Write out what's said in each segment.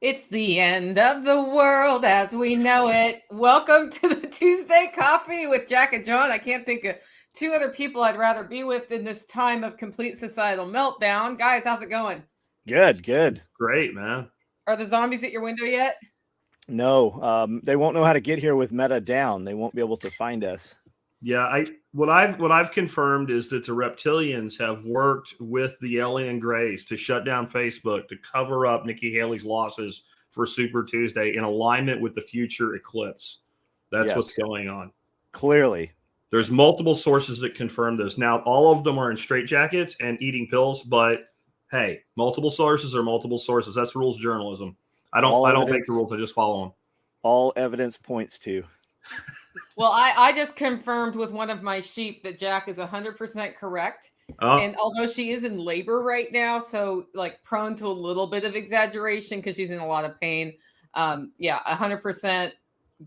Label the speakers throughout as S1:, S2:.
S1: It's the end of the world as we know it. Welcome to the Tuesday Coffee with Jack and John. I can't think of two other people I'd rather be with in this time of complete societal meltdown. Guys, how's it going?
S2: Good.
S3: Great, man.
S1: Are the zombies at your window yet?
S2: No, they won't know how to get here with meta down. They won't be able to find us.
S3: Yeah, what I've confirmed is that the reptilians have worked with the alien Greys to shut down Facebook to cover up Nikki Haley's losses for Super Tuesday in alignment with the future eclipse. That's
S2: Yes.
S3: what's going on.
S2: Clearly.
S3: There's multiple sources that confirm this. Now, all of them are in straitjackets and eating pills, but hey, multiple sources are multiple sources. That's rules journalism. I don't make the rules, I just follow them.
S2: All evidence points to.
S1: Well, I just confirmed with one of my sheep that Jack is 100% correct. And although she is in labor right now, so like prone to a little bit of exaggeration because she's in a lot of pain. 100%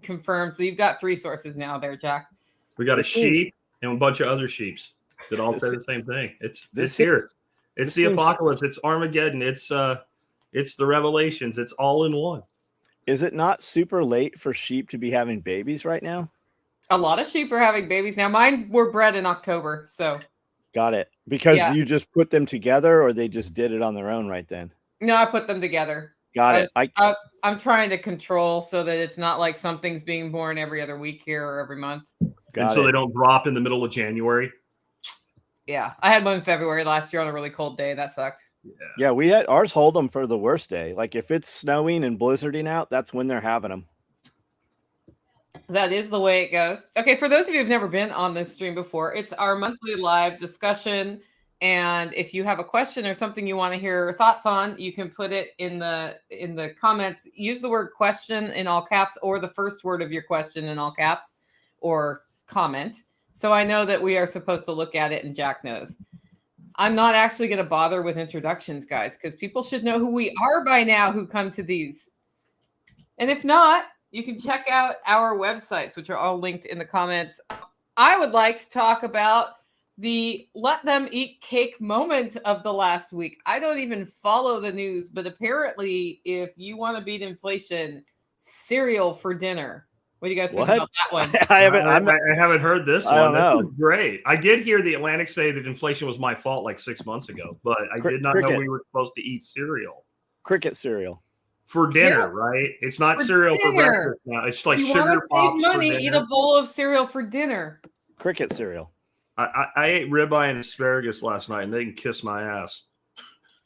S1: confirmed. So you've got three sources now there, Jack.
S3: We got a sheep and a bunch of other sheeps that all say the same thing. It's here. It's the apocalypse. It's Armageddon. It's the revelations. It's all in one.
S2: Is it not super late for sheep to be having babies right now?
S1: A lot of sheep are having babies now. Mine were bred in October, so.
S2: Got it. Because you just put them together, or they just did it on their own right then?
S1: No, I put them together.
S2: Got it.
S1: I'm trying to control so that it's not like something's being born every other week here or every month.
S3: So they don't drop in the middle of January.
S1: Yeah, I had one in February last year on a really cold day. That sucked.
S2: Yeah, we had ours hold them for the worst day. Like if it's snowing and blizzarding out, that's when they're having them.
S1: That is the way it goes. Okay, for those of you who've never been on this stream before, it's our monthly live discussion. And if you have a question or something you want to hear thoughts on, you can put it in the comments. Use the word question in all caps or the first word of your question in all caps or comment. So I know that we are supposed to look at it and Jack knows. I'm not actually going to bother with introductions, guys, because people should know who we are by now who come to these. And if not, you can check out our websites, which are all linked in the comments. I would like to talk about the let them eat cake moment of the last week. I don't even follow the news, but apparently if you want to beat inflation, cereal for dinner. What do you guys think about that one?
S3: I haven't heard this one.
S2: I don't know.
S3: This is great. I did hear the Atlantic say that inflation was my fault like 6 months ago, but I did not know we were supposed to eat cereal.
S2: Cricket cereal.
S3: For dinner, right? It's not cereal for breakfast now. It's like sugar pops.
S1: Save money, eat a bowl of cereal for dinner.
S2: Cricket cereal.
S3: I ate ribeye and asparagus last night, and they can kiss my ass.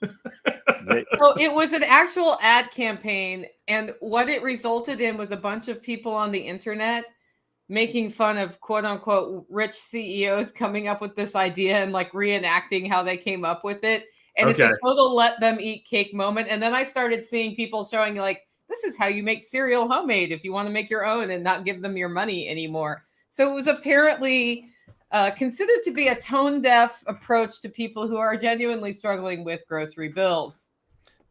S1: So it was an actual ad campaign, and what it resulted in was a bunch of people on the internet making fun of quote unquote rich CEOs coming up with this idea and like reenacting how they came up with it. And it's a total let them eat cake moment. And then I started seeing people showing like, this is how you make cereal homemade if you want to make your own and not give them your money anymore. So it was apparently considered to be a tone-deaf approach to people who are genuinely struggling with grocery bills.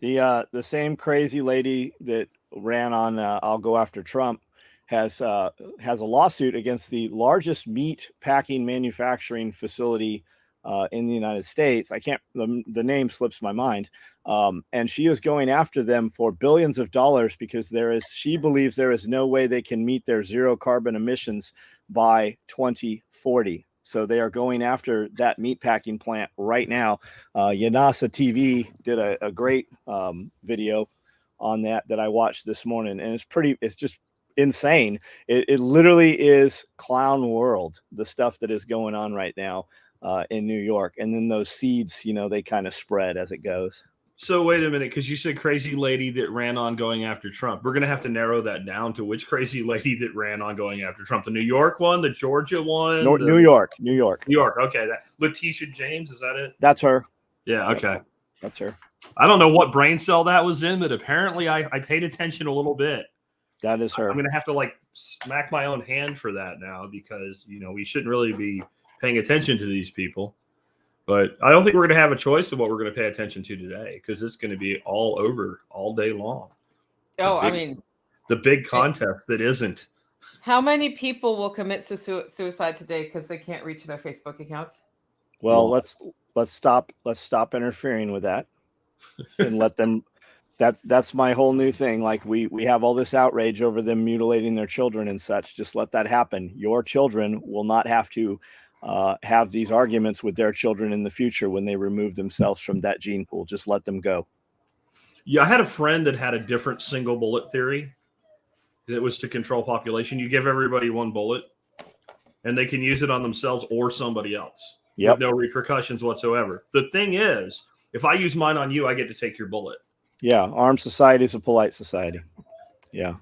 S2: The same crazy lady that ran on I'll go after Trump has a lawsuit against the largest meat packing manufacturing facility in the United States. The name slips my mind. And she is going after them for billions of dollars because she believes there is no way they can meet their zero carbon emissions by 2040. So they are going after that meatpacking plant right now. Yanasa TV did a great video on that I watched this morning, and it's just insane. It literally is clown world, the stuff that is going on right now in New York. And then those seeds, they kind of spread as it goes.
S3: So wait a minute, because you said crazy lady that ran on going after Trump. We're going to have to narrow that down to which crazy lady that ran on going after Trump. The New York one, the Georgia one?
S2: New York.
S3: Okay. Letitia James, is that it?
S2: That's her.
S3: Yeah, okay.
S2: That's her.
S3: I don't know what brain cell that was in, but apparently I paid attention a little bit.
S2: That is her.
S3: I'm going to have to smack my own hand for that now because, we shouldn't really be paying attention to these people. But I don't think we're going to have a choice of what we're going to pay attention to today because it's going to be all over all day long. The big contest that isn't.
S1: How many people will commit suicide today because they can't reach their Facebook accounts?
S2: Well, let's stop interfering with that and let them That's my whole new thing. Like we have all this outrage over them mutilating their children and such. Just let that happen. Your children will not have to have these arguments with their children in the future when they remove themselves from that gene pool. Just let them go.
S3: Yeah, I had a friend that had a different single bullet theory that was to control population. You give everybody one bullet, and they can use it on themselves or somebody else with no repercussions whatsoever. The thing is, if I use mine on you, I get to take your bullet.
S2: Yeah, armed society is a polite society. Yeah.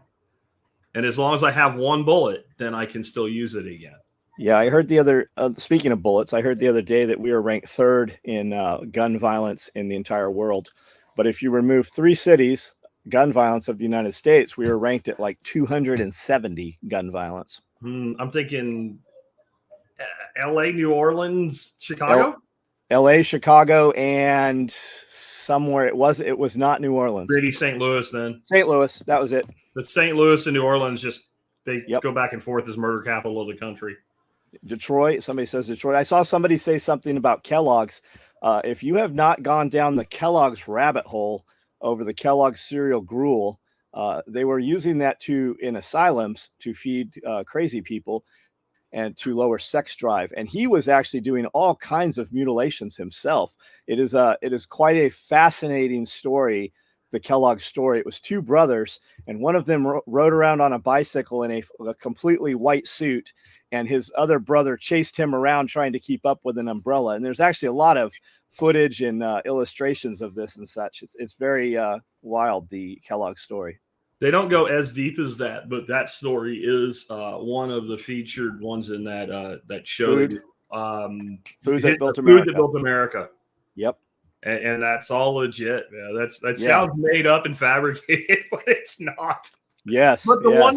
S3: And as long as I have one bullet, then I can still use it again.
S2: Yeah, I heard the other, speaking of bullets, I heard the other day that we were ranked 3rd in gun violence in the entire world. But if you remove 3 cities, gun violence of the United States, we were ranked at like 270 gun violence.
S3: I'm thinking LA, New Orleans, Chicago?
S2: LA, Chicago, and somewhere it was not New Orleans.
S3: Maybe St. Louis then.
S2: St. Louis, that was it.
S3: But St. Louis and New Orleans they go back and forth as murder capital of the country.
S2: Detroit, somebody says Detroit. I saw somebody say something about Kellogg's. If you have not gone down the Kellogg's rabbit hole over the Kellogg's cereal gruel, they were using that in asylums to feed crazy people and to lower sex drive. And he was actually doing all kinds of mutilations himself. It is quite a fascinating story, the Kellogg story. It was 2 brothers, and one of them rode around on a bicycle in a completely white suit, and his other brother chased him around trying to keep up with an umbrella. And there's actually a lot of footage and illustrations of this and such. It's very wild, the Kellogg story.
S3: They don't go as deep as that, but that story is one of the featured ones in that show.
S2: Food that built America.
S3: Food that built America.
S2: Yep.
S3: And that's all legit. Yeah, that sounds made up and fabricated, but it's not.
S2: Yes.
S3: But the one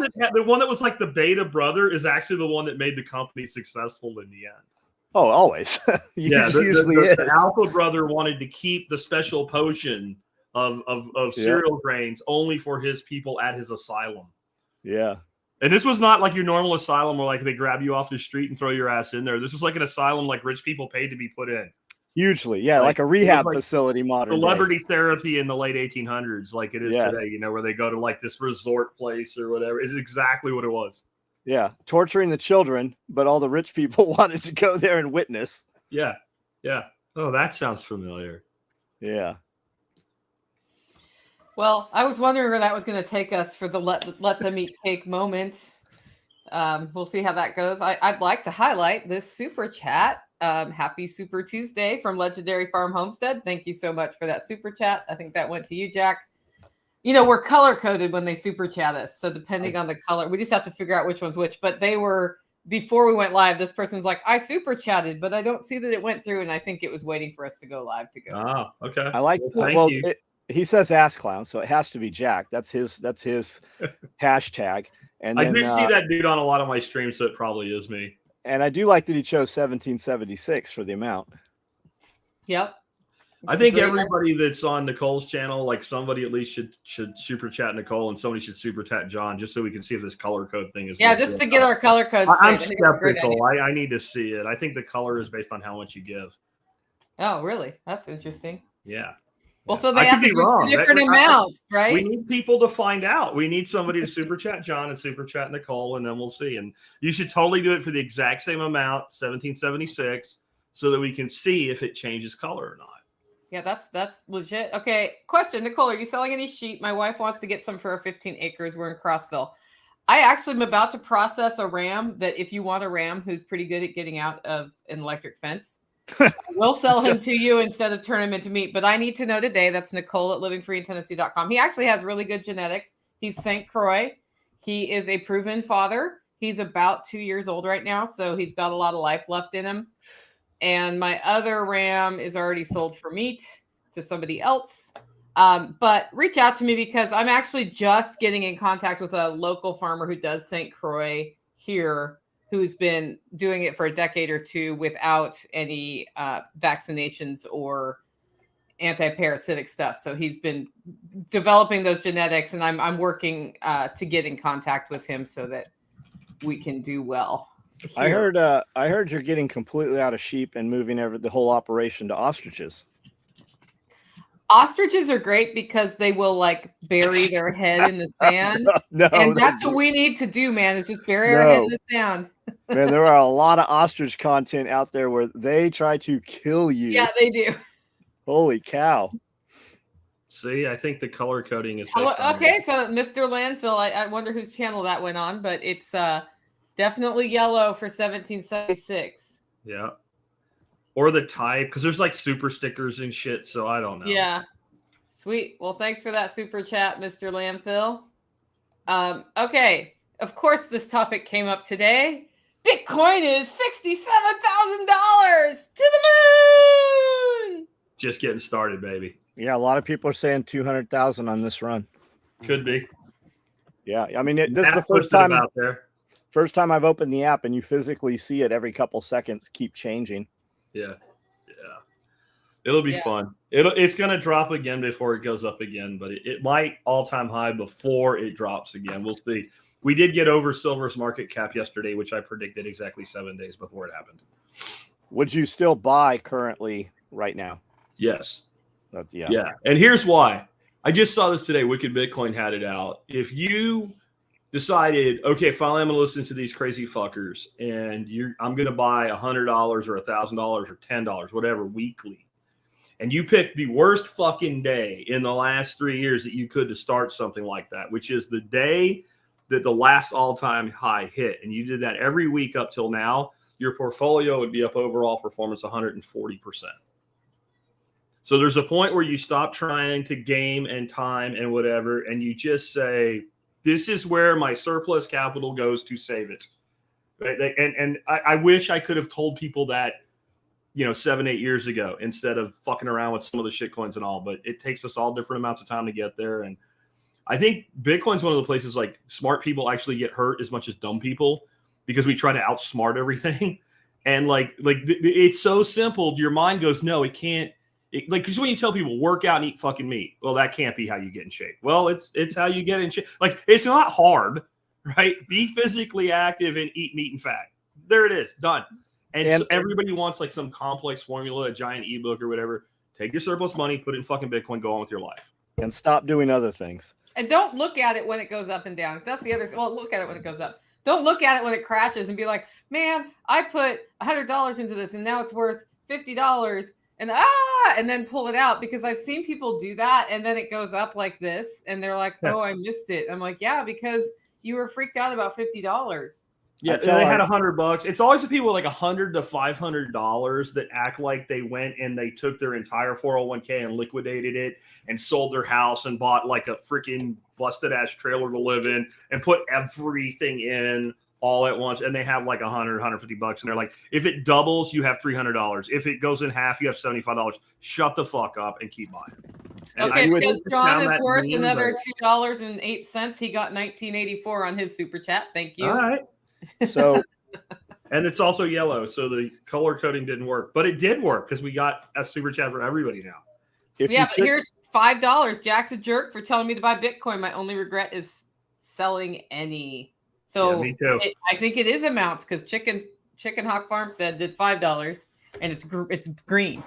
S3: that was like the beta brother is actually the one that made the company successful in the end.
S2: Oh, always.
S3: The alpha brother wanted to keep the special potion of cereal grains only for his people at his asylum.
S2: Yeah.
S3: And this was not like your normal asylum where like they grab you off the street and throw your ass in there. This was like an asylum like rich people paid to be put in.
S2: Hugely. Yeah. Like a rehab facility modern
S3: celebrity therapy in the late 1800s, like it is today, where they go to like this resort place or whatever. It's exactly what it was.
S2: Yeah. Torturing the children, but all the rich people wanted to go there and witness.
S3: Yeah. Yeah. Oh, that sounds familiar.
S2: Yeah.
S1: Well, I was wondering where that was going to take us for the let them eat cake moment. We'll see how that goes. I'd like to highlight this super chat. Happy Super Tuesday from Legendary Farm Homestead. Thank you so much for that super chat. I think that went to you, Jack. We're color coded when they super chat us. So depending on the color, we just have to figure out which one's which. But they were, before we went live, this person's like, I super chatted, but I don't see that it went through. And I think it was waiting for us to go live to go.
S3: Ah, okay.
S2: I like he says ass clown, so it has to be Jack. That's his hashtag. And
S3: I do see that dude on a lot of my streams, so it probably is me.
S2: And I do like that he chose 1776 for the amount.
S1: Yep.
S3: I think everybody that's on Nicole's channel, like somebody at least should super chat Nicole, and somebody should super chat John, just so we can see if this color code thing is.
S1: Yeah, just to get our color code straight.
S3: I'm skeptical. I need to see it. I think the color is based on how much you give.
S1: Oh, really? That's interesting.
S3: Yeah.
S1: Well, so they have to do different amounts, right?
S3: We need people to find out. We need somebody to super chat John and super chat Nicole, and then we'll see. And you should totally do it for the exact same amount, 1776, so that we can see if it changes color or not.
S1: Yeah, that's legit. Okay, question, Nicole, are you selling any sheep? My wife wants to get some for our 15 acres. We're in Crossville. I actually am about to process a ram that if you want a ram who's pretty good at getting out of an electric fence, we'll sell him to you instead of turn him into meat. But I need to know today. That's Nicole at livingfreeintennessee.com. He actually has really good genetics. He's St. Croix. He is a proven father. He's about 2 years old right now, so he's got a lot of life left in him. And my other ram is already sold for meat to somebody else. But reach out to me because I'm actually just getting in contact with a local farmer who does St. Croix here, who's been doing it for a decade or two without any vaccinations or anti-parasitic stuff. So he's been developing those genetics, and I'm working to get in contact with him so that we can do well. Here.
S2: I heard you're getting completely out of sheep and moving the whole operation to ostriches.
S1: Ostriches are great because they will like bury their head in the sand.
S2: No,
S1: And
S2: they
S1: that's
S2: do.
S1: what we need to do, man, is just bury our head in
S2: No.
S1: the sand.
S2: Man, there are a lot of ostrich content out there where they try to kill you.
S1: Yeah, they do.
S2: Holy cow.
S3: See, I think the color coding is
S1: Okay, so Mr. Landfill, I wonder whose channel that went on, but it's definitely yellow for 1776.
S3: Yeah. Or the type, because there's like super stickers and shit, so I don't know.
S1: Yeah. Sweet. Well, thanks for that super chat, Mr. Landfill. Okay. Of course, this topic came up today. Bitcoin is $67,000 to the moon.
S3: Just getting started, baby.
S2: Yeah, a lot of people are saying 200,000 on this run.
S3: Could be.
S2: Yeah, I mean, this is the first time
S3: out there.
S2: First time I've opened the app, and you physically see it every couple seconds keep changing.
S3: Yeah. It'll be fun. It's going to drop again before it goes up again, but it might all-time high before it drops again. We'll see. We did get over silver's market cap yesterday, which I predicted exactly 7 days before it happened.
S2: Would you still buy currently right now?
S3: Yes.
S2: Yeah.
S3: And here's why. I just saw this today. Wicked Bitcoin had it out. If you decided, okay, finally I'm going to listen to these crazy fuckers, and I'm going to buy $100 or $1,000 or $10, whatever, weekly, and you pick the worst fucking day in the last 3 years that you could to start something like that, which is the day that the last all-time high hit, and you did that every week up till now, your portfolio would be up overall performance 140%. So there's a point where you stop trying to game and time and whatever, and you just say, this is where my surplus capital goes to save it. Right? And I wish I could have told people that, 7-8 years ago, instead of fucking around with some of the shit coins and all, but it takes us all different amounts of time to get there. And I think Bitcoin's one of the places like smart people actually get hurt as much as dumb people, because we try to outsmart everything. And it's so simple. Your mind goes, no, it can't. Because when you tell people work out and eat fucking meat, well, that can't be how you get in shape. Well, it's how you get in shape. Like, it's not hard, right? Be physically active and eat meat and fat. There it is, done. And so everybody wants like some complex formula, a giant ebook or whatever. Take your surplus money, put it in fucking Bitcoin, go on with your life,
S2: and stop doing other things.
S1: And don't look at it when it goes up and down. That's the other thing. Well, look at it when it goes up. Don't look at it when it crashes and be like, man, I put $100 into this and now it's worth $50. And then pull it out, because I've seen people do that, and then it goes up like this, and they're like, "Oh, I missed it." I'm like, "Yeah, because you were freaked out about $50."
S3: Yeah, they had $100. It's always the people with like $100 to $500 that act like they went and they took their entire 401k and liquidated it and sold their house and bought like a freaking busted ass trailer to live in and put everything in all at once, and they have like $100, $150, and they're like, if it doubles, you have $300. If it goes in half, you have $75. Shut the fuck up and keep buying. And
S1: okay, because John is worth another $2.08. He got 1984 on his super chat. Thank you.
S3: All right.
S2: So,
S3: and it's also yellow, so the color coding didn't work, but it did work because we got a super chat for everybody now.
S1: But here's $5. Jack's a jerk for telling me to buy Bitcoin. My only regret is selling any. So
S3: me too.
S1: I think it is amounts, because Chicken Hawk Farmstead did $5, and it's green.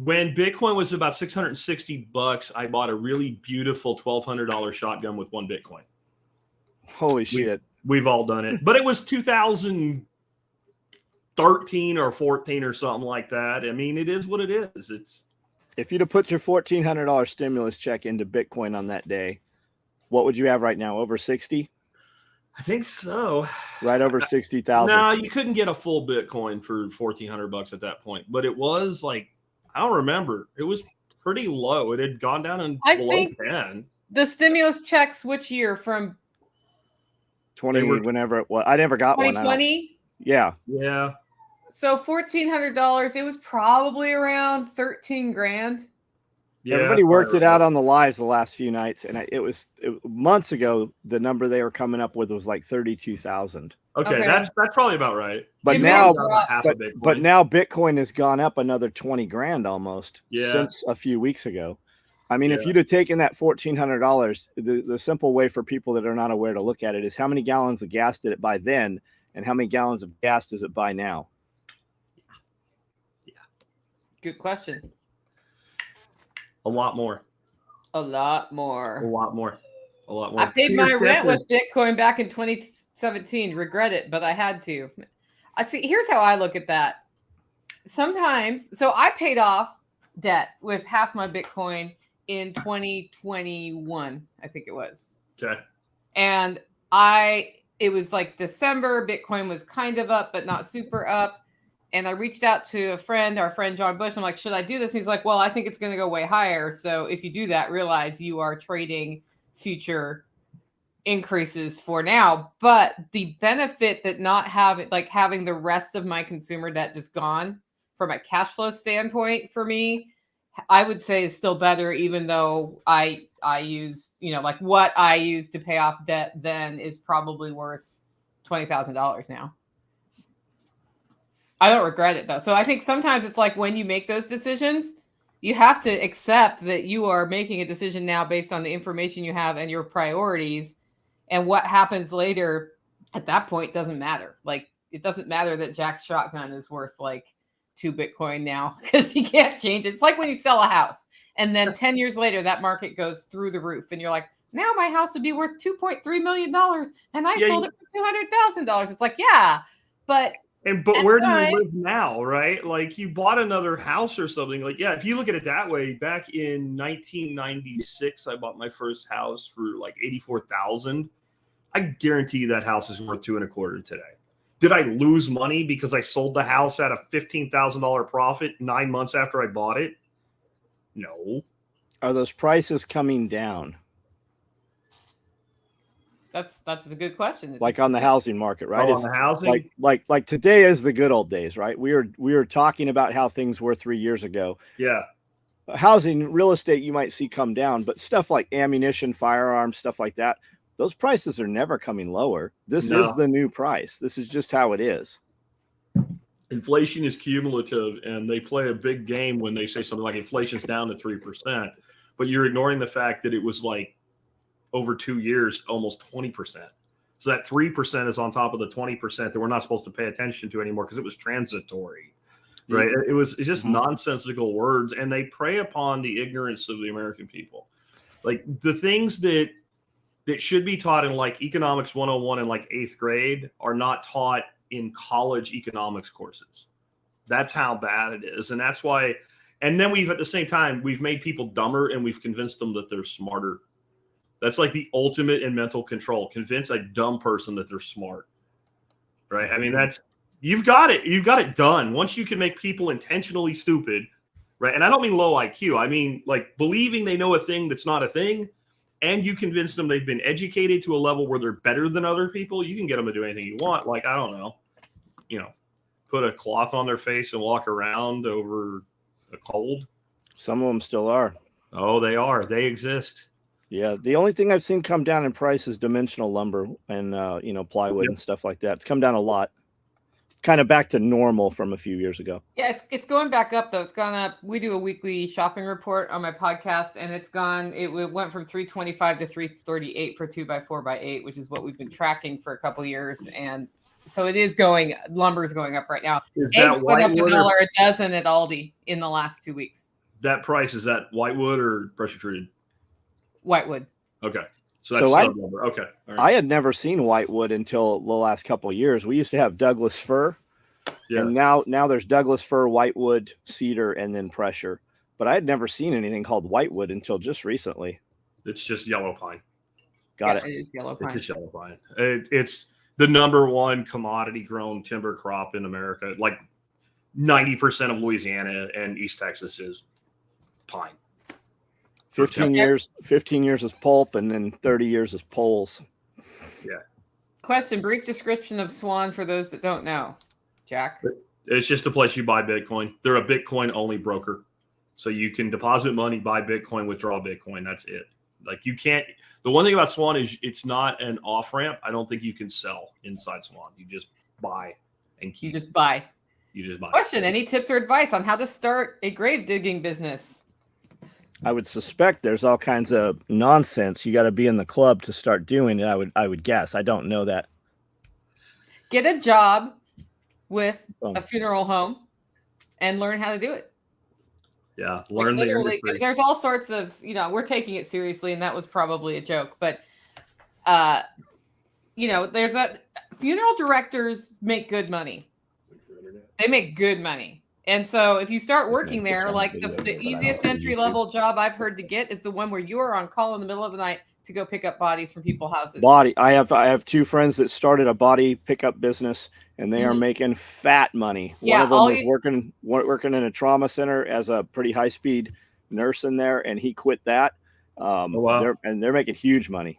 S3: When Bitcoin was about $660, I bought a really beautiful $1,200 shotgun with 1 Bitcoin.
S2: Holy shit.
S3: We've all done it. But it was 2013 or 14 or something like that. I mean, it is what it is.
S2: If you'd have put your $1,400 stimulus check into Bitcoin on that day, what would you have right now? Over 60?
S3: I think so.
S2: Right over 60,000.
S3: No, you couldn't get a full Bitcoin for $1,400 at that point. But it was like, I don't remember. It was pretty low. It had gone down and below 10.
S1: The stimulus checks, which year? From
S2: 20, whenever it was. I never got
S1: 2020?
S2: Yeah.
S3: Yeah.
S1: So $1,400, it was probably around 13 grand.
S2: Yeah, everybody worked it out on the lives the last few nights, and it was months ago. The number they were coming up with was like 32,000.
S3: Okay, that's probably about right.
S2: But now Bitcoin has gone up another 20 grand almost since a few weeks ago. I mean, if you'd have taken that $1,400, the simple way for people that are not aware to look at it is how many gallons of gas did it buy then, and how many gallons of gas does it buy now?
S1: Yeah. Good question.
S3: A lot more.
S1: A lot
S3: A
S1: more.
S3: lot more. A lot more.
S1: I paid my
S3: You're
S1: rent with
S3: skeptic.
S1: Bitcoin back in 2017. Regret it, but I had to. I see. Here's how I look at that. Sometimes, so I paid off debt with half my Bitcoin in 2021, I think it was.
S3: Okay.
S1: And it was like December, Bitcoin was kind of up, but not super up. And I reached out to a friend, our friend John Bush. I'm like, should I do this? And he's like, well, I think it's going to go way higher. So if you do that, realize you are trading future increases for now. But the benefit that not having the rest of my consumer debt just gone from a cash flow standpoint for me, I would say is still better, even though I use, like what I use to pay off debt then is probably worth $20,000 now. I don't regret it though. So I think sometimes it's like when you make those decisions, you have to accept that you are making a decision now based on the information you have and your priorities, and what happens later at that point doesn't matter. Like it doesn't matter that Jack's shotgun is worth like 2 Bitcoin now because he can't change it. It's like when you sell a house and then 10 years later that market goes through the roof and you're like, now my house would be worth $2.3 million and I sold it for $200,000. It's like, yeah, but
S3: where do you live now, right? Like you bought another house or something. Like, yeah, if you look at it that way, back in 1996, I bought my first house for like $84,000. I guarantee you that house is worth $2.25 today. Did I lose money because I sold the house at a $15,000 profit 9 months after I bought it? No.
S2: Are those prices coming down?
S1: That's a good question.
S2: Like on the housing market, right?
S3: On the housing?
S2: Like today is the good old days, right? We were talking about how things were 3 years ago.
S3: Yeah.
S2: Housing, real estate, you might see come down, but stuff like ammunition, firearms, stuff like that, those prices are never coming lower. This is the new price. This is just how it is.
S3: Inflation is cumulative, and they play a big game when they say something like inflation's down to 3%, but you're ignoring the fact that it was like over 2 years, almost 20%. So that 3% is on top of the 20% that we're not supposed to pay attention to anymore because it was transitory, right? It's just nonsensical words, and they prey upon the ignorance of the American people. Like the things that should be taught in like economics 101 in like 8th grade are not taught in college economics courses. That's how bad it is. And that's why, and then at the same time, we've made people dumber and we've convinced them that they're smarter. That's like the ultimate in mental control. Convince a dumb person that they're smart, right? I mean, you've got it done. Once you can make people intentionally stupid, right? And I don't mean low IQ. I mean like believing they know a thing that's not a thing, and you convince them they've been educated to a level where they're better than other people. You can get them to do anything you want. Like, I don't know, put a cloth on their face and walk around over a cold.
S2: Some of them still are.
S3: Oh, they are. They exist.
S2: Yeah, the only thing I've seen come down in price is dimensional lumber and plywood and stuff like that. It's come down a lot, kind of back to normal from a few years ago.
S1: Yeah, it's going back up though. It's gone up. We do a weekly shopping report on my podcast, and it went from 325 to 338 for 2x4x8, which is what we've been tracking for a couple years. And so it is lumber is going up right now. Eggs went up $1 a dozen at Aldi in the last 2 weeks.
S3: That price, is that whitewood or pressure treated?
S1: Whitewood.
S3: Okay. So that's lumber. Okay.
S2: All right. I had never seen whitewood until the last couple of years. We used to have Douglas fir. Yeah. And now there's Douglas fir, whitewood, cedar, and then pressure. But I had never seen anything called whitewood until just recently.
S3: It's just yellow pine.
S2: Got it.
S1: It is yellow pine.
S3: It's yellow pine. It's the number one commodity grown timber crop in America. Like 90% of Louisiana and East Texas is pine.
S2: 15 years is pulp, and then 30 years is poles.
S3: Yeah.
S1: Question: brief description of Swan for those that don't know. Jack.
S3: It's just a place you buy Bitcoin. They're a Bitcoin only broker. So you can deposit money, buy Bitcoin, withdraw Bitcoin. That's it. Like you can't, the one thing about Swan is it's not an off ramp. I don't think you can sell inside Swan. You just buy and keep.
S1: You just buy. Question: any tips or advice on how to start a grave digging business?
S2: I would suspect there's all kinds of nonsense. You got to be in the club to start doing it. I would guess. I don't know that.
S1: Get a job with a funeral home and learn how to do it.
S3: Yeah,
S1: Like,
S3: learn the
S1: literally,
S3: industry.
S1: because there's all sorts of, we're taking it seriously, and that was probably a joke, but there's that funeral directors make good money. They make good money. And so if you start working there, like the easiest entry level job I've heard to get is the one where you are on call in the middle of the night to go pick up bodies from people's houses.
S2: I have two friends that started a body pickup business, and they are making fat money.
S1: Yeah,
S2: one of them was working in a trauma center as a pretty high speed nurse in there, and he quit that. They're making huge money.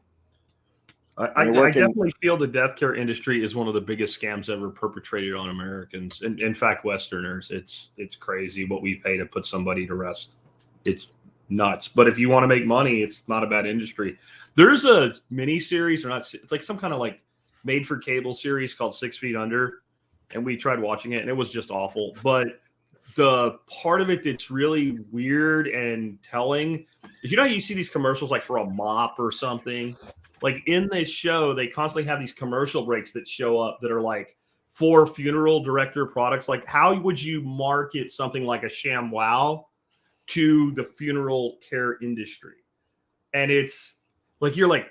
S3: I definitely feel the death care industry is one of the biggest scams ever perpetrated on Americans. And in fact, Westerners, it's crazy what we pay to put somebody to rest. It's nuts. But if you want to make money, it's not a bad industry. There's a mini series, it's like some kind of like made for cable series called 6 Feet Under. And we tried watching it and it was just awful. But the part of it that's really weird and telling is, how you see these commercials like for a mop or something. Like in this show, they constantly have these commercial breaks that show up that are like for funeral director products. Like, how would you market something like a ShamWow to the funeral care industry? And it's like, you're like,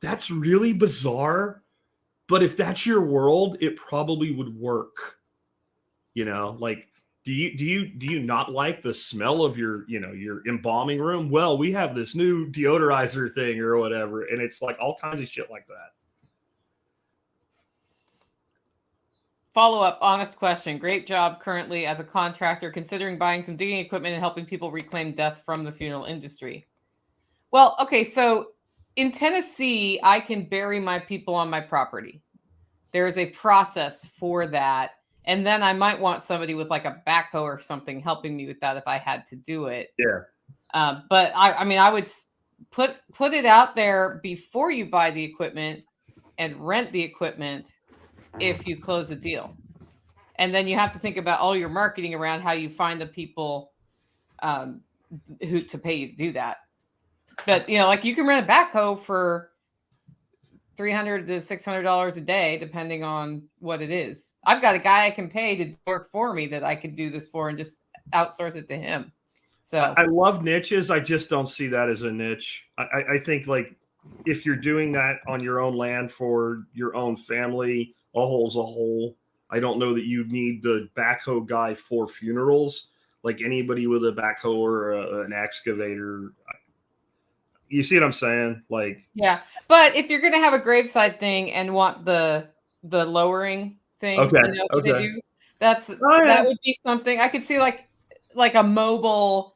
S3: that's really bizarre. But if that's your world, it probably would work. Like, do you not like the smell of your embalming room? Well, we have this new deodorizer thing or whatever. And it's like all kinds of shit like that.
S1: Follow-up, honest question. Great job currently as a contractor, considering buying some digging equipment and helping people reclaim death from the funeral industry. Well, okay, so in Tennessee, I can bury my people on my property. There is a process for that. And then I might want somebody with like a backhoe or something helping me with that if I had to do it.
S3: Yeah.
S1: But I would put it out there before you buy the equipment and rent the equipment if you close a deal. And then you have to think about all your marketing around how you find the people who to pay you to do that. But, like you can rent a backhoe for $300 to $600 a day, depending on what it is. I've got a guy I can pay to work for me that I could do this for and just outsource it to him. So
S3: I love niches. I just don't see that as a niche. I think like if you're doing that on your own land for your own family, a hole's a hole. I don't know that you need the backhoe guy for funerals. Like anybody with a backhoe or an excavator. You see what I'm saying? Like,
S1: yeah, but if you're gonna have a graveside thing and want the lowering thing,
S3: they do,
S1: that would be something I could see, like a mobile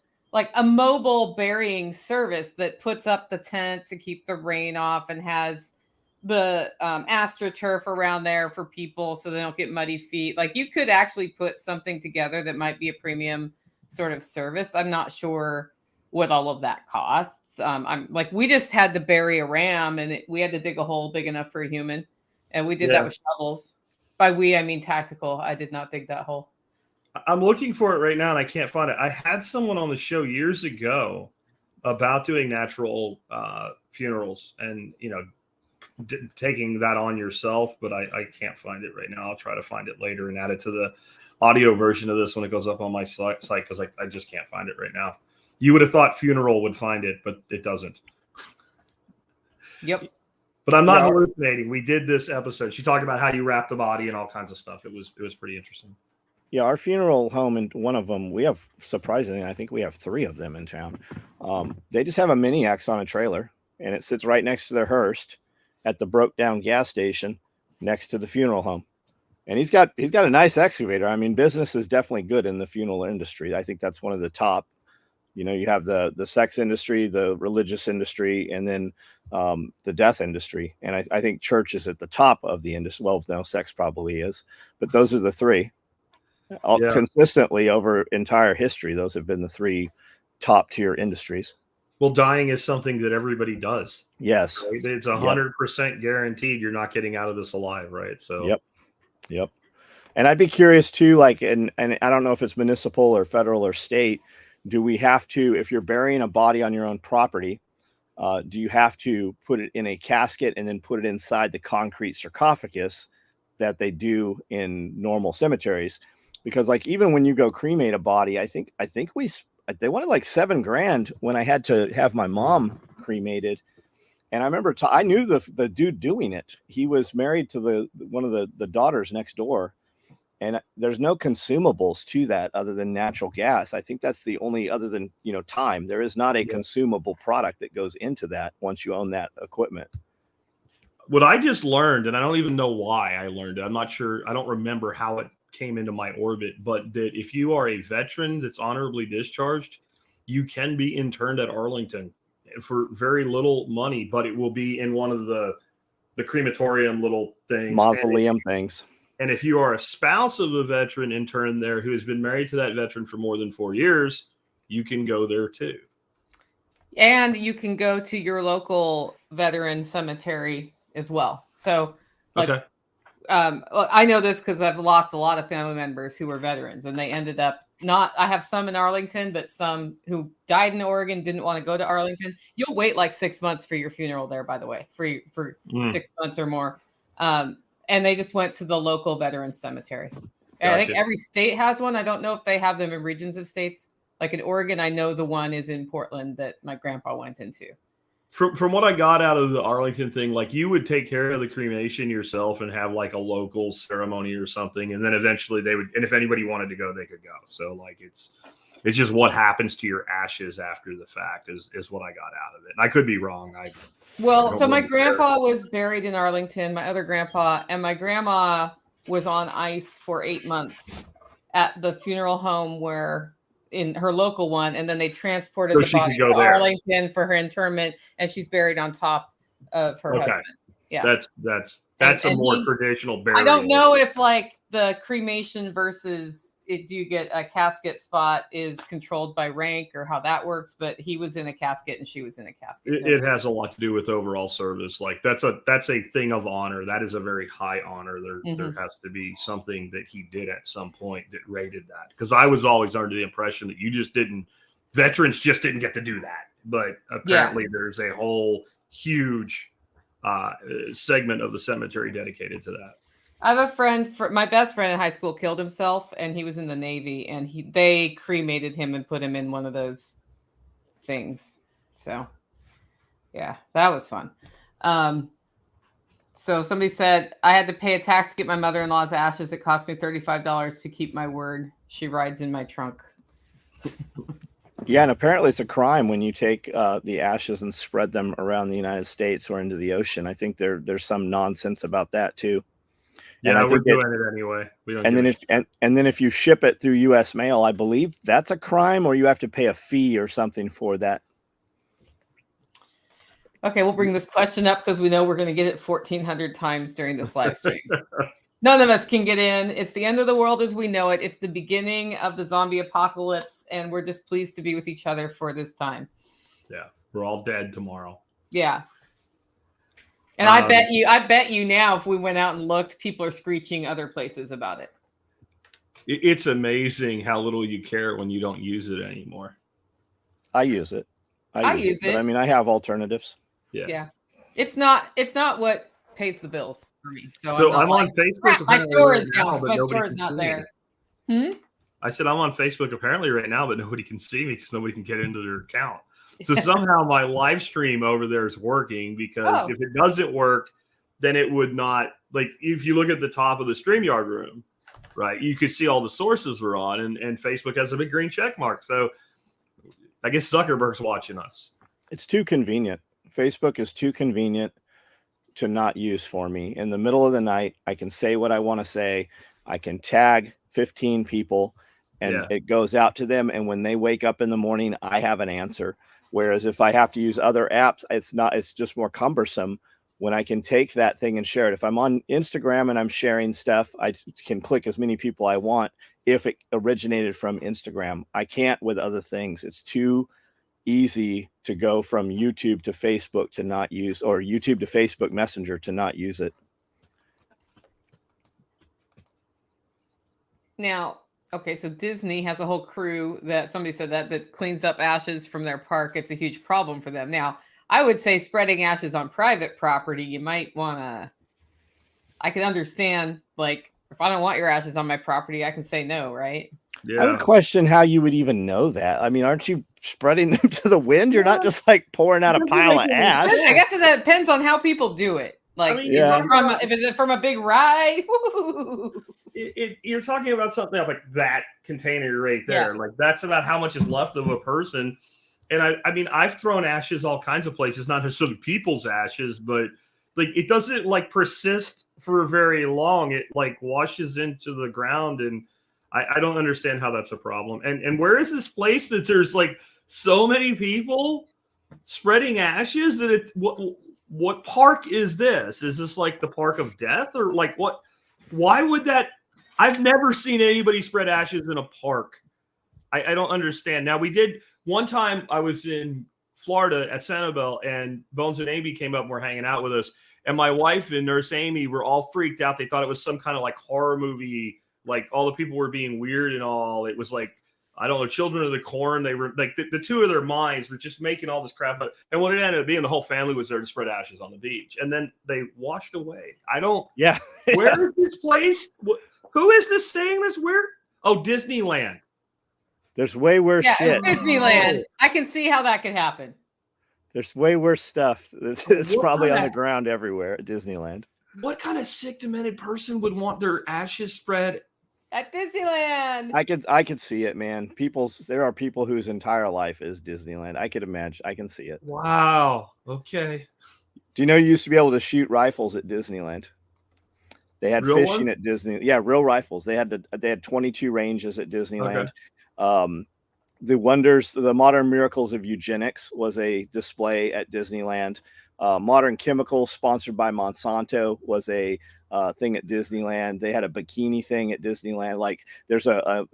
S1: burying service that puts up the tent to keep the rain off and has the astroturf around there for people so they don't get muddy feet. Like you could actually put something together that might be a premium sort of service. I'm not sure what all of that costs. I'm like, we just had to bury a ram and we had to dig a hole big enough for a human. And we did that with shovels. By we, I mean tactical. I did not dig that hole.
S3: I'm looking for it right now and I can't find it. I had someone on the show years ago about doing natural funerals and, taking that on yourself, but I can't find it right now. I'll try to find it later and add it to the audio version of this when it goes up on my site because I just can't find it right now. You would have thought funeral would find it, but it doesn't.
S1: Yep.
S3: But I'm not hallucinating. We did this episode. She talked about how you wrap the body and all kinds of stuff. It was pretty interesting.
S2: Yeah, our funeral home, and one of them, we have, surprisingly, I think we have 3 of them in town. They just have a mini X on a trailer, and it sits right next to their hearse at the broke down gas station next to the funeral home. And he's got a nice excavator. I mean, business is definitely good in the funeral industry. I think that's one of the top. You have the sex industry, the religious industry, and then the death industry. And I think church is at the top of the industry. Well, no, sex probably is, but those are the 3. Consistently over entire history. Those have been the 3 top tier industries.
S3: Well, dying is something that everybody does.
S2: Yes.
S3: Right? It's 100% guaranteed you're not getting out of this alive, right? So
S2: Yep. And I'd be curious too, like, and I don't know if it's municipal or federal or state, do we have to, if you're burying a body on your own property, do you have to put it in a casket and then put it inside the concrete sarcophagus that they do in normal cemeteries? Because like, even when you go cremate a body, I think we they wanted like $7,000 when I had to have my mom cremated. And I remember I knew the dude doing it. He was married to one of the daughters next door. And there's no consumables to that other than natural gas. I think that's the only, other than, time. There is not a consumable product that goes into that once you own that equipment.
S3: What I just learned, and I don't even know why I learned it. I'm not sure. I don't remember how it came into my orbit, but that if you are a veteran that's honorably discharged, you can be interned at Arlington for very little money, but it will be in one of the crematorium little things.
S2: Mausoleum things.
S3: And if you are a spouse of a veteran interned there who has been married to that veteran for more than 4 years, you can go there too.
S1: And you can go to your local veteran cemetery as well. So,
S3: okay.
S1: I know this because I've lost a lot of family members who were veterans, and they ended up I have some in Arlington, but some who died in Oregon didn't want to go to Arlington. You'll wait like 6 months for your funeral there, by the way, for 6 months or more. And they just went to the local veterans cemetery. Gotcha. I think every state has one. I don't know if they have them in regions of states. Like in Oregon, I know the one is in Portland that my grandpa went into.
S3: From what I got out of the Arlington thing, like you would take care of the cremation yourself and have like a local ceremony or something. And then eventually they would, and if anybody wanted to go, they could go. So like it's just what happens to your ashes after the fact is what I got out of it. And I could be wrong.
S1: So my grandpa was buried in Arlington, my other grandpa, and my grandma was on ice for 8 months at the funeral home in her local one, and then they transported the body to Arlington for her interment, and she's buried on top of her husband. Yeah,
S3: that's a more traditional burial.
S1: I don't know if like the cremation versus do you get a casket spot is controlled by rank or how that works, but he was in a casket and she was in a casket.
S3: It has a lot to do with overall service. Like that's a thing of honor. That is a very high honor. There has to be something that he did at some point that rated that. Because I was always under the impression that veterans just didn't get to do that. But apparently there's a whole huge segment of the cemetery dedicated to that.
S1: I have a friend, my best friend in high school killed himself, and he was in the Navy, and they cremated him and put him in one of those things. So, yeah, that was fun. So somebody said, I had to pay a tax to get my mother-in-law's ashes. It cost me $35 to keep my word. She rides in my trunk.
S2: Yeah, and apparently it's a crime when you take the ashes and spread them around the United States or into the ocean. I think there's some nonsense about that too.
S3: Yeah, we're doing it anyway.
S2: And then if you ship it through U.S. mail, I believe that's a crime, or you have to pay a fee or something for that.
S1: Okay, we'll bring this question up because we know we're going to get it 1,400 times during this live stream. None of us can get in. It's the end of the world as we know it. It's the beginning of the zombie apocalypse, and we're just pleased to be with each other for this time.
S3: Yeah, we're all dead tomorrow.
S1: Yeah. And I bet you now, if we went out and looked, people are screeching other places about it.
S3: It's amazing how little you care when you don't use it anymore.
S2: I use it. I use it. But I mean, I have alternatives.
S1: Yeah. It's not what pays the bills for me. So
S3: I'm on Facebook.
S1: My store is down. My store is not there.
S3: I said I'm on Facebook apparently right now, but nobody can see me because nobody can get into their account. So somehow my live stream over there is working, because if it doesn't work, then it would not, like if you look at the top of the StreamYard room, right, you could see all the sources we're on, and Facebook has a big green check mark. So I guess Zuckerberg's watching us.
S2: It's too convenient. Facebook is too convenient to not use for me. In the middle of the night, I can say what I want to say. I can tag 15 people and it goes out to them. And when they wake up in the morning, I have an answer. Whereas if I have to use other apps, it's just more cumbersome when I can take that thing and share it. If I'm on Instagram and I'm sharing stuff, I can click as many people I want if it originated from Instagram. I can't with other things. It's too easy to go from YouTube to Facebook to not use, or YouTube to Facebook Messenger to not use it.
S1: Now, okay, so Disney has a whole crew that somebody said that cleans up ashes from their park. It's a huge problem for them. Now, I would say spreading ashes on private property, you might want to, I can understand, like, if I don't want your ashes on my property, I can say no, right?
S2: I would question how you would even know that. I mean, aren't you spreading them to the wind? You're not just like pouring out a pile of ash.
S1: I guess it depends on how people do it. Like,
S3: I mean,
S1: is it from a big ride?
S3: You're talking about something like that container right there.
S1: Yeah.
S3: Like that's about how much is left of a person. And I mean, I've thrown ashes all kinds of places, not necessarily people's ashes, but like it doesn't like persist for very long. It like washes into the ground, and I don't understand how that's a problem. And where is this place that there's like so many people spreading ashes that it what park is this? Is this like the park of death or like what? Why would that? I've never seen anybody spread ashes in a park. I don't understand. Now we did one time. I was in Florida at Sanibel, and Bones and Amy came up and were hanging out with us. And my wife and Nurse Amy were all freaked out. They thought it was some kind of like horror movie. Like all the people were being weird and all. It was like, I don't know, Children of the Corn. They were like the two of their minds were just making all this crap up. And what it ended up being, the whole family was there to spread ashes on the beach. And then they washed away. I don't.
S2: Yeah.
S3: Where is this place? Who is this saying this? Where? Oh, Disneyland.
S2: There's way worse shit.
S1: Disneyland. I can see how that could happen.
S2: There's way worse stuff. It's probably on the ground everywhere at Disneyland.
S3: What kind of sick, demented person would want their ashes spread
S1: at Disneyland?
S2: I could see it, man. There are people whose entire life is Disneyland. I could imagine. I can see it.
S3: Wow. Okay.
S2: Do you know you used to be able to shoot rifles at Disneyland? They had
S3: real
S2: fishing
S3: one?
S2: at Disney. Yeah, real rifles. They had 22 ranges at Disneyland. Okay. The Modern Miracles of Eugenics was a display at Disneyland. Modern Chemicals, sponsored by Monsanto, was a thing at Disneyland. They had a bikini thing at Disneyland. Like there's a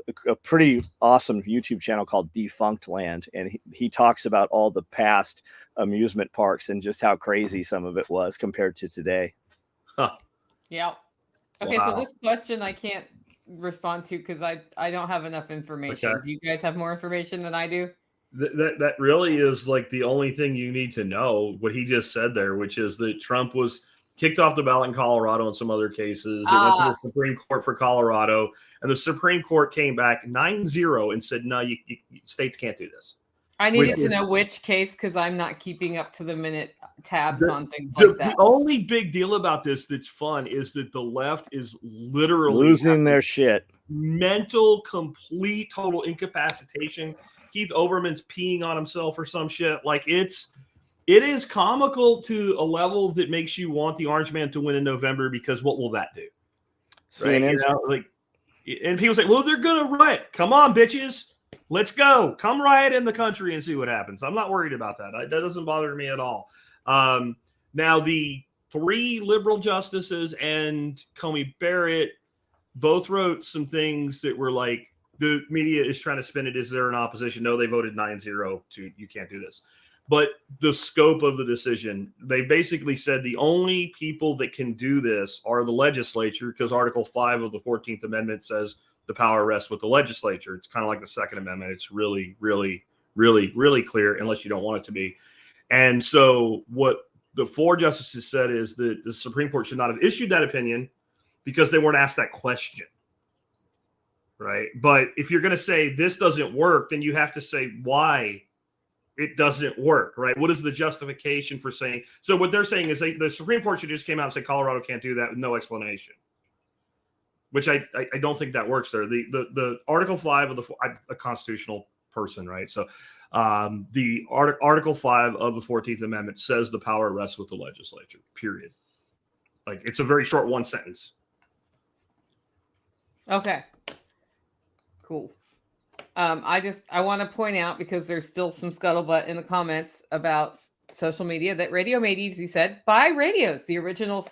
S2: pretty awesome YouTube channel called Defunct Land, and he talks about all the past amusement parks and just how crazy some of it was compared to today.
S3: Huh.
S1: Yeah. Okay, wow. So this question I can't respond to because I don't have enough information. Okay. Do you guys have more information than I do?
S3: That really is like the only thing you need to know, what he just said there, which is that Trump was kicked off the ballot in Colorado and some other cases. It went to the Supreme Court for Colorado, and the Supreme Court came back 9-0 and said, no, you states can't do this.
S1: I needed to know which case because I'm not keeping up to the minute tabs on things like that.
S3: The only big deal about this that's fun is that the left is literally
S2: losing their shit.
S3: Mental, complete, total incapacitation. Keith Olbermann's peeing on himself or some shit. Like it is comical to a level that makes you want the Orange Man to win in November, because what will that do? Right? You know, like, and people say, well, they're gonna riot. Come on, bitches. Let's go. Come riot in the country and see what happens. I'm not worried about that. That doesn't bother me at all. Now, the 3 liberal justices and Comey Barrett both wrote some things that were like, the media is trying to spin it as they're in opposition. No, they voted 9-0 to you can't do this. But the scope of the decision, they basically said the only people that can do this are the legislature, because Article 5 of the 14th Amendment says the power rests with the legislature. It's kind of like the Second Amendment. It's really, really, really, really clear, unless you don't want it to be. And so what the 4 justices said is that the Supreme Court should not have issued that opinion because they weren't asked that question. Right. But if you're going to say this doesn't work, then you have to say why it doesn't work. Right. What is the justification for saying? So what they're saying is the Supreme Court should just came out and say Colorado can't do that with no explanation, which I don't think that works there. The Article 5 of I'm a constitutional person. Right. So the Article 5 of the 14th Amendment says the power rests with the legislature, period. Like it's a very short one sentence.
S1: Okay. Cool. I want to point out, because there's still some scuttlebutt in the comments about social media, that Radio Made Easy said buy Radios, the original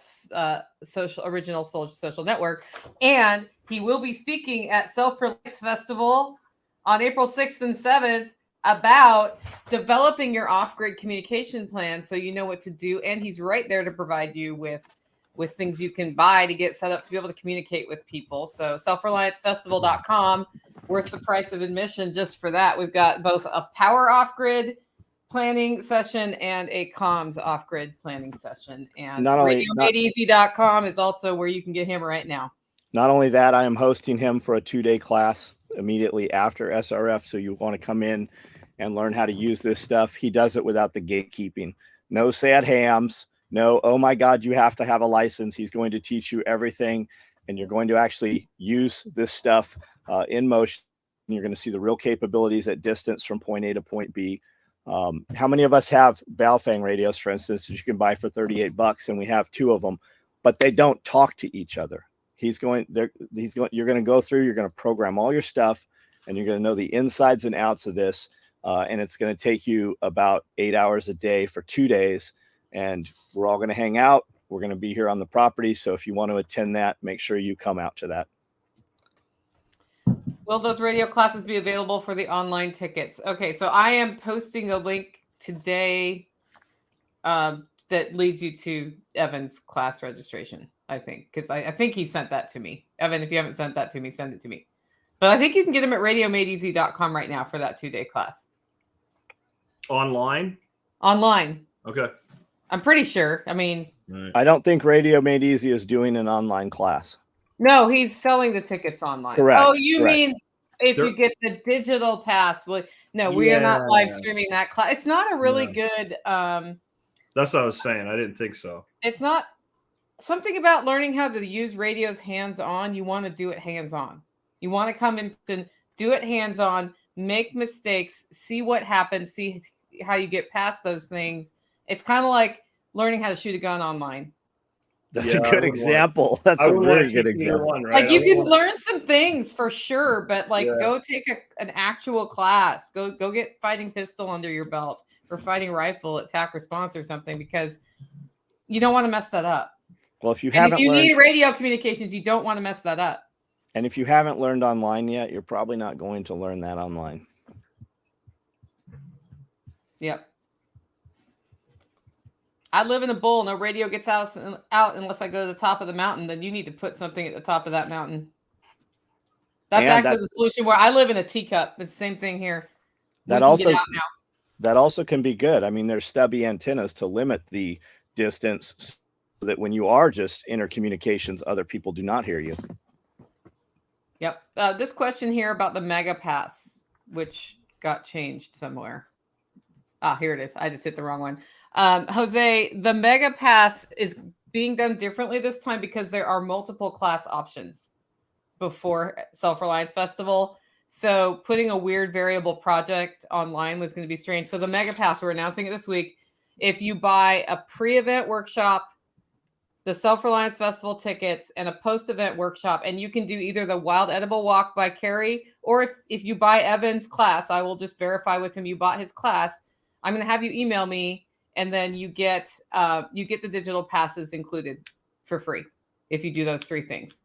S1: social network, and he will be speaking at Self-Reliance Festival on April 6th and 7th about developing your off-grid communication plan so you know what to do, and he's right there to provide you with things you can buy to get set up to be able to communicate with people. So selfreliancefestival.com, worth the price of admission just for that. We've got both a power off-grid planning session and a comms off-grid planning session. And radiomadeeasy.com is also where you can get him right now.
S2: Not only that, I am hosting him for a 2-day class immediately after SRF. So you want to come in and learn how to use this stuff. He does it without the gatekeeping. No sad hams. No, oh my God, you have to have a license. He's going to teach you everything, and you're going to actually use this stuff in motion. You're going to see the real capabilities at distance from point A to point B. How many of us have Baofeng radios, for instance, that you can buy for $38, and we have 2 of them, but they don't talk to each other. You're going to go through, you're going to program all your stuff, and you're going to know the insides and outs of this. And it's going to take you about 8 hours a day for 2 days. And we're all going to hang out. We're going to be here on the property. So if you want to attend that, make sure you come out to that.
S1: Will those radio classes be available for the online tickets? Okay, so I am posting a link today that leads you to Evan's class registration, I think, because I think he sent that to me. Evan, if you haven't sent that to me, send it to me. But I think you can get them at radiomadeeasy.com right now for that 2-day class.
S3: Online?
S1: Online.
S3: Okay.
S1: I'm pretty sure. I mean,
S2: I don't think Radio Made Easy is doing an online class.
S1: No, he's selling the tickets online.
S2: Correct.
S1: Oh, you
S2: Correct.
S1: mean if you get the digital pass? Well, no, we are not live streaming that class. It's not a really good.
S3: That's what I was saying. I didn't think so.
S1: It's not something about learning how to use radios hands on. You want to do it hands on. You want to come in and do it hands on, make mistakes, see what happens, see how you get past those things. It's kind of like learning how to shoot a gun online.
S2: That's a good example. That's a really good example.
S3: Right?
S1: Like you can learn some things for sure, but like go take an actual class. Go get fighting pistol under your belt or fighting rifle at TAC Response or something, because you don't want to mess that up.
S2: Well, if you need
S1: radio communications, you don't want to mess that up.
S2: And if you haven't learned online yet, you're probably not going to learn that online.
S1: Yep. I live in a bowl. No radio gets out unless I go to the top of the mountain. Then you need to put something at the top of that mountain. That's actually the solution. Where I live in a teacup. It's the same thing here.
S2: That also can be good. I mean, there's stubby antennas to limit the distance so that when you are just intercommunications, other people do not hear you.
S1: Yep. This question here about the Mega Pass, which got changed somewhere. Here it is. I just hit the wrong one. Jose, the Mega Pass is being done differently this time because there are multiple class options before Self-Reliance Festival. So putting a weird variable project online was going to be strange. So the Mega Pass, we're announcing it this week. If you buy a pre-event workshop, the Self-Reliance Festival tickets, and a post-event workshop, and you can do either the Wild Edible Walk by Carrie, or if you buy Evan's class, I will just verify with him you bought his class. I'm going to have you email me, and then you get the digital passes included for free if you do those 3 things.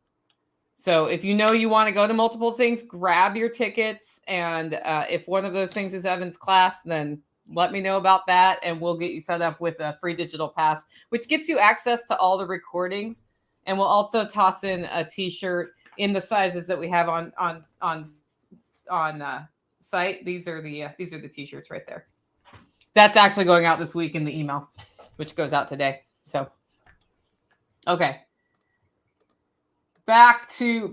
S1: So if you know you want to go to multiple things, grab your tickets, and if one of those things is Evan's class, then let me know about that, and we'll get you set up with a free digital pass, which gets you access to all the recordings. And we'll also toss in a T-shirt in the sizes that we have on site. These are the T-shirts right there. That's actually going out this week in the email, which goes out today. So, okay. Back to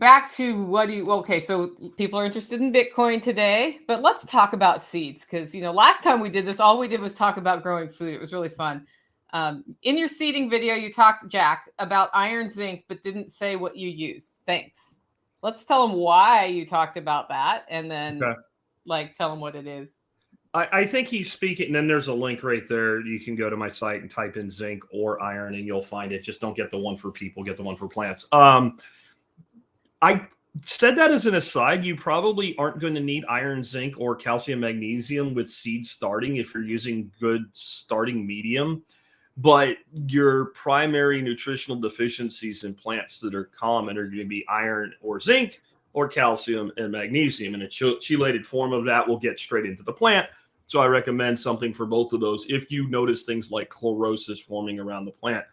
S1: so people are interested in Bitcoin today, but let's talk about seeds, because last time we did this, all we did was talk about growing food. It was really fun. In your seeding video, you talked, Jack, about iron zinc, but didn't say what you used. Thanks. Let's tell them why you talked about that, and then tell them what it is.
S3: I think he's speaking, and then there's a link right there. You can go to my site and type in zinc or iron, and you'll find it. Just don't get the one for people, get the one for plants. I said that as an aside. You probably aren't going to need iron, zinc, or calcium, magnesium with seed starting if you're using good starting medium. But your primary nutritional deficiencies in plants that are common are going to be iron or zinc or calcium and magnesium. And a chelated form of that will get straight into the plant. So I recommend something for both of those if you notice things like chlorosis forming around the plant.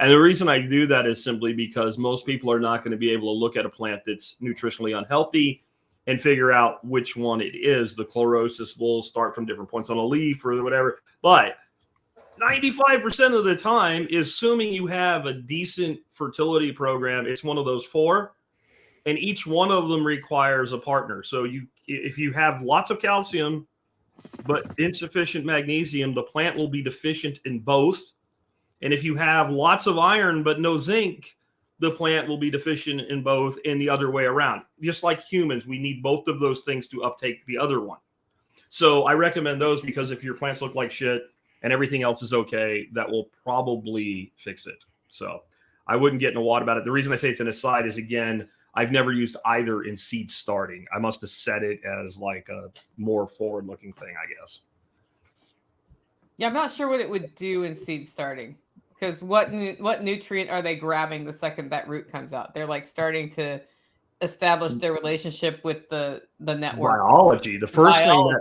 S3: And the reason I do that is simply because most people are not going to be able to look at a plant that's nutritionally unhealthy and figure out which one it is. The chlorosis will start from different points on a leaf or whatever. But 95% of the time, assuming you have a decent fertility program, it's one of those 4. and each one of them requires a partner. So if you have lots of calcium but insufficient magnesium, the plant will be deficient in both. And if you have lots of iron but no zinc, the plant will be deficient in both, and the other way around. Just like humans, we need both of those things to uptake the other one. So I recommend those, because if your plants look like shit and everything else is okay, that will probably fix it. So I wouldn't get in a wad about it. The reason I say it's an aside is, again, I've never used either in seed starting. I must have set it as like a more forward-looking thing, I guess.
S1: Yeah, I'm not sure what it would do in seed starting, because what nutrient are they grabbing the second that root comes out? They're like starting to establish their relationship with the network.
S3: Biology. The first
S1: Biology.
S3: thing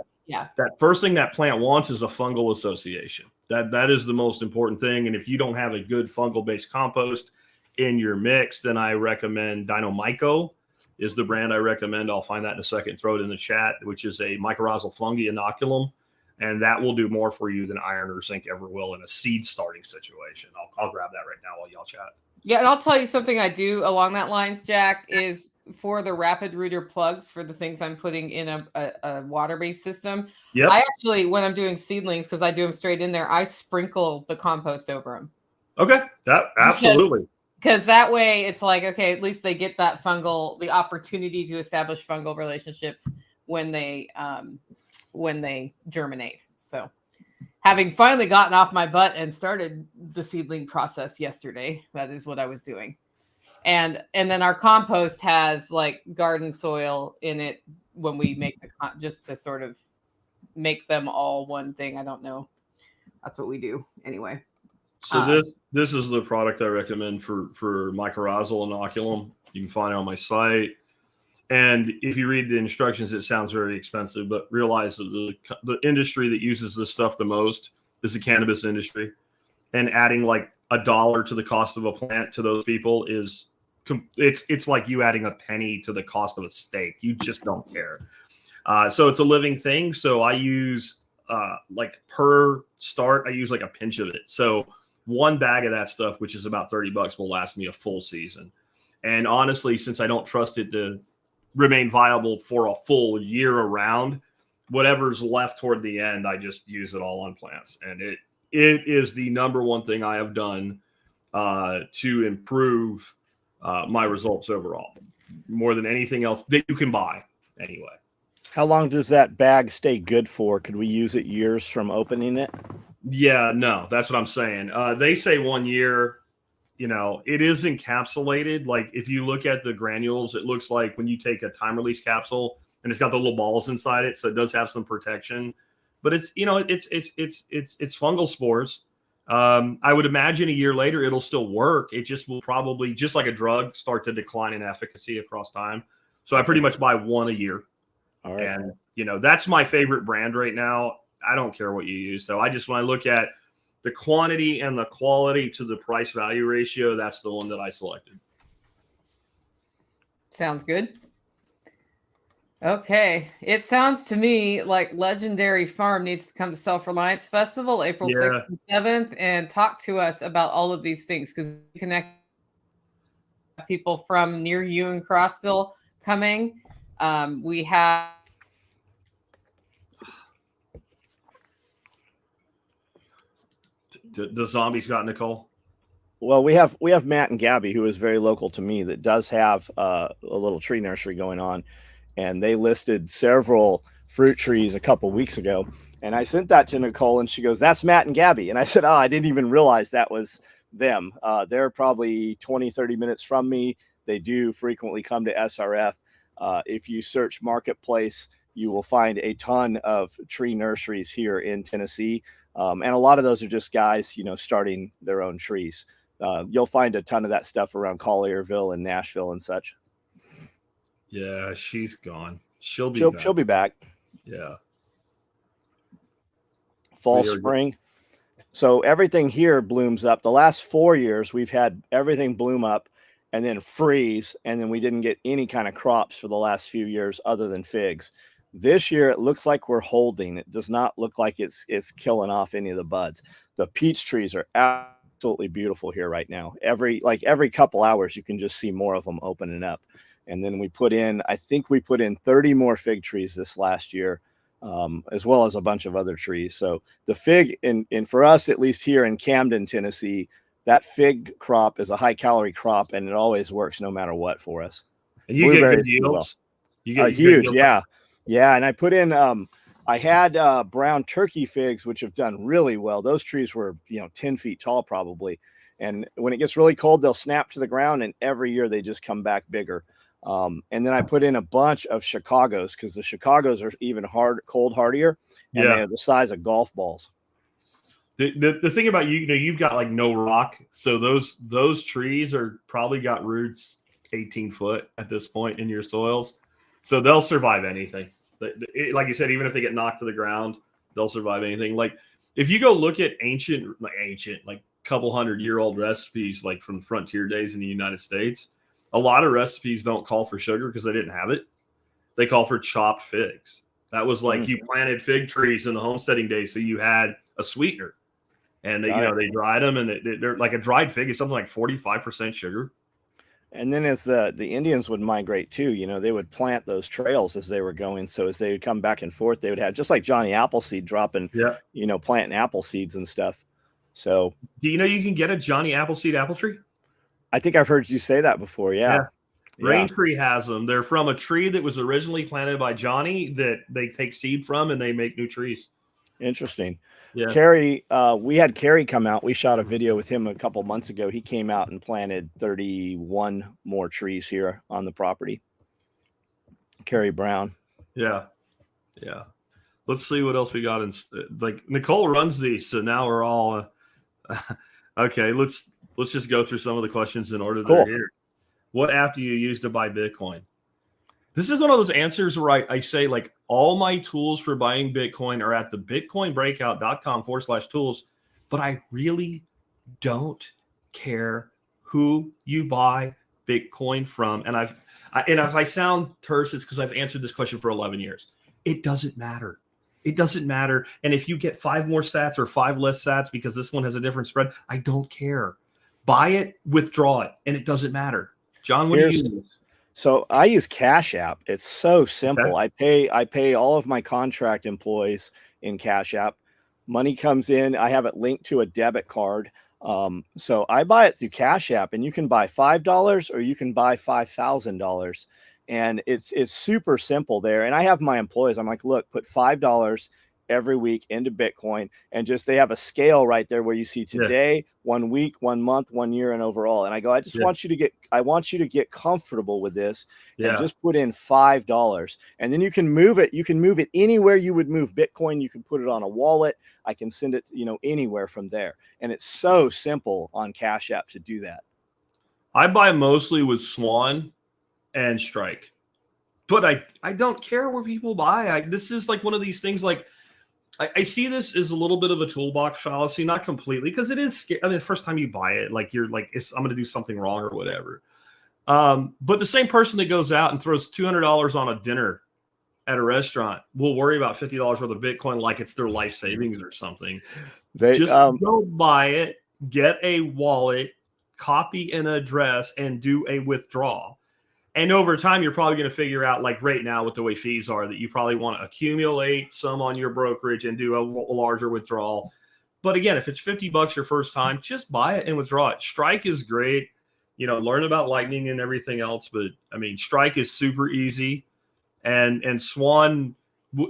S3: that first thing that plant wants is a fungal association. That is the most important thing. And if you don't have a good fungal-based compost in your mix, then I recommend Dynamyco is the brand I recommend. I'll find that in a second, throw it in the chat, which is a mycorrhizal fungi inoculum. And that will do more for you than iron or zinc ever will in a seed starting situation. I'll grab that right now while y'all chat.
S1: Yeah, and I'll tell you something I do along that lines, Jack, is for the rapid rooter plugs for the things I'm putting in a water-based system.
S3: Yep.
S1: I actually, when I'm doing seedlings, because I do them straight in there, I sprinkle the compost over them.
S3: Okay, that absolutely.
S1: Because that way it's like, okay, at least they get that the opportunity to establish fungal relationships when they germinate. So having finally gotten off my butt and started the seedling process yesterday, that is what I was doing. And then our compost has like garden soil in it when we make just to sort of make them all one thing. I don't know. That's what we do anyway.
S3: So this is the product I recommend for mycorrhizal inoculum. You can find it on my site. And if you read the instructions, it sounds very expensive, but realize that the industry that uses this stuff the most is the cannabis industry. And adding like $1 to the cost of a plant to those people it's like you adding a penny to the cost of a steak. You just don't care. So it's a living thing. So I use like per start, I use like a pinch of it. So one bag of that stuff, which is about $30, will last me a full season. And honestly, since I don't trust it to remain viable for a full year around, whatever's left toward the end, I just use it all on plants. And it is the number one thing I have done to improve my results overall, more than anything else that you can buy anyway.
S2: How long does that bag stay good for? Could we use it years from opening it?
S3: Yeah, no, that's what I'm saying. They say 1 year. You know, it is encapsulated. Like if you look at the granules, it looks like when you take a time release capsule and it's got the little balls inside it. So it does have some protection, but it's, you know, it's fungal spores. I would imagine a year later, it'll still work. It just will probably, just like a drug, start to decline in efficacy across time. So I pretty much buy one a year.
S2: All right.
S3: And, you know, that's my favorite brand right now. I don't care what you use, though. When I look at the quantity and the quality to the price value ratio, that's the one that I selected.
S1: Sounds good. Okay. It sounds to me like Legendary Farm needs to come to Self-Reliance Festival, April 6th and 7th, and talk to us about all of these things, because we connect people from near you in Crossville coming. We have
S3: the zombies got Nicole.
S2: Well, we have Matt and Gabby, who is very local to me, that does have a little tree nursery going on, and they listed several fruit trees a couple weeks ago. And I sent that to Nicole, and she goes, "That's Matt and Gabby." And I said, "Oh, I didn't even realize that was them." They're probably 20, 30 minutes from me. They do frequently come to SRF. If you search Marketplace, you will find a ton of tree nurseries here in Tennessee. And a lot of those are just guys, you know, starting their own trees. You'll find a ton of that stuff around Collierville and Nashville and such.
S3: Yeah, she's gone. She'll be back. Yeah.
S2: Fall, spring. So everything here blooms up. The last 4 years, we've had everything bloom up and then freeze. And then we didn't get any kind of crops for the last few years other than figs. This year, it looks like we're holding. It does not look like it's killing off any of the buds. The peach trees are absolutely beautiful here right now. Every couple hours, you can just see more of them opening up. And then I think we put in 30 more fig trees this last year, as well as a bunch of other trees. So the fig, and for us, at least here in Camden, Tennessee, that fig crop is a high calorie crop, and it always works no matter what for us.
S3: And you get good yields.
S2: You get huge, yeah. And I put in, I had brown turkey figs, which have done really well. Those trees were, 10 feet tall probably. And when it gets really cold, they'll snap to the ground, and every year they just come back bigger. And then I put in a bunch of Chicagos, because the Chicagos are even cold hardier, and they're the size of golf balls.
S3: The thing about you've got like no rock, so those trees are probably got roots 18 foot at this point in your soils, so they'll survive anything. Like you said, even if they get knocked to the ground, they'll survive anything. Like if you go look at ancient, like couple 100-year-old recipes, like from frontier days in the United States, a lot of recipes don't call for sugar because they didn't have it. They call for chopped figs. That was like you planted fig trees in the homesteading days, so you had a sweetener. And they dried them, and they're like a dried fig is something like 45% sugar. And
S2: then as the Indians would migrate too, they would plant those trails as they were going. So as they would come back and forth, they would have, just like Johnny Appleseed dropping, planting apple seeds and stuff. So
S3: do you know you can get a Johnny Appleseed apple tree?
S2: I think I've heard you say that before. Yeah.
S3: Raintree has them. They're from a tree that was originally planted by Johnny that they take seed from, and they make new trees.
S2: Interesting.
S3: Yeah.
S2: Kerry, we had Kerry come out. We shot a video with him a couple months ago. He came out and planted 31 more trees here on the property. Kerry Brown.
S3: Yeah. Let's see what else we got. Like Nicole runs these, so now we're all okay. Let's just go through some of the questions in order. Cool. Here. What app do you use to buy Bitcoin? This is one of those answers where I say, like, all my tools for buying Bitcoin are at the bitcoinbreakout.com/tools, but I really don't care who you buy Bitcoin from. And if I sound terse, it's because I've answered this question for 11 years. It doesn't matter. It doesn't matter. And if you get 5 more sats or 5 less sats because this one has a different spread, I don't care. Buy it, withdraw it, and it doesn't matter. John, what do you use?
S2: So I use Cash App. It's so simple. Okay. I pay all of my contract employees in Cash App. Money comes in. I have it linked to a debit card. So I buy it through Cash App, and you can buy $5 or you can buy $5,000. And it's super simple there. And I have my employees, I'm like, look, put $5 every week into Bitcoin, and they have a scale right there where you see today, 1 week, 1 month, 1 year, and overall. And I go, I want you to get comfortable with this, and just put in $5, and then you can move it. You can move it anywhere you would move Bitcoin. You can put it on a wallet. I can send it, anywhere from there. And it's so simple on Cash App to do that.
S3: I buy mostly with Swan and Strike, but I don't care where people buy. This is like one of these things, like, I see this as a little bit of a toolbox fallacy, not completely, because it is scary. I mean, the first time you buy it, like, you're like, I'm going to do something wrong or whatever. But the same person that goes out and throws $200 on a dinner at a restaurant will worry about $50 worth of Bitcoin like it's their life savings or something. Just go buy it, get a wallet, copy an address, and do a withdrawal. And over time, you're probably going to figure out, like right now with the way fees are, that you probably want to accumulate some on your brokerage and do a larger withdrawal. But again, if it's $50 your first time, just buy it and withdraw it. Strike is great. Learn about Lightning and everything else. But I mean, Strike is super easy. And Swan,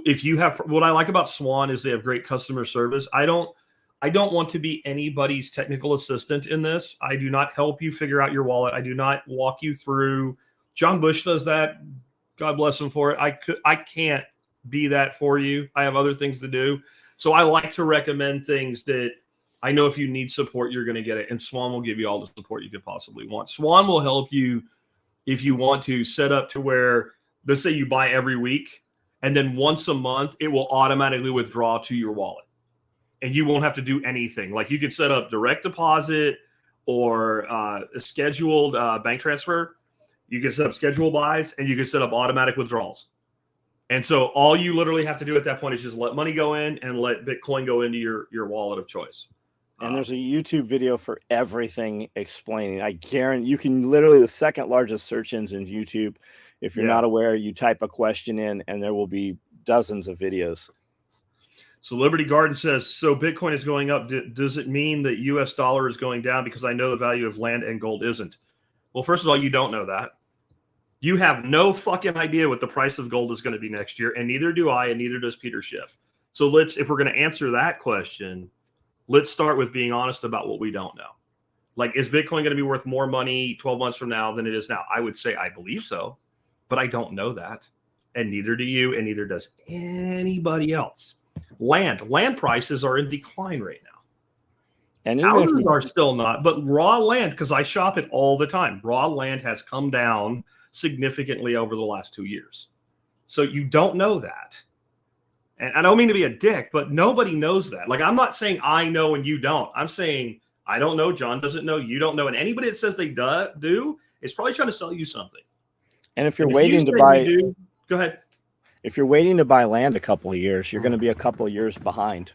S3: if you have, what I like about Swan is they have great customer service. I don't want to be anybody's technical assistant in this. I do not help you figure out your wallet. I do not walk you through. John Bush does that. God bless him for it. I can't be that for you. I have other things to do. So I like to recommend things that I know if you need support, you're going to get it. And Swan will give you all the support you could possibly want. Swan will help you if you want to set up to where, let's say you buy every week, and then once a month, it will automatically withdraw to your wallet. And you won't have to do anything. Like, you could set up direct deposit or a scheduled bank transfer. You can set up schedule buys, and you can set up automatic withdrawals. And so all you literally have to do at that point is just let money go in and let Bitcoin go into your wallet of choice.
S2: And there's a YouTube video for everything explaining. I guarantee you can literally the second largest search engine YouTube. If you're not aware, you type a question in and there will be dozens of videos.
S3: So Liberty Garden says, so Bitcoin is going up. Does it mean that US dollar is going down? Because I know the value of land and gold isn't. Well, first of all, you don't know that. You have no fucking idea what the price of gold is going to be next year. And neither do I, and neither does Peter Schiff. So if we're going to answer that question, let's start with being honest about what we don't know. Like, is Bitcoin going to be worth more money 12 months from now than it is now? I would say I believe so, but I don't know that. And neither do you, and neither does anybody else. Land prices are in decline right now. And houses are still not, but raw land, because I shop it all the time, raw land has come down significantly over the last 2 years. So you don't know that. And I don't mean to be a dick, but nobody knows that. Like, I'm not saying I know and you don't. I'm saying I don't know, John doesn't know, you don't know. And anybody that says they do is probably trying to sell you something.
S2: And if you're waiting to buy,
S3: go ahead.
S2: If you're waiting to buy land a couple of years, you're going to be a couple of years behind.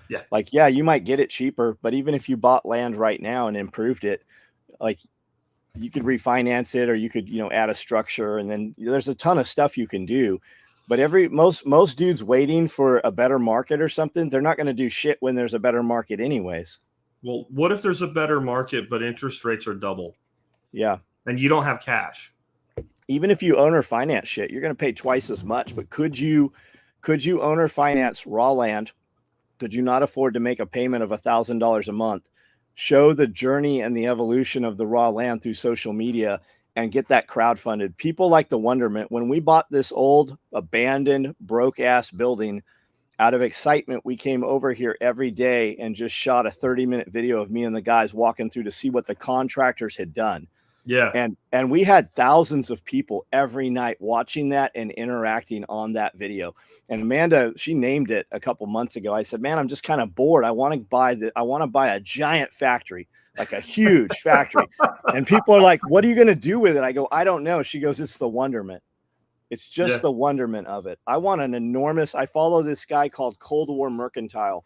S3: Yeah.
S2: Like, yeah, you might get it cheaper, but even if you bought land right now and improved it, like, you could refinance it, or you could, add a structure, and then there's a ton of stuff you can do. But most dudes waiting for a better market or something, they're not going to do shit when there's a better market anyways.
S3: Well, what if there's a better market, but interest rates are double?
S2: Yeah.
S3: And you don't have cash.
S2: Even if you owner finance shit, you're going to pay twice as much. But could you owner finance raw land? Could you not afford to make a payment of $1,000 a month? Show the journey and the evolution of the raw land through social media and get that crowdfunded. People like the wonderment. When we bought this old, abandoned, broke-ass building, out of excitement, we came over here every day and just shot a 30-minute video of me and the guys walking through to see what the contractors had done.
S3: Yeah.
S2: And we had thousands of people every night watching that and interacting on that video. And Amanda, she named it a couple months ago. I said, man, I'm just kind of bored. I want to buy a giant factory, like a huge factory. And people are like, what are you going to do with it? I go, I don't know. She goes, it's the wonderment. It's just the wonderment of it. I want an enormous, I follow this guy called Cold War Mercantile,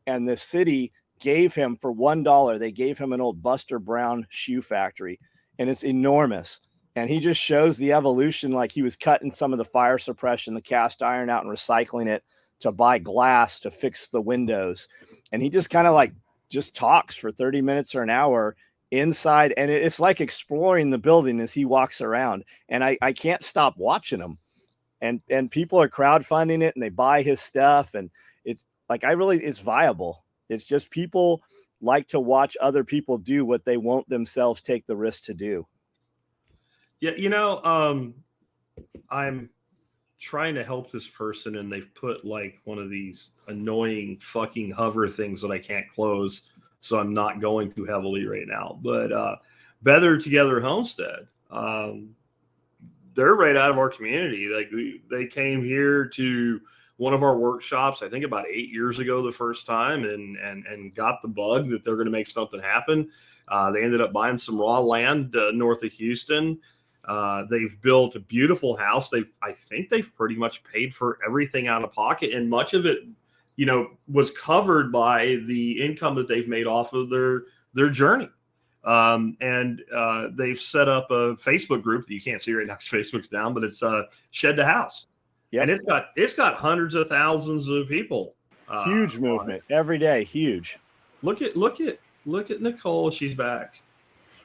S2: and the city gave him, for $1, they gave him an old Buster Brown shoe factory. And it's enormous. And he just shows the evolution, like he was cutting some of the fire suppression, the cast iron out and recycling it to buy glass to fix the windows. And he just kind of just talks for 30 minutes or an hour inside. And it's like exploring the building as he walks around. And I can't stop watching him. And people are crowdfunding it and they buy his stuff. And it's like, it's viable. It's just people like to watch other people do what they won't themselves take the risk to do.
S3: Yeah. I'm trying to help this person, and they've put like one of these annoying fucking hover things that I can't close. So I'm not going too heavily right now, but Better Together Homestead, they're right out of our community. Like they came here to one of our workshops, I think about 8 years ago, the first time, and got the bug that they're going to make something happen. They ended up buying some raw land north of Houston. They've built a beautiful house. I think they've pretty much paid for everything out of pocket, and much of it, was covered by the income that they've made off of their journey. And they've set up a Facebook group that you can't see right now because Facebook's down, but it's Shed to House. Yep. And it's got hundreds of thousands of people.
S2: Huge movement every day. Huge.
S3: Look at Nicole. She's back.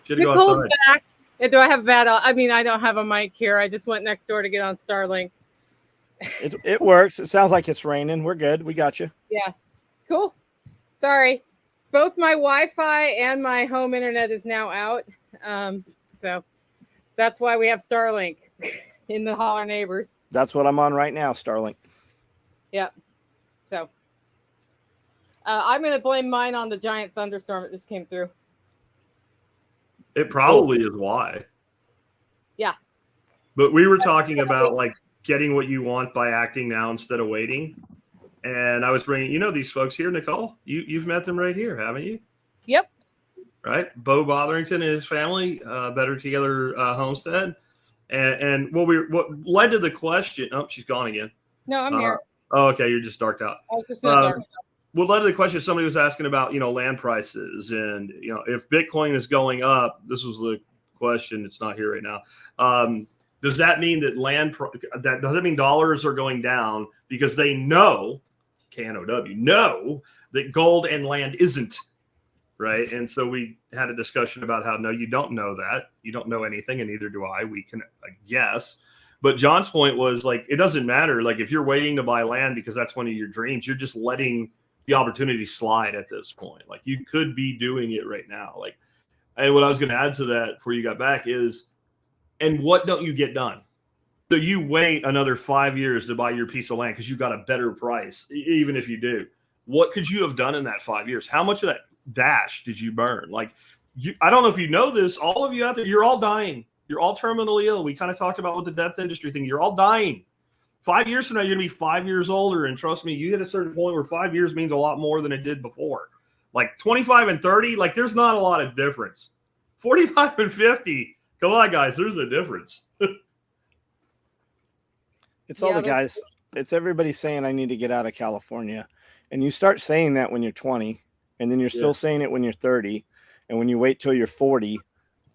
S4: Nicole's back. Do I have bad? I mean, I don't have a mic here. I just went next door to get on Starlink.
S2: It works. It sounds like it's raining. We're good. We got you.
S4: Yeah. Cool. Sorry. Both my Wi-Fi and my home internet is now out. So that's why we have Starlink in the holler neighbors.
S2: That's what I'm on right now, Starlink.
S4: Yep. So I'm going to blame mine on the giant thunderstorm that just came through.
S3: It probably is why.
S4: Yeah.
S3: But we were talking about like getting what you want by acting now instead of waiting. And I was bringing, these folks here, Nicole, you've met them right here, haven't you?
S4: Yep.
S3: Right. Bo Botherington and his family, Better Together Homestead. And what led to the question, oh, she's gone again.
S4: No, I'm here.
S3: Oh, okay. You're just darked out.
S4: I was just dark.
S3: Well, led to the question somebody was asking about, land prices, and if Bitcoin is going up. This was the question. It's not here right now. Does that mean that does that mean dollars are going down because they know, KNOW, know that gold and land isn't, right? And so we had a discussion about how, no, you don't know that. You don't know anything, and neither do I. We can guess. But John's point was, like, it doesn't matter. Like, if you're waiting to buy land because that's one of your dreams, you're just letting the opportunity slide at this point. Like, you could be doing it right now. Like, and what I was going to add to that before you got back is, and what don't you get done? So you wait another 5 years to buy your piece of land because you got a better price, even if you do. What could you have done in that 5 years? How much of that dash did you burn? Like, I don't know if you know this, all of you out there, you're all dying. You're all terminally ill. We kind of talked about with the death industry thing. You're all dying. 5 years from now, you're going to be 5 years older. And trust me, you hit a certain point where 5 years means a lot more than it did before. Like 25 and 30, like there's not a lot of difference. 45 and 50, come on, guys, there's a difference.
S2: It's all the guys. It's everybody saying, I need to get out of California. And you start saying that when you're 20, and then you're still saying it when you're 30. And when you wait till you're 40,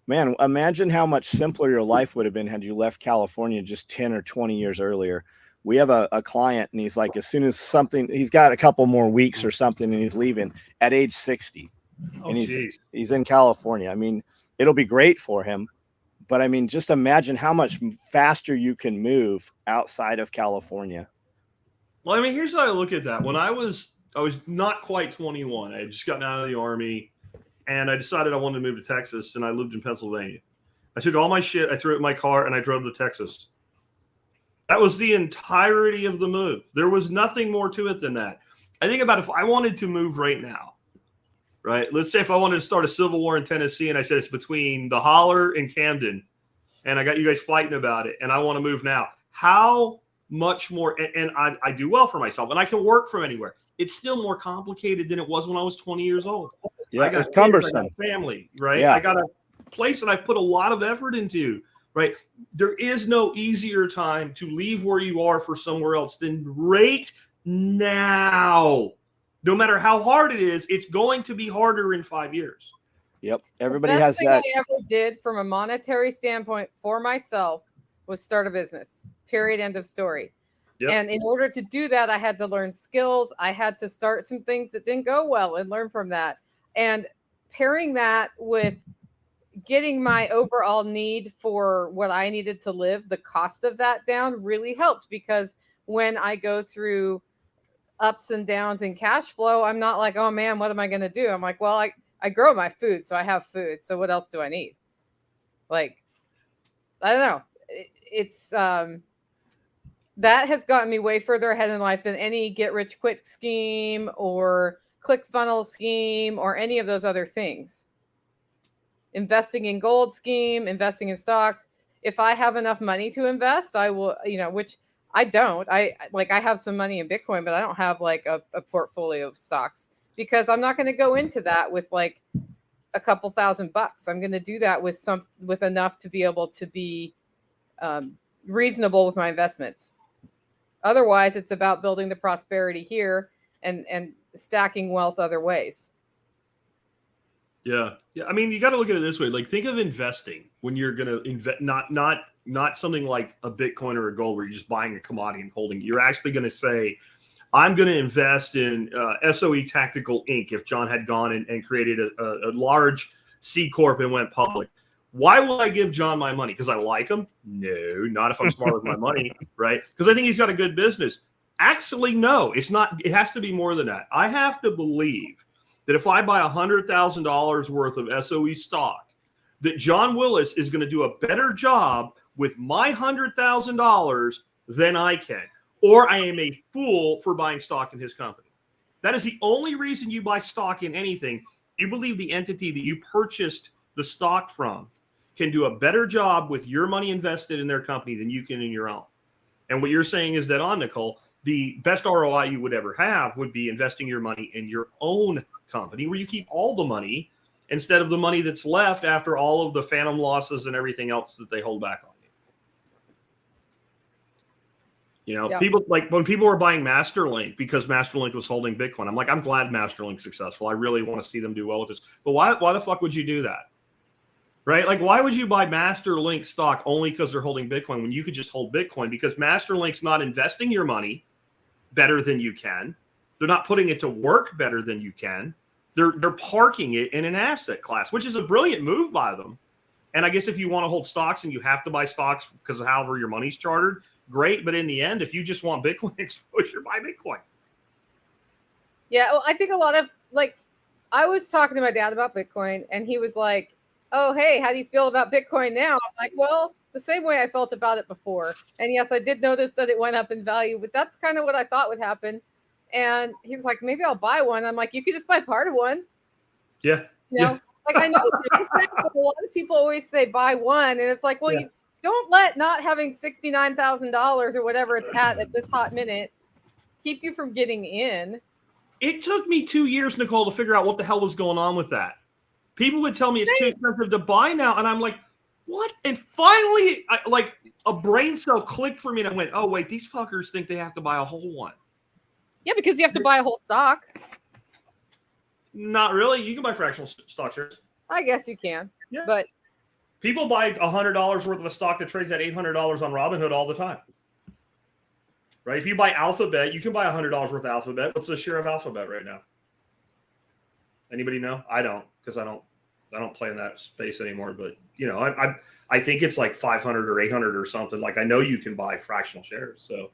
S2: man, imagine how much simpler your life would have been had you left California just 10 or 20 years earlier. We have a client, and he's like, as soon as he's got a couple more weeks or something, and he's leaving at age 60. And he's in California. I mean, it'll be great for him. But I mean, just imagine how much faster you can move outside of California.
S3: Well, I mean, here's how I look at that. When I was not quite 21. I had just gotten out of the Army, and I decided I wanted to move to Texas, and I lived in Pennsylvania. I took all my shit, I threw it in my car, and I drove to Texas. That was the entirety of the move. There was nothing more to it than that. I think about if I wanted to move right now, right? Let's say if I wanted to start a civil war in Tennessee, and I said it's between the Holler and Camden, and I got you guys fighting about it, and I want to move now. How much more, and I do well for myself, and I can work from anywhere. It's still more complicated than it was when I was 20 years old.
S2: Yeah,
S3: I got
S2: it's cumbersome.
S3: I got a family, right?
S2: Yeah.
S3: I got a place that I've put a lot of effort into, right? There is no easier time to leave where you are for somewhere else than right now. No matter how hard it is, it's going to be harder in 5 years.
S2: Yep. Everybody
S4: The
S2: has
S4: best thing
S2: that.
S4: I ever did from a monetary standpoint for myself was start a business. Period. End of story. Yep. And in order to do that, I had to learn skills. I had to start some things that didn't go well and learn from that. And pairing that with getting my overall need for what I needed to live, the cost of that down really helped, because when I go through ups and downs in cash flow, I'm not like, oh man, what am I going to do? I'm like, well, I grow my food, so I have food. So what else do I need? Like, I don't know. It's that has gotten me way further ahead in life than any get rich quick scheme or ClickFunnels scheme or any of those other things. Investing in gold scheme, investing in stocks. If I have enough money to invest, I will, which I don't. I have some money in Bitcoin, but I don't have like a portfolio of stocks, because I'm not going to go into that with like a couple $1,000. I'm going to do that with enough to be able to be reasonable with my investments. Otherwise, it's about building the prosperity here and stacking wealth other ways.
S3: Yeah. I mean, you got to look at it this way. Like, think of investing when you're going to invest, not something like a Bitcoin or a gold where you're just buying a commodity and holding it. You're actually going to say, I'm going to invest in SOE Tactical Inc. If John had gone and created a large C Corp and went public. Why will I give John my money? Because I like him? No, not if I'm smart with my money, right? Because I think he's got a good business. Actually, no, it's not. It has to be more than that. I have to believe that if I buy $100,000 worth of SOE stock, that John Willis is going to do a better job with my $100,000 than I can. Or I am a fool for buying stock in his company. That is the only reason you buy stock in anything. You believe the entity that you purchased the stock from can do a better job with your money invested in their company than you can in your own. And what you're saying is that, Nicole, the best ROI you would ever have would be investing your money in your own company, where you keep all the money instead of the money that's left after all of the phantom losses and everything else that they hold back on You know,
S4: Yeah.
S3: people like when people were buying Masterlink because Masterlink was holding Bitcoin. I'm like, I'm glad Masterlink's successful. I really want to see them do well with this. But why the fuck would you do that? Right? Like, why would you buy Masterlink stock only because they're holding Bitcoin when you could just hold Bitcoin? Because Masterlink's not investing your money better than you can. They're not putting it to work better than you can. They're parking it in an asset class, which is a brilliant move by them. And I guess if you want to hold stocks and you have to buy stocks because of however your money's chartered, great. But in the end, if you just want Bitcoin exposure, buy Bitcoin.
S4: Yeah, well, I think a lot of like, I was talking to my dad about Bitcoin, and he was like, "Oh, hey, how do you feel about Bitcoin now?" I'm like, "Well, the same way I felt about it before." And yes, I did notice that it went up in value, but that's kind of what I thought would happen. And he's like, "Maybe I'll buy one." I'm like, "You could just buy part of one."
S3: Yeah.
S4: You know, like I know a lot of people always say buy one, and it's like, well, you don't let not having $69,000 or whatever it's at this hot minute keep you from getting in.
S3: It took me 2 years, Nicole, to figure out what the hell was going on with that. People would tell me it's too expensive to buy now, and I'm like, what? And finally, like a brain cell clicked for me, and I went, oh, wait, these fuckers think they have to buy a whole one.
S4: Yeah, because you have to buy a whole stock.
S3: Not really. You can buy fractional stock shares.
S4: I guess you can.
S3: Yeah.
S4: But
S3: people buy $100 worth of a stock that trades at $800 on Robinhood all the time. Right? If you buy Alphabet, you can buy $100 worth of Alphabet. What's the share of Alphabet right now? Anybody know? I don't, because I don't play in that space anymore. But you know, I think it's like 500 or 800 or something. Like I know you can buy fractional shares. So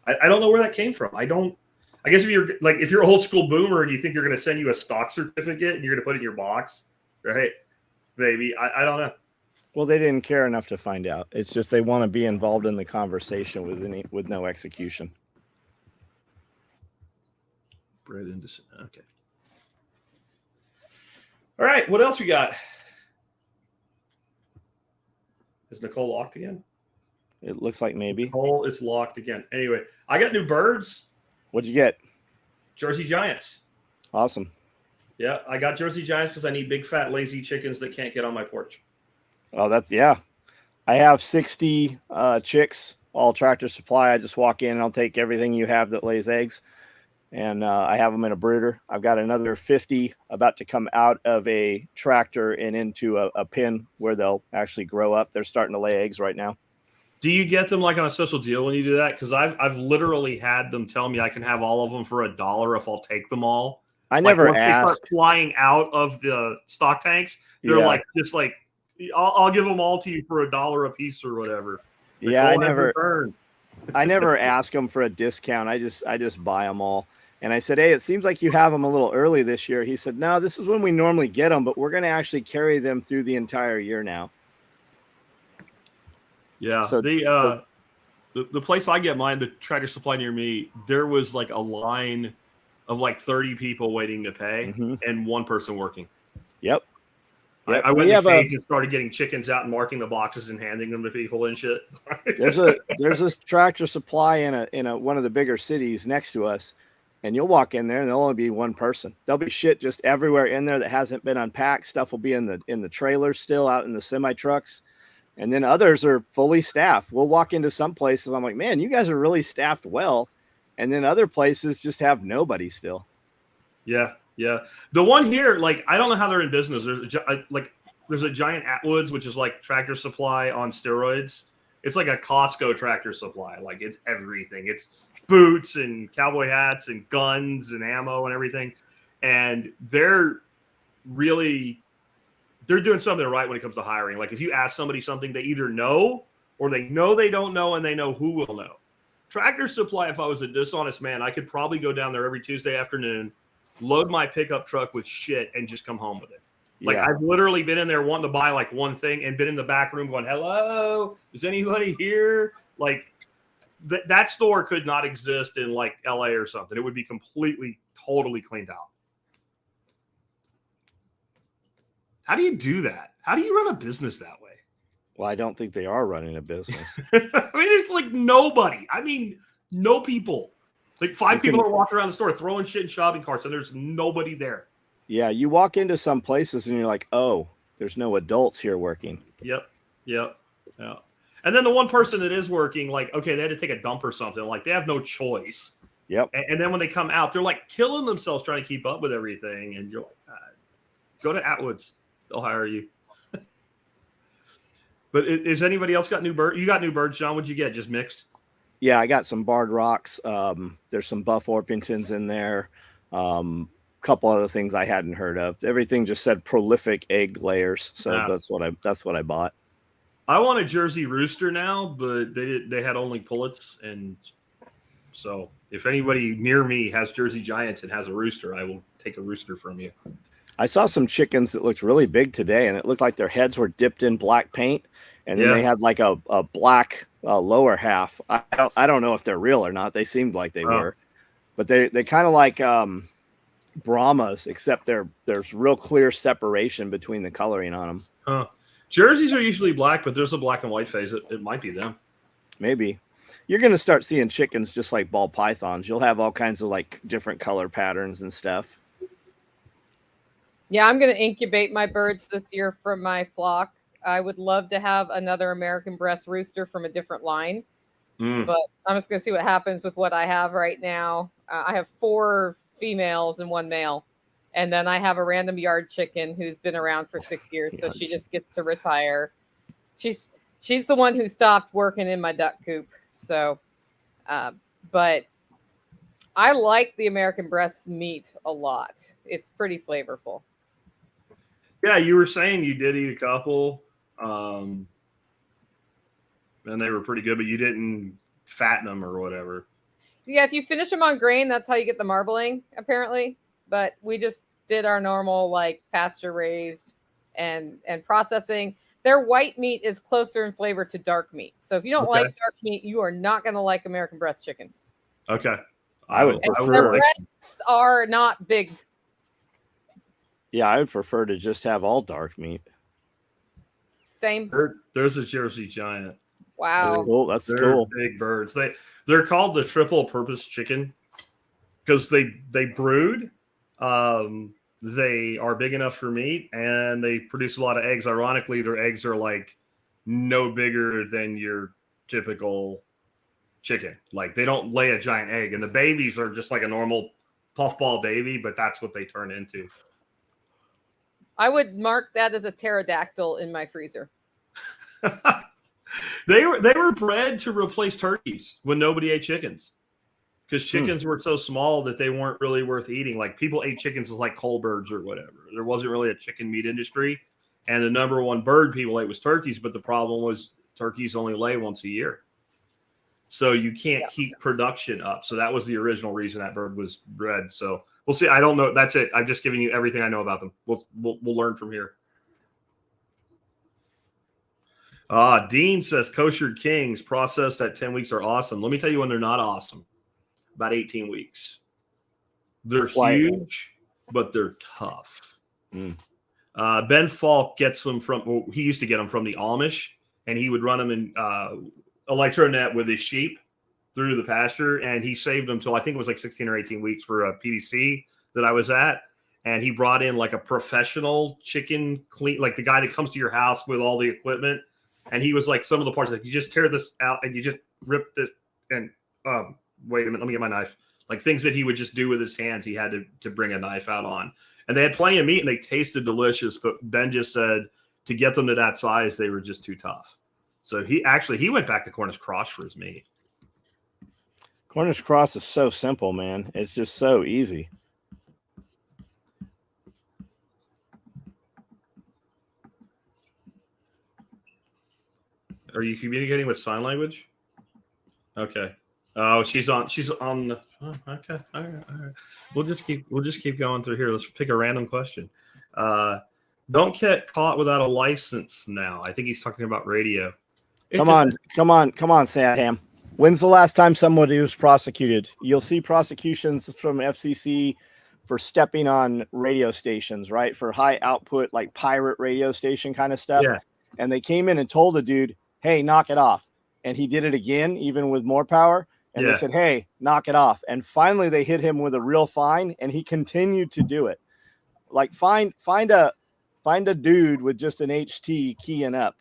S3: I don't know where that came from. I guess if you're old school boomer and you think you're going to send you a stock certificate and you're going to put it in your box, right? Maybe I don't know.
S2: Well, they didn't care enough to find out. It's just they want to be involved in the conversation with no execution.
S3: Bread into okay. All right, what else we got? Is Nicole locked again?
S2: It looks like maybe.
S3: Nicole is locked again. Anyway, I got new birds.
S2: What'd you get?
S3: Jersey Giants.
S2: Awesome.
S3: Yeah, I got Jersey Giants because I need big, fat, lazy chickens that can't get on my porch.
S2: Oh, yeah. I have 60 chicks, all Tractor Supply. I just walk in and I'll take everything you have that lays eggs. And I have them in a brooder. I've got another 50 about to come out of a tractor and into a pen where they'll actually grow up. They're starting to lay eggs right now.
S3: Do you get them like on a special deal when you do that? Because I've literally had them tell me I can have all of them for $1 if I'll take them all.
S2: I never asked.
S3: They start flying out of the stock tanks. They're like just like, I'll give them all to you for $1 a piece or whatever.
S2: Yeah, I never ask them for a discount. I just buy them all. And I said, hey, it seems like you have them a little early this year. He said, no, this is when we normally get them, but we're going to actually carry them through the entire year now.
S3: Yeah. So the place I get mine, the Tractor Supply near me, there was like a line of like 30 people waiting to pay and one person working.
S2: Yep.
S3: I went to the cage and started getting chickens out and marking the boxes and handing them to people and shit.
S2: there's this Tractor Supply in a one of the bigger cities next to us, and you'll walk in there and there'll only be one person. There'll be shit just everywhere in there that hasn't been unpacked. Stuff will be in the trailers still out in the semi trucks, and then others are fully staffed. We'll walk into some places, I'm like, man, you guys are really staffed well, and then other places just have nobody still.
S3: Yeah. Yeah, the one here, like I don't know how they're in business. There's a giant Atwoods, which is like Tractor Supply on steroids. It's like a Costco Tractor Supply. Like it's everything. It's boots and cowboy hats and guns and ammo and everything. And they're doing something right when it comes to hiring. Like if you ask somebody something, they either know or they know they don't know, and they know who will know. Tractor Supply, if I was a dishonest man, I could probably go down there every Tuesday afternoon, load my pickup truck with shit and just come home with it. Like I've literally been in there wanting to buy like one thing and been in the back room going, hello, is anybody here? Like that store could not exist in like LA or something. It would be completely, totally cleaned out. How do you do that? How do you run a business that way?
S2: Well, I don't think they are running a business.
S3: I mean, there's like nobody. I mean, no people. Like five people are walking around the store throwing shit in shopping carts, and there's nobody there.
S2: Yeah, you walk into some places and you're like, oh, there's no adults here working.
S3: Yep. Yeah. And And then the one person that is working, like, okay, they had to take a dump or something. Like, they have no choice.
S2: Yep.
S3: And then when they come out, they're like killing themselves trying to keep up with everything. And you're like, go to Atwoods. They'll hire you. But is anybody else got new birds? You got new birds, John? What'd you get? Just mixed?
S2: Yeah, I got some barred rocks. There's some buff Orpingtons in there. Couple other things I hadn't heard of. Everything just said prolific egg layers. So that's what I bought.
S3: I want a Jersey rooster now, but they had only pullets. And so if anybody near me has Jersey Giants and has a rooster, I will take a rooster from you.
S2: I saw some chickens that looked really big today, and it looked like their heads were dipped in black paint, and then they had like a black lower half. I don't know if they're real or not. They seemed like they were, but they kind of like Brahmas, except there's real clear separation between the coloring on them.
S3: Jerseys are usually black, but there's a black and white phase. It might be them.
S2: Maybe. You're going to start seeing chickens just like ball pythons. You'll have all kinds of like different color patterns and stuff.
S4: Yeah, I'm going to incubate my birds this year from my flock. I would love to have another American breast rooster from a different line, but I'm just going to see what happens with what I have right now. I have 4 females and 1 male, and then I have a random yard chicken who's been around for 6 years, so she just gets to retire. She's the one who stopped working in my duck coop. So, but I like the American breast meat a lot. It's pretty flavorful.
S3: Yeah, you were saying you did eat a couple, and they were pretty good, but you didn't fatten them or whatever.
S4: Yeah, if you finish them on grain, that's how you get the marbling, apparently. But we just did our normal, like, pasture raised and processing. Their white meat is closer in flavor to dark meat. So if you don't like dark meat, you are not going to like American breast chickens.
S3: Okay.
S2: I would prefer.
S4: Their breasts are not big.
S2: Yeah, I would prefer to just have all dark meat.
S4: Same.
S3: There's a Jersey Giant.
S4: Wow.
S2: That's cool.
S3: Big birds. They're called the triple purpose chicken because they brood. They are big enough for meat and they produce a lot of eggs. Ironically, their eggs are like no bigger than your typical chicken. Like they don't lay a giant egg, and the babies are just like a normal puffball baby, but that's what they turn into.
S4: I would mark that as a pterodactyl in my freezer.
S3: They were bred to replace turkeys when nobody ate chickens, because chickens were so small that they weren't really worth eating. Like people ate chickens as like coal birds or whatever. There wasn't really a chicken meat industry, and the number one bird people ate was turkeys. But the problem was turkeys only lay once a year, so you can't keep production up. So that was the original reason that bird was bred. So we'll see. I don't know. That's it. I'm just giving you everything I know about them. We'll learn from here. Dean says kosher kings processed at 10 weeks are awesome. Let me tell you when they're not awesome. About 18 weeks. They're huge, but they're tough. Ben Falk gets them he used to get them from the Amish, and he would run them in electronet with his sheep through the pasture, and he saved them till I think it was like 16 or 18 weeks for a PDC that I was at. And he brought in like a professional chicken clean, like the guy that comes to your house with all the equipment. And he was like, some of the parts, like you just tear this out and you just rip this. And wait a minute, let me get my knife. Like things that he would just do with his hands, he had to bring a knife out on. And they had plenty of meat and they tasted delicious. But Ben just said to get them to that size, they were just too tough. So he went back to Cornish cross for his meat.
S2: Cornish cross is so simple, man. It's just so easy.
S3: Are you communicating with sign language? Okay. Oh, she's on the. Oh, okay. All right. We'll just keep going through here. Let's pick a random question. Don't get caught without a license now. I think he's talking about radio.
S2: Come on, Sam. When's the last time somebody was prosecuted? You'll see prosecutions from FCC for stepping on radio stations, right? For high output, like pirate radio station kind of stuff.
S3: Yeah.
S2: And they came in and told the dude, hey, knock it off. And he did it again, even with more power. And they said, hey, knock it off. And finally they hit him with a real fine, and he continued to do it. Like find a dude with just an HT keying up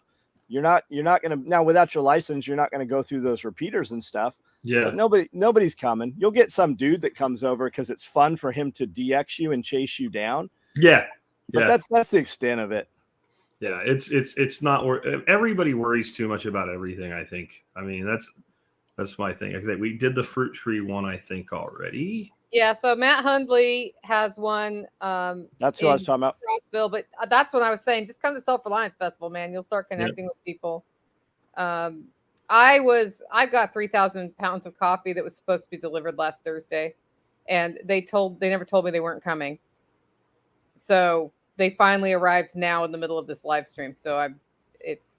S2: You're not going to now without your license. You're not going to go through those repeaters and stuff.
S3: Yeah.
S2: But nobody's coming. You'll get some dude that comes over because it's fun for him to DX you and chase you down.
S3: Yeah.
S2: But that's the extent of it.
S3: Yeah. It's not everybody worries too much about everything. I think. I mean, that's my thing. I think we did the fruit tree one, I think, already.
S4: Yeah, so Matt Hundley has one.
S2: That's what I was talking about.
S4: Crossville, but that's what I was saying. Just come to Self-Reliance Festival, man. You'll start connecting with people. I got 3,000 pounds of coffee that was supposed to be delivered last Thursday, and they never told me they weren't coming. So they finally arrived now in the middle of this live stream. So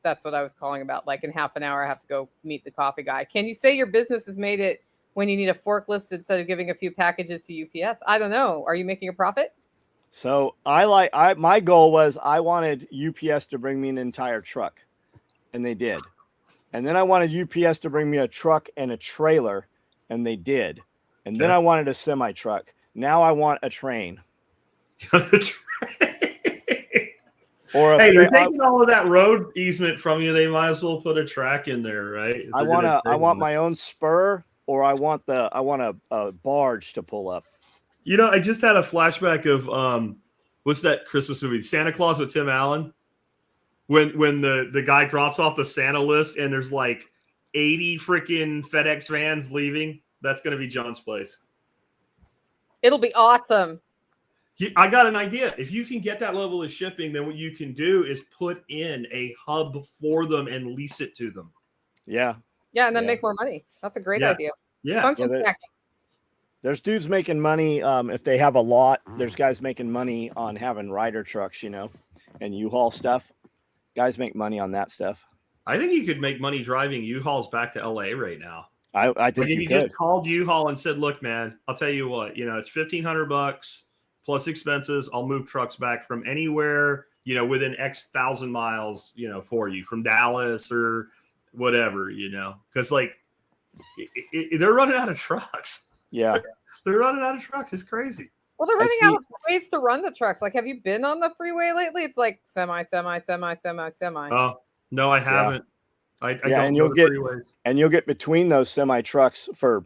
S4: that's what I was calling about. Like in half an hour, I have to go meet the coffee guy. Can you say your business has made it when you need a forklift instead of giving a few packages to UPS? I don't know. Are you making a profit?
S2: So my goal was I wanted UPS to bring me an entire truck, and they did. And then I wanted UPS to bring me a truck and a trailer, and they did. And then I wanted a semi truck. Now I want a train. Or
S3: hey, they're taking all of that road easement from you. They might as well put a track in there, right?
S2: I want my own spur, or I want a barge to pull up.
S3: You know, I just had a flashback of what's that Christmas movie, Santa Claus with Tim Allen, when the guy drops off the Santa list and there's like 80 freaking FedEx vans leaving. That's going to be John's place.
S4: It'll be awesome.
S3: I got an idea. If you can get that level of shipping, then what you can do is put in a hub for them and lease it to them.
S2: Yeah.
S4: Yeah, and then make more money. That's a great idea.
S3: Yeah.
S4: Function stacking.
S2: There's dudes making money if they have a lot. There's guys making money on having rider trucks, and U-Haul stuff. Guys make money on that stuff.
S3: I think you could make money driving U-Hauls back to LA right now.
S2: I think
S3: you could. Just called U-Haul and said, "Look, man, I'll tell you what. It's $1,500 plus expenses. I'll move trucks back from anywhere, within X thousand miles, for you from Dallas or whatever, because they're running out of trucks.
S2: Yeah,
S3: they're running out of trucks. It's crazy.
S4: Well, they're running out of ways to run the trucks. Like, have you been on the freeway lately? It's like semi.
S3: Oh, no, I haven't. I don't
S2: and you'll get between those semi trucks for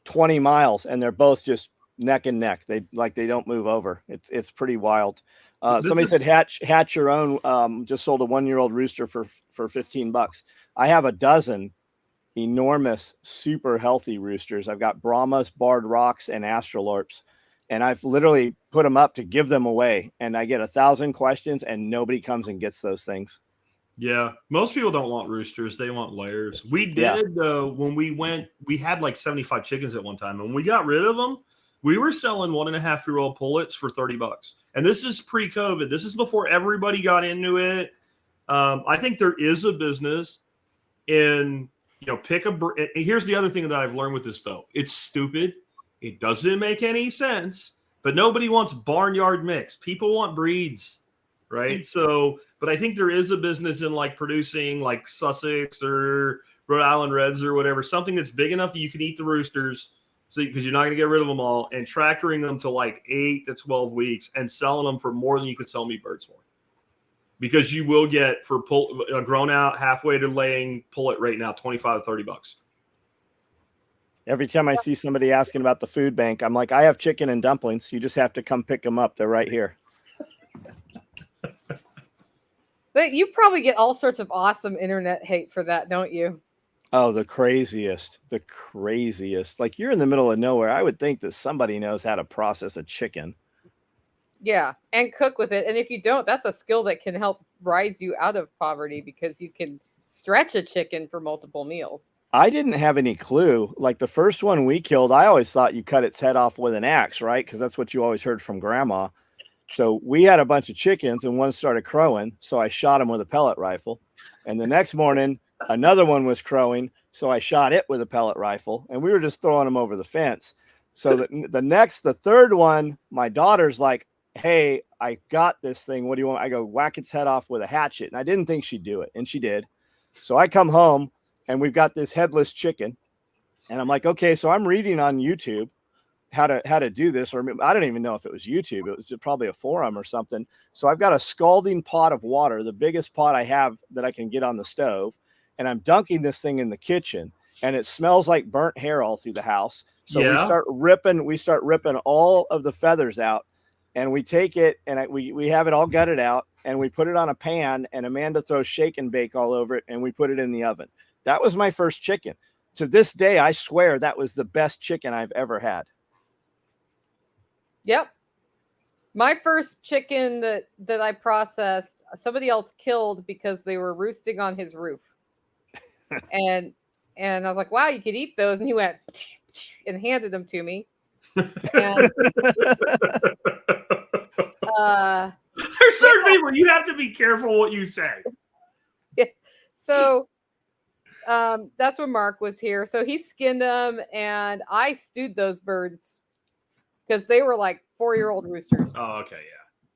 S2: 20 miles, and they're both just neck and neck. They don't move over. It's pretty wild. Somebody said hatch your own. Just sold a 1-year-old rooster for $15. I have a dozen enormous, super healthy roosters. I've got Brahmas, Barred Rocks, and Astrolorps, and I've literally put them up to give them away. And I get 1,000 questions, and nobody comes and gets those things.
S3: Yeah, most people don't want roosters; they want layers. We did when we went. We had like 75 chickens at one time, and when we got rid of them, we were selling 1.5-year-old pullets for $30. And this is pre-COVID. This is before everybody got into it. I think there is a business in here's the other thing that I've learned with this though. It's stupid. It doesn't make any sense. But nobody wants barnyard mix. People want breeds, right? So, but I think there is a business in like producing like Sussex or Rhode Island Reds or whatever, something that's big enough that you can eat the roosters. So, because you're not going to get rid of them all, and tractoring them to like 8 to 12 weeks and selling them for more than you could sell meat birds for. Because you will get for a grown out halfway to laying pullet right now, $25 to $30.
S2: Every time I see somebody asking about the food bank, I'm like, I have chicken and dumplings. You just have to come pick them up. They're right here.
S4: But you probably get all sorts of awesome internet hate for that, don't you?
S2: Oh, the craziest. Like, you're in the middle of nowhere. I would think that somebody knows how to process a chicken.
S4: Yeah, and cook with it. And if you don't, that's a skill that can help rise you out of poverty because you can stretch a chicken for multiple meals.
S2: I didn't have any clue. Like the first one we killed, I always thought you cut its head off with an axe, right? Because that's what you always heard from grandma. So we had a bunch of chickens and one started crowing. So I shot him with a pellet rifle. And the next morning, another one was crowing. So I shot it with a pellet rifle and we were just throwing them over the fence. So the third one, my daughter's like, hey, I got this thing. What do you want? I go whack its head off with a hatchet. And I didn't think she'd do it. And she did. So I come home and we've got this headless chicken. And I'm like, okay, so I'm reading on YouTube, how to do this, or I don't even know if it was YouTube. It was just probably a forum or something. So I've got a scalding pot of water, the biggest pot I have that I can get on the stove, and I'm dunking this thing in the kitchen, and it smells like burnt hair all through the house. So we start ripping all of the feathers out, and we take it and we have it all gutted out, and we put it on a pan, and Amanda throws shake and bake all over it, and we put it in the oven. That was my first chicken. To this day, I swear that was the best chicken I've ever had.
S4: Yep. My first chicken that I processed, somebody else killed because they were roosting on his roof. and I was like, wow, you could eat those. And he went and handed them to me. And
S3: there's certain people you have to be careful what you say.
S4: Yeah. So that's when Mark was here. So he skinned them, and I stewed those birds because they were like 4-year-old roosters.
S3: Oh, okay,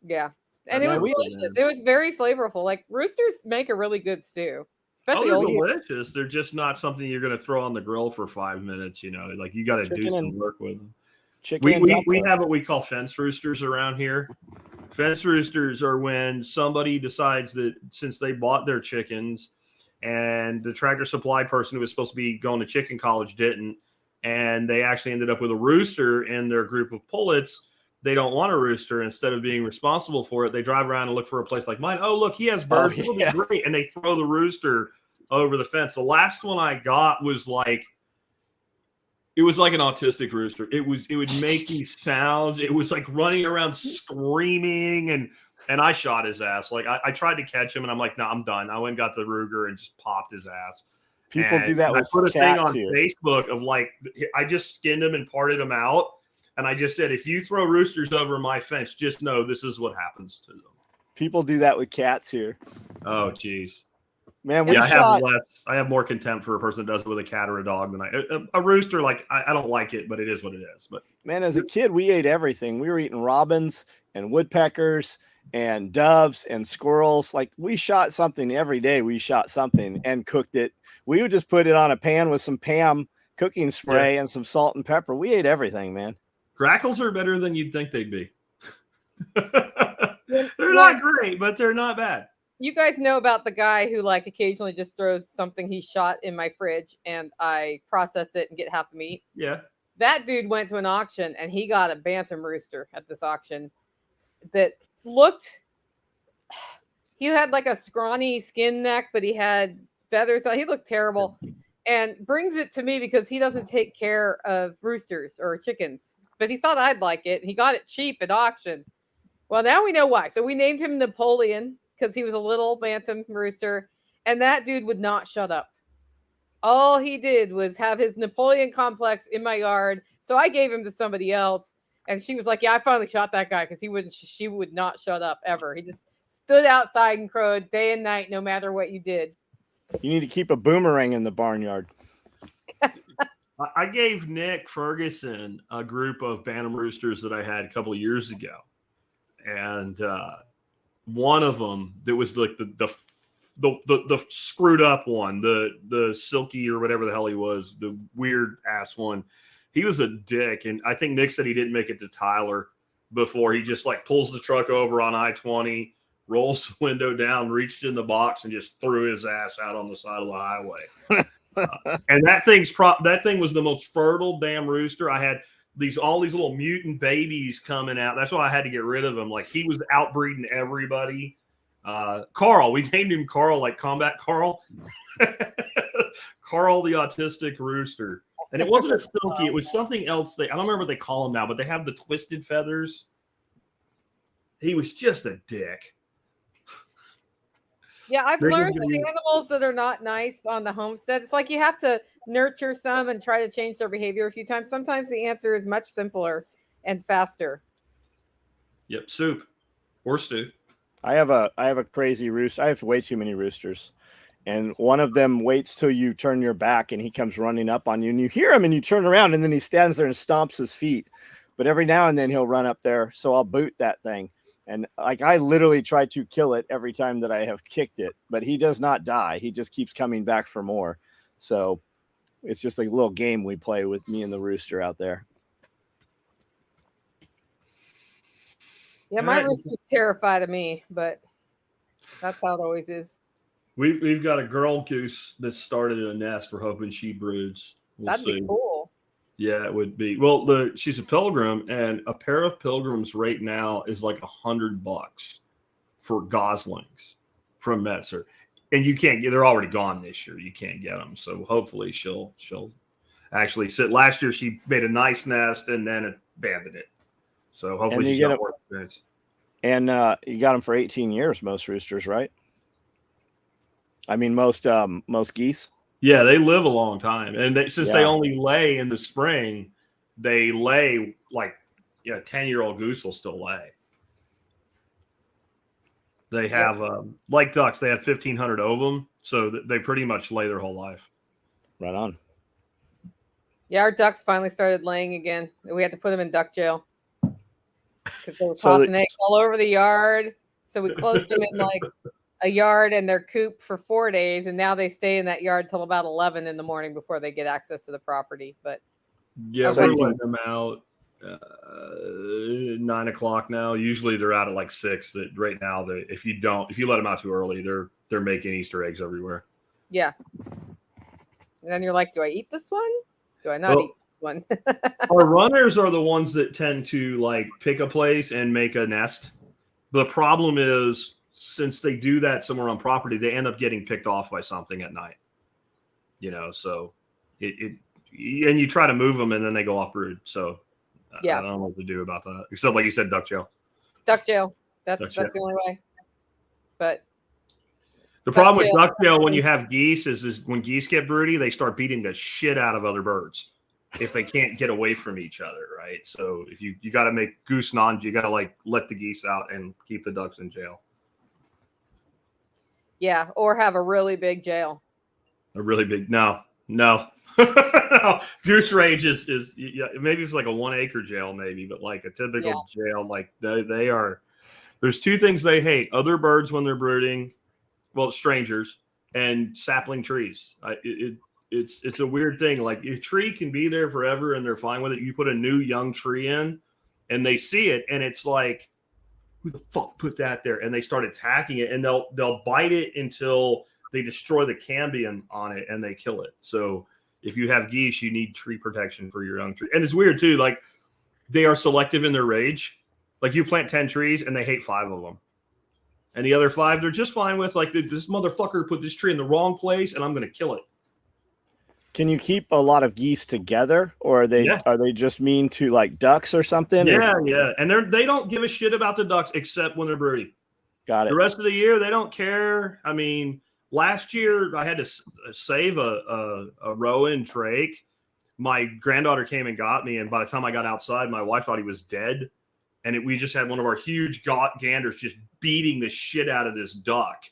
S4: yeah. And it was delicious. It was very flavorful. Like, roosters make a really good stew, especially old.
S3: Delicious. They're just not something you're going to throw on the grill for 5 minutes. You know, like you got to do some work with them. We have what we call fence roosters around here. Fence roosters are when somebody decides that since they bought their chickens and the Tractor Supply person who was supposed to be going to chicken college didn't, and they actually ended up with a rooster in their group of pullets. They don't want a rooster. Instead of being responsible for it, they drive around and look for a place like mine. Oh, look, he has birds. Oh, yeah. Great. And they throw the rooster over the fence. The last one I got was like, it was like an autistic rooster. It would make these sounds. It was like running around screaming, and I shot his ass. Like I tried to catch him, and I'm like, no, I'm done. I went and got the Ruger and just popped his ass.
S2: People do that with cats. I put a thing on
S3: Facebook of like, I just skinned them and parted them out. And I just said, if you throw roosters over my fence, just know this is what happens to them.
S2: People do that with cats here.
S3: Oh, geez.
S2: Man,
S3: I have more contempt for a person that does it with a cat or a dog than a rooster. Like, I don't like it, but it is what it is. But
S2: man, as a kid, we ate everything. We were eating robins and woodpeckers and doves and squirrels. Like, we shot something every day. We shot something and cooked it. We would just put it on a pan with some Pam cooking spray and some salt and pepper. We ate everything, man.
S3: Grackles are better than you'd think they'd be. They're not great, but they're not bad.
S4: You guys know about the guy who like occasionally just throws something he shot in my fridge and I process it and get half the meat.
S3: Yeah.
S4: That dude went to an auction and he got a bantam rooster at this auction that looked, he had like a scrawny skin neck, but he had feathers on. He looked terrible, and brings it to me because he doesn't take care of roosters or chickens, but he thought I'd like it. He got it cheap at auction. Well, now we know why. So we named him Napoleon because he was a little bantam rooster, and that dude would not shut up. All he did was have his Napoleon complex in my yard. So I gave him to somebody else, and she was like, yeah, I finally shot that guy because she would not shut up ever. He just stood outside and crowed day and night, no matter what you did.
S2: You need to keep a boomerang in the barnyard.
S3: I gave Nick Ferguson a group of bantam roosters that I had a couple of years ago. And one of them that was like the screwed up one, the silky or whatever the hell he was, the weird ass one. He was a dick. And I think Nick said he didn't make it to Tyler before. He just like pulls the truck over on I-20, rolls the window down, reached in the box, and just threw his ass out on the side of the highway. And that thing was the most fertile damn rooster. I had all these little mutant babies coming out. That's why I had to get rid of him. Like, he was outbreeding everybody. Carl, we named him Carl, like Combat Carl. Carl the autistic rooster. And it wasn't a silky, it was something else. I don't remember what they call them now, but they have the twisted feathers. He was just a dick.
S4: Yeah, I've learned that animals that are not nice on the homestead, it's like you have to nurture some and try to change their behavior a few times. Sometimes the answer is much simpler and faster.
S3: Yep, soup or stew.
S2: I have a crazy rooster. I have way too many roosters. And one of them waits till you turn your back and he comes running up on you and you hear him and you turn around and then he stands there and stomps his feet. But every now and then he'll run up there. So I'll boot that thing. And like, I literally try to kill it every time that I have kicked it, but he does not die. He just keeps coming back for more. So it's just like a little game we play with me and the rooster out there.
S4: Yeah, my rooster is terrified of me, but that's how it always is.
S3: We've got a girl goose that started a nest. We're hoping she broods.
S4: That'd be cool.
S3: Yeah, it would be. Well, she's a pilgrim, and a pair of pilgrims right now is like $100 for goslings from Metzer, and you can't get. They're already gone this year. You can't get them. So hopefully she'll actually sit. Last year she made a nice nest and then abandoned it. So hopefully she's got more experience.
S2: And you got them for 18 years, most roosters, right? I mean, most geese.
S3: Yeah, they live a long time, and since they only lay in the spring, they lay like 10-year-old goose will still lay. They have like ducks. They have 1,500 of them, so they pretty much lay their whole life.
S2: Right on.
S4: Yeah, our ducks finally started laying again. We had to put them in duck jail because they were tossing eggs all over the yard. So we closed them in like a yard and their coop for 4 days, and now they stay in that yard till about 11 in the morning before they get access to the property. But
S3: yeah, we're letting them out 9 o'clock now. Usually they're out at like 6. Right now, if you let them out too early, they're making Easter eggs everywhere.
S4: Yeah, and then you're like, do I eat this one? Do I not eat this one?
S3: Our runners are the ones that tend to like pick a place and make a nest. The problem is, since they do that somewhere on property, they end up getting picked off by something at night. So and you try to move them and then they go off brood. So I don't know what to do about that. Except like you said, duck jail.
S4: Duck jail. That's the only way. But
S3: the problem with duck jail when you have geese is when geese get broody, they start beating the shit out of other birds if they can't get away from each other, right? So if you got to make goose you got to like let the geese out and keep the ducks in jail.
S4: Yeah, or have a really big jail.
S3: A really big no. No. Goose range is maybe it's like a 1 acre jail, maybe, but like a typical jail, like they are. There's 2 things they hate: other birds when they're brooding, well, strangers, and sapling trees. It's a weird thing. Like a tree can be there forever and they're fine with it. You put a new young tree in, and they see it, and it's like, who the fuck put that there? And they start attacking it, and they'll bite it until they destroy the cambium on it and they kill it. So if you have geese, you need tree protection for your young tree. And it's weird too. Like they are selective in their rage. Like you plant 10 trees and they hate 5 of them. And the other 5, they're just fine with like, this motherfucker put this tree in the wrong place and I'm going to kill it.
S2: Can you keep a lot of geese together, or are they just mean to like ducks or something?
S3: Yeah. And they don't give a shit about the ducks except when they're broody.
S2: Got it.
S3: The rest of the year, they don't care. I mean, last year I had to save a rowan drake. My granddaughter came and got me, and by the time I got outside, my wife thought he was dead. And we just had one of our huge ganders just beating the shit out of this duck.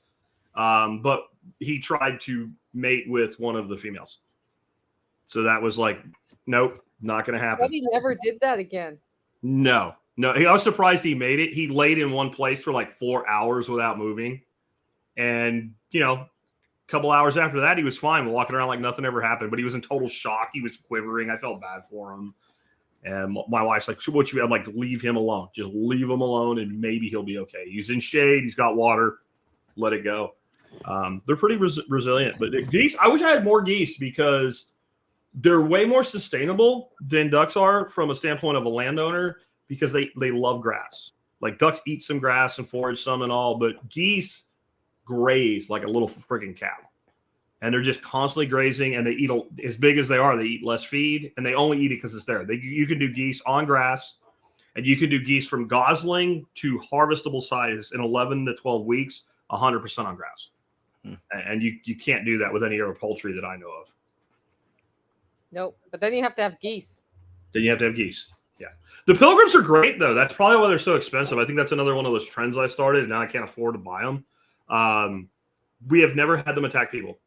S3: But he tried to mate with one of the females. So that was like, nope, not going to happen.
S4: But he never did that again.
S3: No. I was surprised he made it. He laid in one place for like 4 hours without moving. And, a couple hours after that, he was fine, walking around like nothing ever happened. But he was in total shock. He was quivering. I felt bad for him. And my wife's like, what you? I'm like, leave him alone. Just leave him alone, and maybe he'll be okay. He's in shade. He's got water. Let it go. They're pretty resilient. But geese, I wish I had more geese because they're way more sustainable than ducks are from a standpoint of a landowner because they love grass. Like ducks eat some grass and forage some and all, but geese graze like a little freaking cow. And they're just constantly grazing, and they eat as big as they are. They eat less feed, and they only eat it because it's there. You can do geese on grass, and you can do geese from gosling to harvestable size in 11 to 12 weeks, 100% on grass. And you can't do that with any other poultry that I know of.
S4: Nope. But then you have to have geese.
S3: Yeah. The pilgrims are great, though. That's probably why they're so expensive. I think that's another one of those trends I started, and now I can't afford to buy them. We have never had them attack people.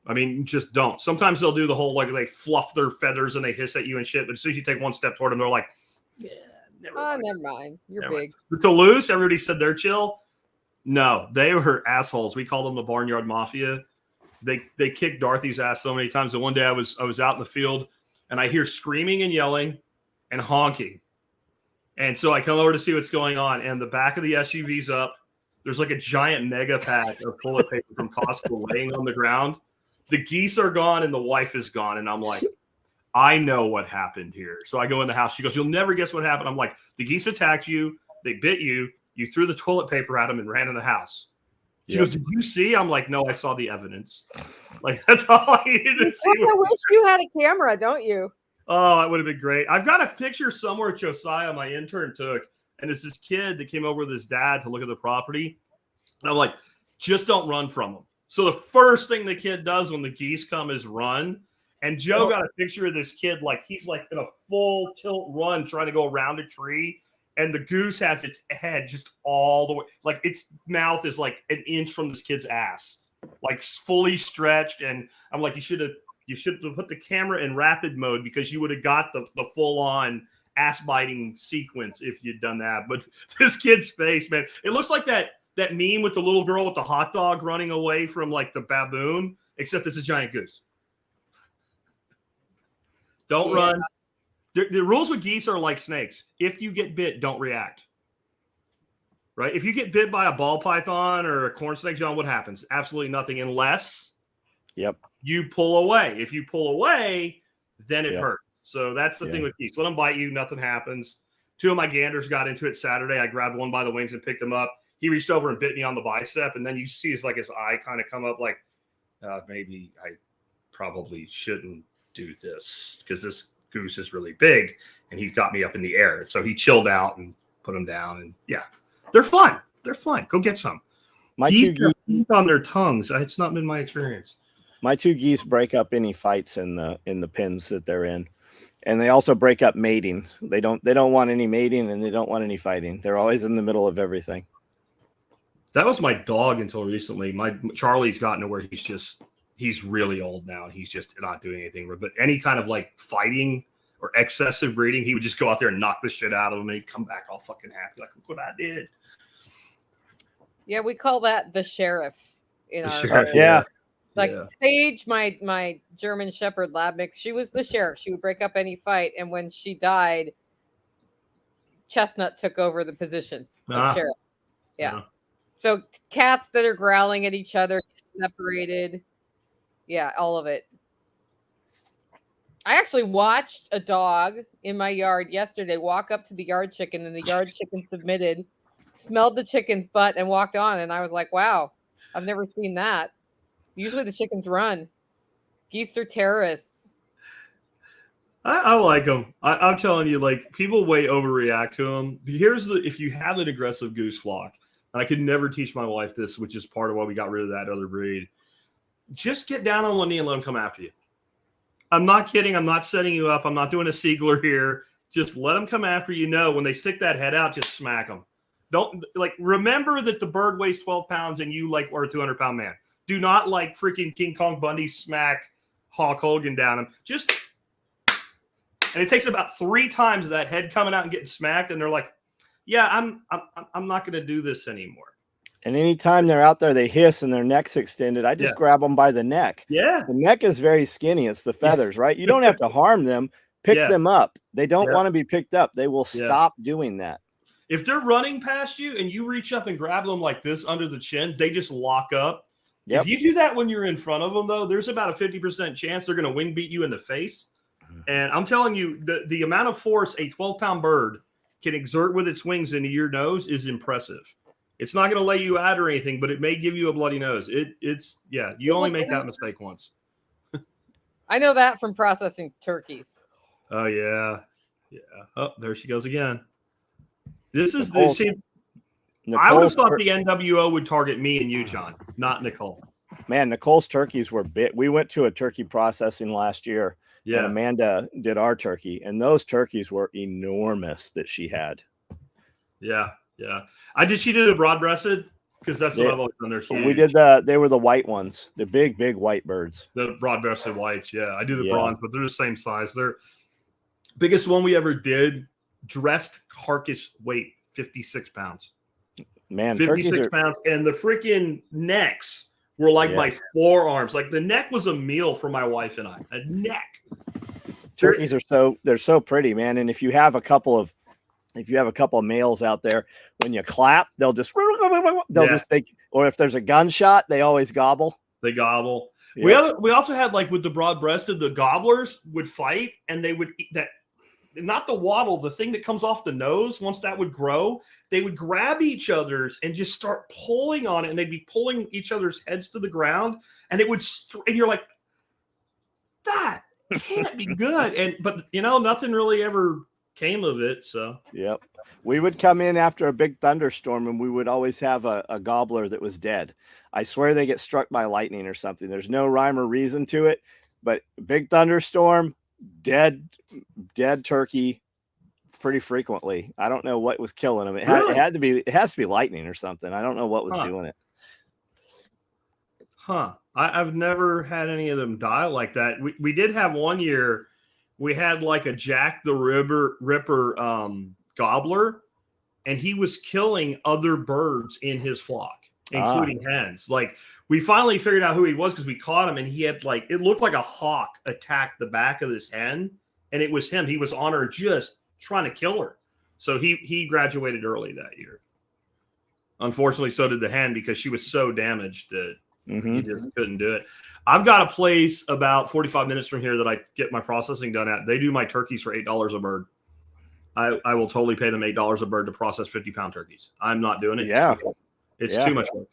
S3: I mean, just don't. Sometimes they'll do the whole, like, they fluff their feathers and they hiss at you and shit. But as soon as you take one step toward them, they're like, yeah, never mind. You're big. Mind. Toulouse, everybody said they're chill. No, they were assholes. We called them the Barnyard Mafia. They kicked Dorothy's ass so many times that one day I was out in the field and I hear screaming and yelling and honking. And so I come over to see what's going on, and the back of the SUV's up. There's like a giant mega pack of toilet paper from Costco laying on the ground. The geese are gone and the wife is gone. And I'm like, I know what happened here. So I go in the house. She goes, you'll never guess what happened. I'm like, the geese attacked you. They bit you. You threw the toilet paper at them and ran in the house. She goes, did you see? I'm like, no, I saw the evidence. Like, that's all I needed to see.
S4: I wish you had a camera, don't you?
S3: Oh, it would have been great. I've got a picture somewhere Josiah, my intern, took. And it's this kid that came over with his dad to look at the property. And I'm like, just don't run from them. So the first thing the kid does when the geese come is run. And Joe got a picture of this kid like he's like in a full tilt run trying to go around a tree. And the goose has its head just all the way. Like its mouth is like an inch from this kid's ass. Like fully stretched. And I'm like, you should have put the camera in rapid mode because you would have got the full on ass biting sequence if you'd done that. But this kid's face, man, it looks like that meme with the little girl with the hot dog running away from like the baboon, except it's a giant goose. Don't run. The rules with geese are like snakes. If you get bit, don't react. Right? If you get bit by a ball python or a corn snake, John, what happens? Absolutely nothing unless you pull away. If you pull away, then it hurts. So that's the thing with geese. Let them bite you. Nothing happens. 2 of my ganders got into it Saturday. I grabbed one by the wings and picked him up. He reached over and bit me on the bicep. And then you see his eye kind of come up like, maybe I probably shouldn't do this because this goose is really big and he's got me up in the air. So he chilled out and put him down. And they're fun. They're fun. Go get some. Geese have teeth on their tongues. It's not been my experience.
S2: My 2 geese break up any fights in the pens that they're in. And they also break up mating. They don't want any mating and they don't want any fighting. They're always in the middle of everything.
S3: That was my dog until recently. My Charlie's gotten to where he's really old now and he's just not doing anything. But any kind of like fighting or excessive breeding, he would just go out there and knock the shit out of him and he'd come back all fucking happy. Like, look what I did.
S4: Yeah, we call that the sheriff in our
S3: sheriff.
S4: Like Sage, my German Shepherd lab mix, she was the sheriff. She would break up any fight. And when she died, Chestnut took over the position of sheriff. Yeah. So cats that are growling at each other, separated. Yeah, all of it. I actually watched a dog in my yard yesterday walk up to the yard chicken and the yard chicken submitted, smelled the chicken's butt and walked on. And I was like, wow, I've never seen that. Usually the chickens run. Geese are terrorists.
S3: I like them. I'm telling you, like, people way overreact to them. If you have an aggressive goose flock, and I could never teach my wife this, which is part of why we got rid of that other breed, just get down on one knee and let them come after you. I'm not kidding. I'm not setting you up. I'm not doing a Siegler here. Just let them come after you. When they stick that head out, just smack them. Don't remember that the bird weighs 12 pounds and you are a 200-pound man. Do not like freaking King Kong Bundy smack Hulk Hogan down him. And it takes about 3 times of that head coming out and getting smacked, and they're like, "Yeah, I'm not going to do this anymore."
S2: And anytime they're out there, they hiss and their neck's extended. I just grab them by the neck.
S3: Yeah,
S2: the neck is very skinny. It's the feathers, right? You don't have to harm them. Pick them up. They don't want to be picked up. They will stop doing that.
S3: If they're running past you and you reach up and grab them like this under the chin, they just lock up. Yep. If you do that when you're in front of them, though, there's about a 50% chance they're going to wing beat you in the face. And I'm telling you, the amount of force a 12-pound bird can exert with its wings into your nose is impressive. It's not going to lay you out or anything, but it may give you a bloody nose. You only make that mistake once.
S4: I know that from processing turkeys.
S3: Oh, yeah. Yeah. Oh, there she goes again. This is I would have thought the NWO would target me and you, John, not Nicole.
S2: Man, Nicole's turkeys were big. We went to a turkey processing last year. Yeah. And Amanda did our turkey, and those turkeys were enormous that she had.
S3: Yeah. Yeah. She did the broad-breasted because that's what I've always done. They're huge.
S2: We did they were the white ones, the big white birds.
S3: The broad-breasted whites. Yeah. I do the bronze, but they're the same size. They're biggest one we ever did, dressed carcass weight, 56 pounds.
S2: Man,
S3: 56 pounds, and the freaking necks were like my forearms. Like the neck was a meal for my wife and I. A neck.
S2: Turkeys are so pretty, man. And if you have a couple of if you have a couple of males out there, when you clap, they'll just think, or if there's a gunshot, they always gobble.
S3: They gobble.
S2: Yep.
S3: We also had, like, with the broad-breasted, the gobblers would fight, and they would eat that, not the waddle, the thing that comes off the nose. Once that would grow, they would grab each other's and just start pulling on it, and they'd be pulling each other's heads to the ground, and it would, and you're like, that can't be good. But nothing really ever came of it. So
S2: yep, we would come in after a big thunderstorm, and we would always have a gobbler that was dead. I swear they get struck by lightning or something. There's no rhyme or reason to it, but big thunderstorm, dead turkey pretty frequently. I don't know what was killing them. It has to be lightning or something. I don't know what was doing it.
S3: I've never had any of them die like that. We did have one year, we had like a Jack the Ripper gobbler, and he was killing other birds in his flock, including hens. Like, we finally figured out who he was because we caught him, and he had, like, it looked like a hawk attacked the back of this hen, and it was him. He was on her just trying to kill her. So he graduated early that year. Unfortunately, so did the hen, because she was so damaged that he just couldn't do it. I've got a place about 45 minutes from here that I get my processing done at. They do my turkeys for $8 a bird. I will totally pay them $8 a bird to process 50-pound turkeys. I'm not doing it.
S2: Yeah.
S3: It's too much work.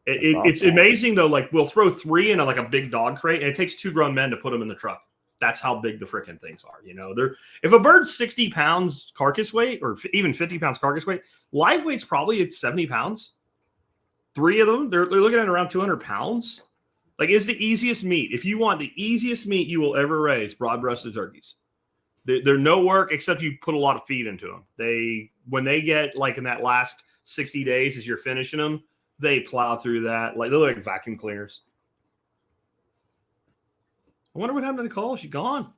S3: It's amazing, though. Like, we'll throw 3 in a big dog crate, and it takes 2 grown men to put them in the truck. That's how big the freaking things are. If a bird's 60 pounds carcass weight, or even 50 pounds carcass weight, live weight's probably at 70 pounds. 3 of them, they're looking at around 200 pounds. Like, it's the easiest meat. If you want the easiest meat you will ever raise, broad-breasted turkeys. They're no work except you put a lot of feed into them. When they get, like, in that last 60 days as you're finishing them, they plow through that. Like, they're like vacuum cleaners. I wonder what happened to Nicole. She's gone.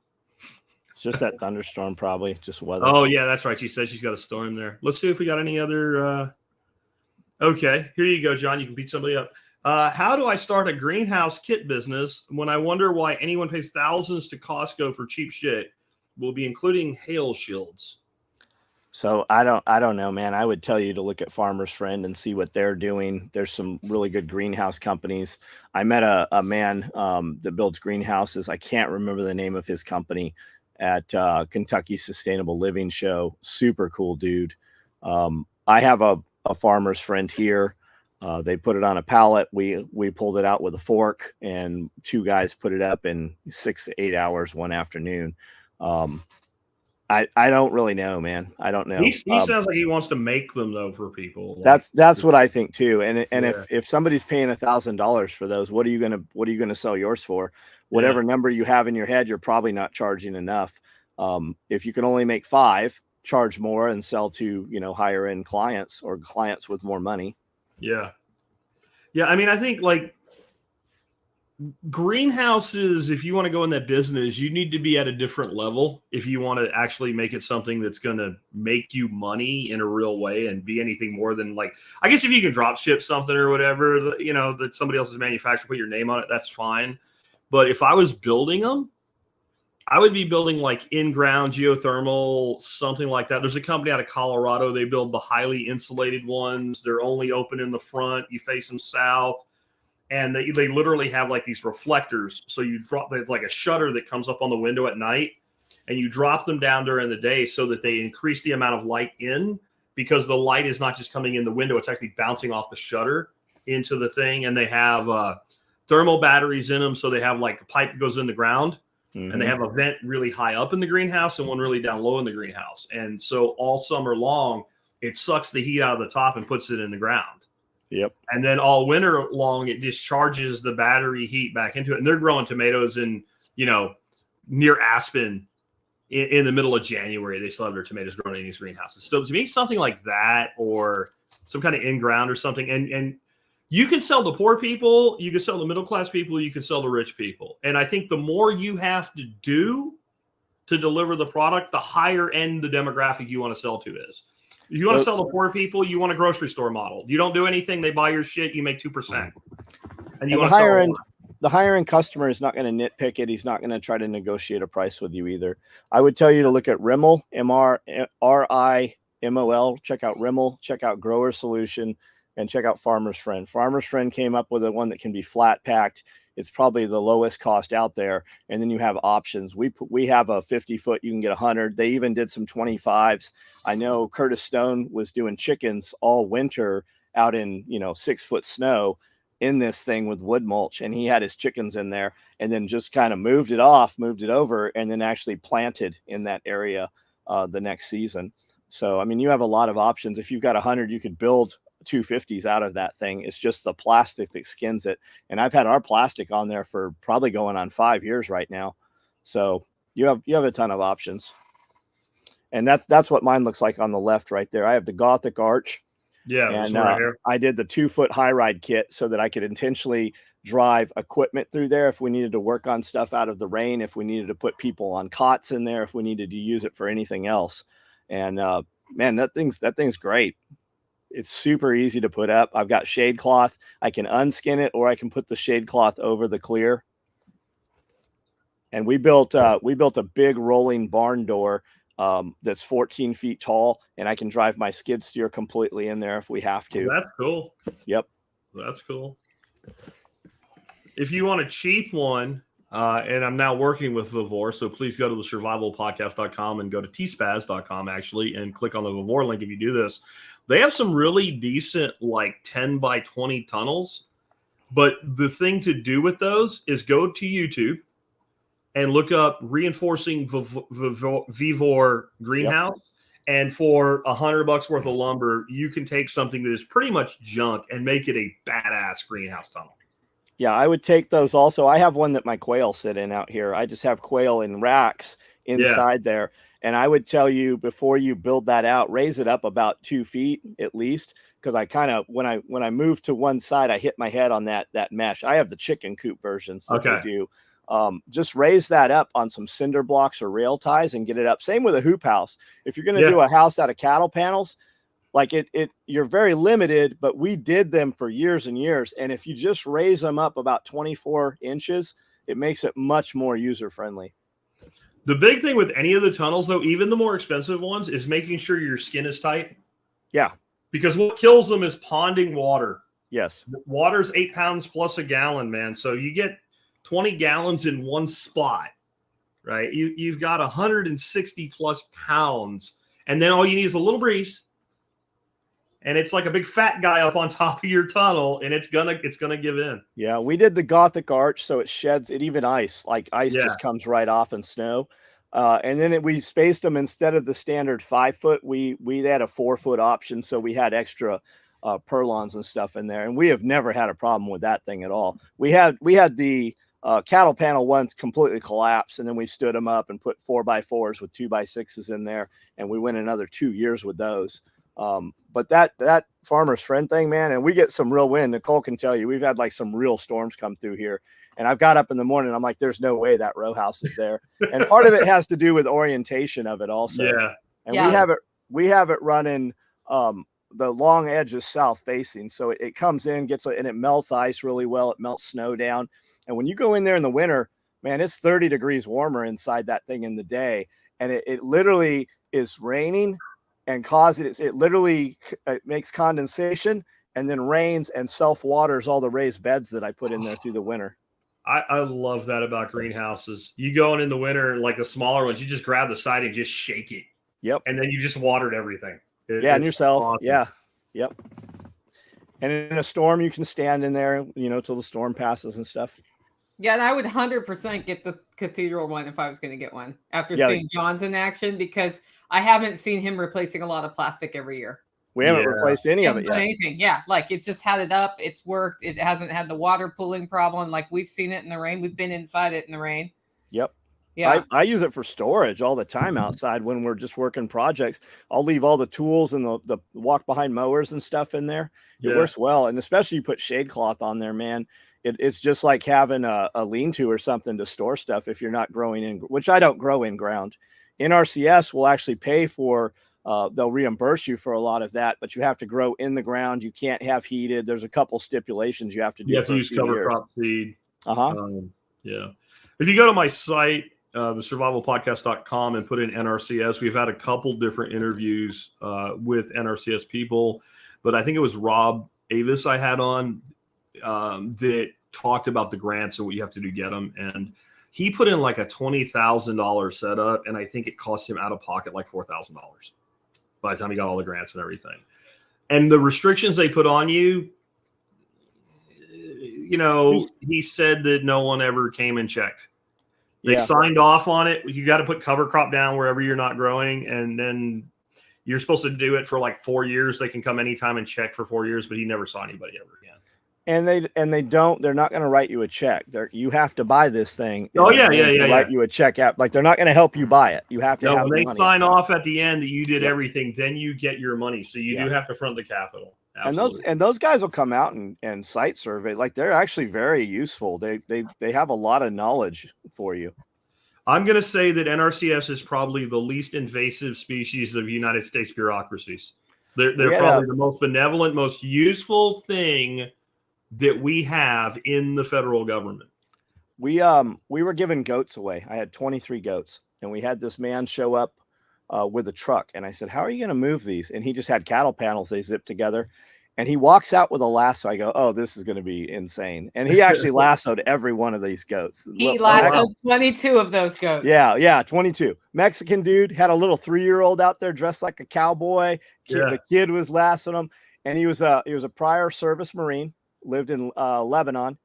S2: It's just that thunderstorm, probably. Just weather.
S3: Oh, yeah, that's right. She said she's got a storm there. Let's see if we got any other. Okay, here you go, John. You can beat somebody up. How do I start a greenhouse kit business when I wonder why anyone pays thousands to Costco for cheap shit? We'll be including hail shields.
S2: So I don't know, man. I would tell you to look at Farmer's Friend and see what they're doing. There's some really good greenhouse companies. I met a man that builds greenhouses. I can't remember the name of his company, at Kentucky Sustainable Living Show. Super cool dude. I have a Farmer's Friend here. They put it on a pallet. We pulled it out with a fork, and 2 guys put it up in 6 to 8 hours one afternoon. I don't really know, man. I don't know.
S3: He sounds like he wants to make them, though, for people.
S2: That's what I think too. And if somebody's paying $1,000 for those, what are you gonna sell yours for? Whatever number you have in your head, you're probably not charging enough. If you can only make 5, charge more and sell to higher end clients or clients with more money.
S3: Yeah. I mean, I think, like, greenhouses, if you want to go in that business, you need to be at a different level if you want to actually make it something that's going to make you money in a real way and be anything more than, like, I guess if you can drop ship something or whatever, that somebody else has manufactured, put your name on it, that's fine. But if I was building them, I would be building like in-ground geothermal, something like that. There's a company out of Colorado. They build the highly insulated ones. They're only open in the front. You face them south. And they literally have like these reflectors. So you drop, there's like a shutter that comes up on the window at night, and you drop them down during the day so that they increase the amount of light in, because the light is not just coming in the window. It's actually bouncing off the shutter into the thing. And they have thermal batteries in them. So they have like a pipe that goes in the ground. And they have a vent really high up in the greenhouse and one really down low in the greenhouse. And so all summer long, it sucks the heat out of the top and puts it in the ground.
S2: Yep.
S3: And then all winter long, it discharges the battery heat back into it. And they're growing tomatoes in, near Aspen in the middle of January. They still have their tomatoes growing in these greenhouses. So to me, something like that, or some kind of in-ground or something. And you can sell to poor people, you can sell to middle-class people, you can sell to rich people. And I think the more you have to do to deliver the product, the higher end the demographic you want to sell to is. If you want to sell to poor people, you want a grocery store model. You don't do anything, they buy your shit, you make 2%. And you want to
S2: higher end, the higher end customer is not going to nitpick it. He's not going to try to negotiate a price with you either. I would tell you to look at Rimmel, MRRIMOL. Check out Rimmel, check out Grower Solution, and check out Farmer's Friend. Farmer's Friend came up with one that can be flat packed. It's probably the lowest cost out there. And then you have options. We have a 50-foot, you can get 100. They even did some 25s. I know Curtis Stone was doing chickens all winter out in, 6-foot snow in this thing with wood mulch, and he had his chickens in there and then just kind of moved it over, and then actually planted in that area the next season. So, I mean, you have a lot of options. If you've got 100, you could build 250s out of that thing. It's just the plastic that skins it. And I've had our plastic on there for probably going on 5 years right now. So you have a ton of options. And that's what mine looks like on the left right there. I have the Gothic Arch.
S3: Yeah.
S2: And
S3: right here.
S2: I did the 2-foot high ride kit so that I could intentionally drive equipment through there if we needed to work on stuff out of the rain, if we needed to put people on cots in there, if we needed to use it for anything else. And man, that thing's great. It's super easy to put up. I've got shade cloth. I can unskin it, or I can put the shade cloth over the clear. And we built a big rolling barn door that's 14 feet tall, and I can drive my skid steer completely in there if we have to.
S3: That's cool.
S2: Yep.
S3: That's cool. If you want a cheap one, and I'm now working with Vivor, so please go to the survivalpodcast.com and go to tspaz.com actually, and click on the Vivor link if you do this. They have some really decent, like 10 by 20 tunnels. But the thing to do with those is go to YouTube and look up reinforcing Vivor greenhouse. Yep. And for $100 worth of lumber, you can take something that is pretty much junk and make it a badass greenhouse tunnel.
S2: Yeah, I would take those also. I have one that my quail sit in out here. I just have quail in racks inside there. And I would tell you, before you build that out, raise it up about 2 feet at least. Because I kind of, when I move to one side, I hit my head on that mesh. I have the chicken coop versions that they do. Just raise that up on some cinder blocks or rail ties and get it up. Same with a hoop house. If you're going to do a house out of cattle panels, like you're very limited, but we did them for years and years. And if you just raise them up about 24 inches, it makes it much more user-friendly.
S3: The big thing with any of the tunnels, though, even the more expensive ones, is making sure your skin is tight.
S2: Yeah.
S3: Because what kills them is ponding water.
S2: Yes.
S3: Water's 8 pounds plus a gallon, man. So you get 20 gallons in one spot, right? You've got 160 plus pounds. And then all you need is a little breeze. And it's like a big fat guy up on top of your tunnel, and it's gonna give in. Yeah, we did the Gothic Arch, so it sheds it, even ice. Like ice just comes right off in snow. And then we spaced them instead of the standard 5 foot. We had a 4 foot option, so we had extra purlons and stuff in there, and we have never had a problem with that thing at all. We had the cattle panel once completely collapsed, and then we stood them up and put 4x4s with 2x6s in there, and we went another 2 years with those. But that Farmer's Friend thing, man, and we get some real wind. Nicole can tell you, we've had like some real storms come through here. And I've got up in the morning, I'm like, there's no way that row house is there. And part of it has to do with orientation of it also. Yeah. And we have it running, the long edge is south facing. So it comes in, and it melts ice really well. It melts snow down. And when you go in there in the winter, man, it's 30 degrees warmer inside that thing in the day. And it literally is raining and it literally makes condensation and then rains and self-waters all the raised beds that I put in there through the winter. I love that about greenhouses. You go in the winter, like the smaller ones, you just grab the side and just shake it.
S2: Yep.
S3: And then you just watered everything.
S2: And yourself.
S3: Awesome.
S2: Yeah. Yep. And in a storm, you can stand in there, till the storm passes and stuff.
S1: Yeah, and I would 100% get the cathedral one if I was going to get one after seeing John's in action, because I haven't seen him replacing a lot of plastic every year.
S2: We haven't replaced any of it yet.
S1: Anything. Yeah, like it's just had it up. It's worked. It hasn't had the water pooling problem. Like we've seen it in the rain. We've been inside it in the rain.
S2: Yep.
S1: Yeah.
S2: I use it for storage all the time outside when we're just working projects. I'll leave all the tools and the walk behind mowers and stuff in there. It works well. And especially you put shade cloth on there, man. It's just like having a lean-to or something to store stuff if you're not growing in, which I don't grow in ground. NRCS will actually pay for, they'll reimburse you for a lot of that, but you have to grow in the ground. You can't have heated. There's a couple stipulations you have to do.
S3: You have to use cover crop seed. Yeah. If you go to my site, thesurvivalpodcast.com, and put in NRCS, we've had a couple different interviews with NRCS people, but I think it was Rob Avis I had on that talked about the grants and what you have to do to get them. And he put in like a $20,000 setup, and I think it cost him out of pocket like $4,000 by the time he got all the grants and everything. And the restrictions they put on you, you know, he said that no one ever came and checked. They signed off on it. You got to put cover crop down wherever you're not growing, and then you're supposed to do it for like 4 years. They can come anytime and check for 4 years, but he never saw anybody ever again.
S2: They're not going to write you a check. You have to buy this thing.
S3: Oh yeah.
S2: Write you a check out. Like, they're not going to help you buy it. You have to have
S3: when
S2: the
S3: they
S2: money
S3: sign off at the end that you did everything, then you get your money. So you do have to front the capital. Absolutely.
S2: And those guys will come out and site survey. Like, they're actually very useful. They have a lot of knowledge for you.
S3: I'm going to say that NRCS is probably the least invasive species of United States bureaucracies. They're probably the most benevolent, most useful thing that we have in the federal government.
S2: We were giving goats away. I had 23 goats, and we had this man show up with a truck, and I said, "How are you going to move these?" And he just had cattle panels they zipped together, and he walks out with a lasso. I go, "Oh, this is going to be insane!" And he actually lassoed every one of these goats.
S1: He lassoed 22 of those goats.
S2: Yeah, 22. Mexican dude had a little 3-year-old out there dressed like a cowboy. The kid was lassoing him, and he was a prior service Marine, lived in Lebanon,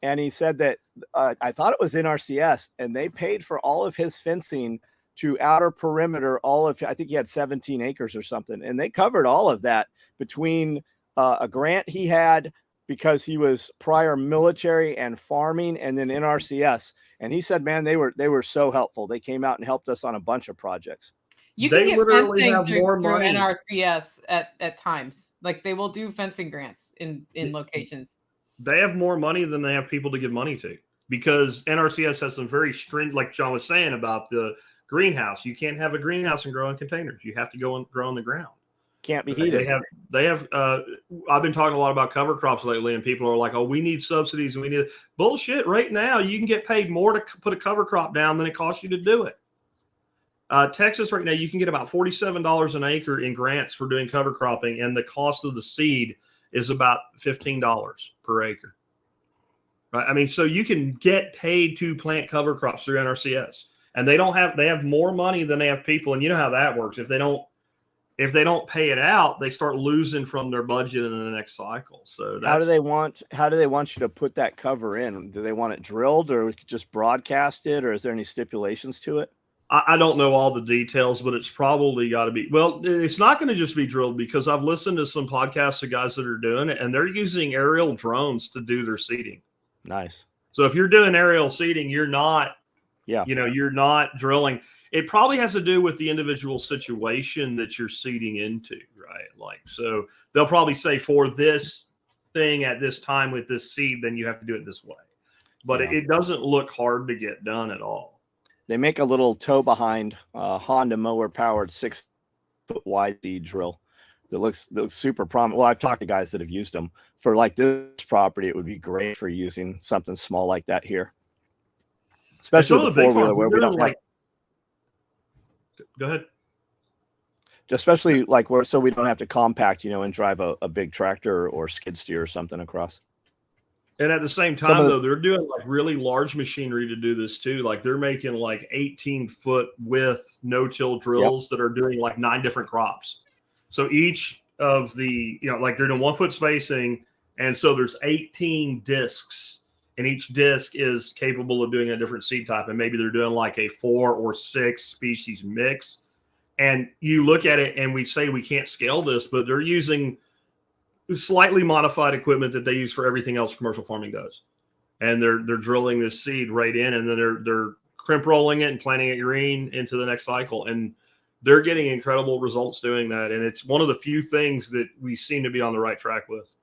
S2: and he said that I thought it was NRCS, and they paid for all of his fencing to outer perimeter. I think he had 17 acres or something, and they covered all of that between a grant he had because he was prior military and farming, and then NRCS. And he said, man, they were so helpful. They came out and helped us on a bunch of projects.
S1: You can get fencing through NRCS at times. Like, they will do fencing grants in locations.
S3: They have more money than they have people to give money to, because NRCS has some very stringent, like John was saying about the greenhouse. You can't have a greenhouse and grow in containers. You have to go and grow on the ground.
S2: Can't be heated.
S3: They have I've been talking a lot about cover crops lately, and people are like, "Oh, we need subsidies and we need bullshit." Right now, you can get paid more to put a cover crop down than it costs you to do it. Texas right now, you can get about $47 an acre in grants for doing cover cropping, and the cost of the seed is about $15 per acre. Right? I mean, so you can get paid to plant cover crops through NRCS, and they have more money than they have people, and you know how that works. If they don't pay it out, they start losing from their budget in the next cycle. So
S2: how do they want you to put that cover in? Do they want it drilled or just broadcast it, or is there any stipulations to it?
S3: I don't know all the details, but it's probably got to be. Well, it's not going to just be drilled, because I've listened to some podcasts of guys that are doing it, and they're using aerial drones to do their seeding.
S2: Nice.
S3: So if you're doing aerial seeding, you're not drilling. It probably has to do with the individual situation that you're seeding into, right? Like, so they'll probably say, for this thing at this time with this seed, then you have to do it this way. But it doesn't look hard to get done at all.
S2: They make a little tow behind Honda mower powered 6-foot wide seed drill that looks super prominent. Well, I've talked to guys that have used them for like this property. It would be great for using something small like that here, especially with the 4-wheeler where we don't have.
S3: Go ahead.
S2: Especially like so we don't have to compact, and drive a big tractor or skid steer or something across.
S3: And at the same time, though, they're doing like really large machinery to do this too. Like, they're making like 18-foot width no-till drills that are doing like 9 different crops. So each of the, like, they're doing 1-foot spacing. And so there's 18 discs, and each disc is capable of doing a different seed type. And maybe they're doing like a 4 or 6 species mix. And you look at it and we say we can't scale this, but they're using slightly modified equipment that they use for everything else commercial farming does. And they're drilling this seed right in, and then they're crimp rolling it and planting it green into the next cycle. And they're getting incredible results doing that. And it's one of the few things that we seem to be on the right track with.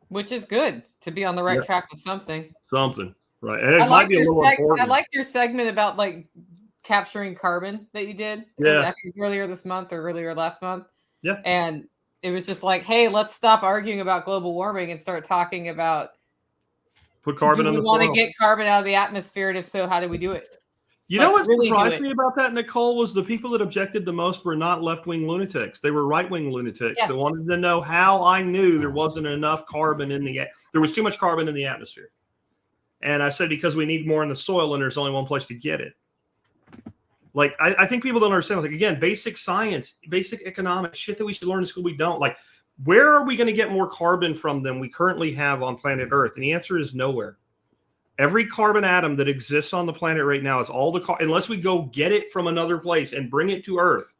S1: Which is good, to be on the right track with something.
S3: Right. And it might be a little important.
S1: I like your segment about like capturing carbon that you did.
S3: Yeah.
S1: I think it was earlier this month or earlier last month.
S3: Yeah.
S1: And it was just like, hey, let's stop arguing about global warming and start talking about
S3: Put carbon
S1: Do
S3: in
S1: we
S3: the
S1: want to
S3: soil.
S1: get carbon out of the atmosphere? And if so, how do we do it?
S3: You know what
S1: really
S3: surprised me about that, Nicole, was the people that objected the most were not left-wing lunatics. They were right-wing lunatics.
S1: Yes.
S3: They wanted to know how I knew there wasn't enough carbon there was too much carbon in the atmosphere. And I said, because we need more in the soil and there's only one place to get it. Like, I think people don't understand. Like, again, basic science, basic economics, shit that we should learn in school, we don't. Like, where are we going to get more carbon from than we currently have on planet Earth? And the answer is nowhere. Every carbon atom that exists on the planet right now is all the unless we go get it from another place and bring it to Earth.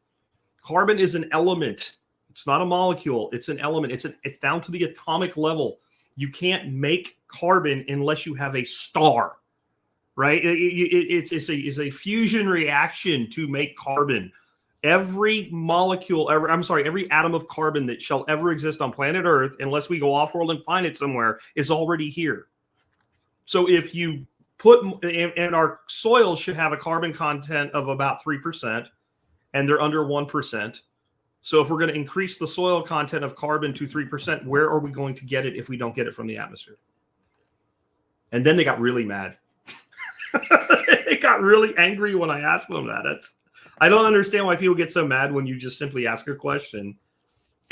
S3: Carbon is an element. It's not a molecule. It's an element. It's down to the atomic level. You can't make carbon unless you have a star, right? It's a fusion reaction to make carbon. Every molecule, every atom of carbon that shall ever exist on planet Earth, unless we go off-world and find it somewhere, is already here. So if you and our soils should have a carbon content of about 3%, and they're under 1%. So if we're going to increase the soil content of carbon to 3%, where are we going to get it if we don't get it from the atmosphere? And then they got really mad. They got really angry when I asked them that. I don't understand why people get so mad when you just simply ask a question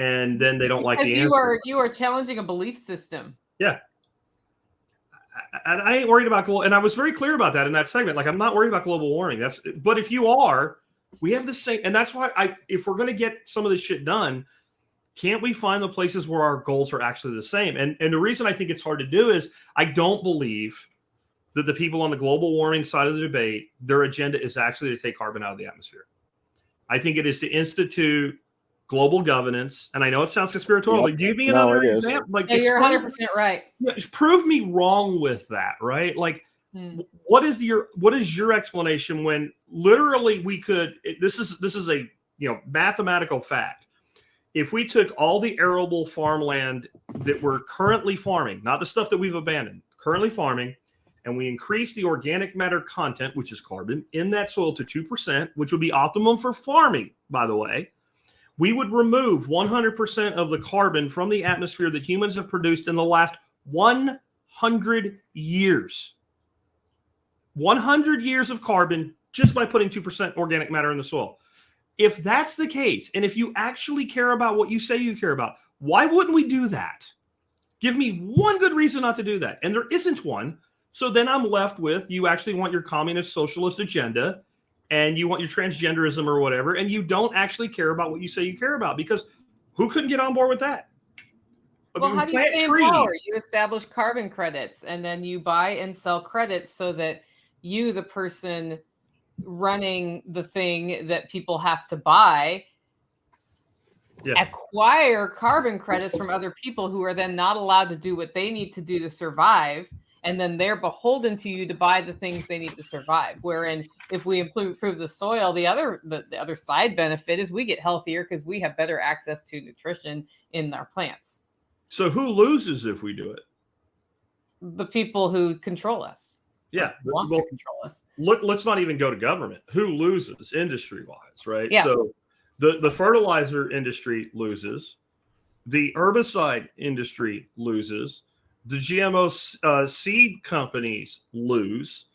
S3: and then they don't like the answer.
S1: You are challenging a belief system.
S3: Yeah. And I ain't worried about global, and I was very clear about that in that segment. Like, I'm not worried about global warming. But if you are, we have the same, and that's why if we're going to get some of this shit done, can't we find the places where our goals are actually the same? And the reason I think it's hard to do is I don't believe that the people on the global warming side of the debate, their agenda is actually to take carbon out of the atmosphere. I think it is to institute global governance, and I know it sounds conspiratorial, but give me another example. Like,
S1: you're 100% right.
S3: Prove me wrong with that, right? Like, what is your explanation when literally we could? This is a mathematical fact. If we took all the arable farmland that we're currently farming, not the stuff that we've abandoned, currently farming, and we increase the organic matter content, which is carbon, in that soil to 2%, which would be optimum for farming, by the way, we would remove 100% of the carbon from the atmosphere that humans have produced in the last 100 years. 100 years of carbon just by putting 2% organic matter in the soil. If that's the case, and if you actually care about what you say you care about, why wouldn't we do that? Give me one good reason not to do that. And there isn't one. So then I'm left with, you actually want your communist socialist agenda, and you want your transgenderism or whatever, and you don't actually care about what you say you care about, because who couldn't get on board with that?
S1: Well, how do you stay in power? You establish carbon credits, and then you buy and sell credits so that you, the person running the thing that people have to buy, acquire carbon credits from other people who are then not allowed to do what they need to do to survive. And then they're beholden to you to buy the things they need to survive. Wherein, if we improve the soil, the other side benefit is we get healthier because we have better access to nutrition in our plants.
S3: So who loses if we do it?
S1: The people who control us.
S3: Yeah,
S1: want to control us.
S3: Let's not even go to government. Who loses industry-wise, right?
S1: Yeah.
S3: So the fertilizer industry loses. The herbicide industry loses. The GMO seed companies lose.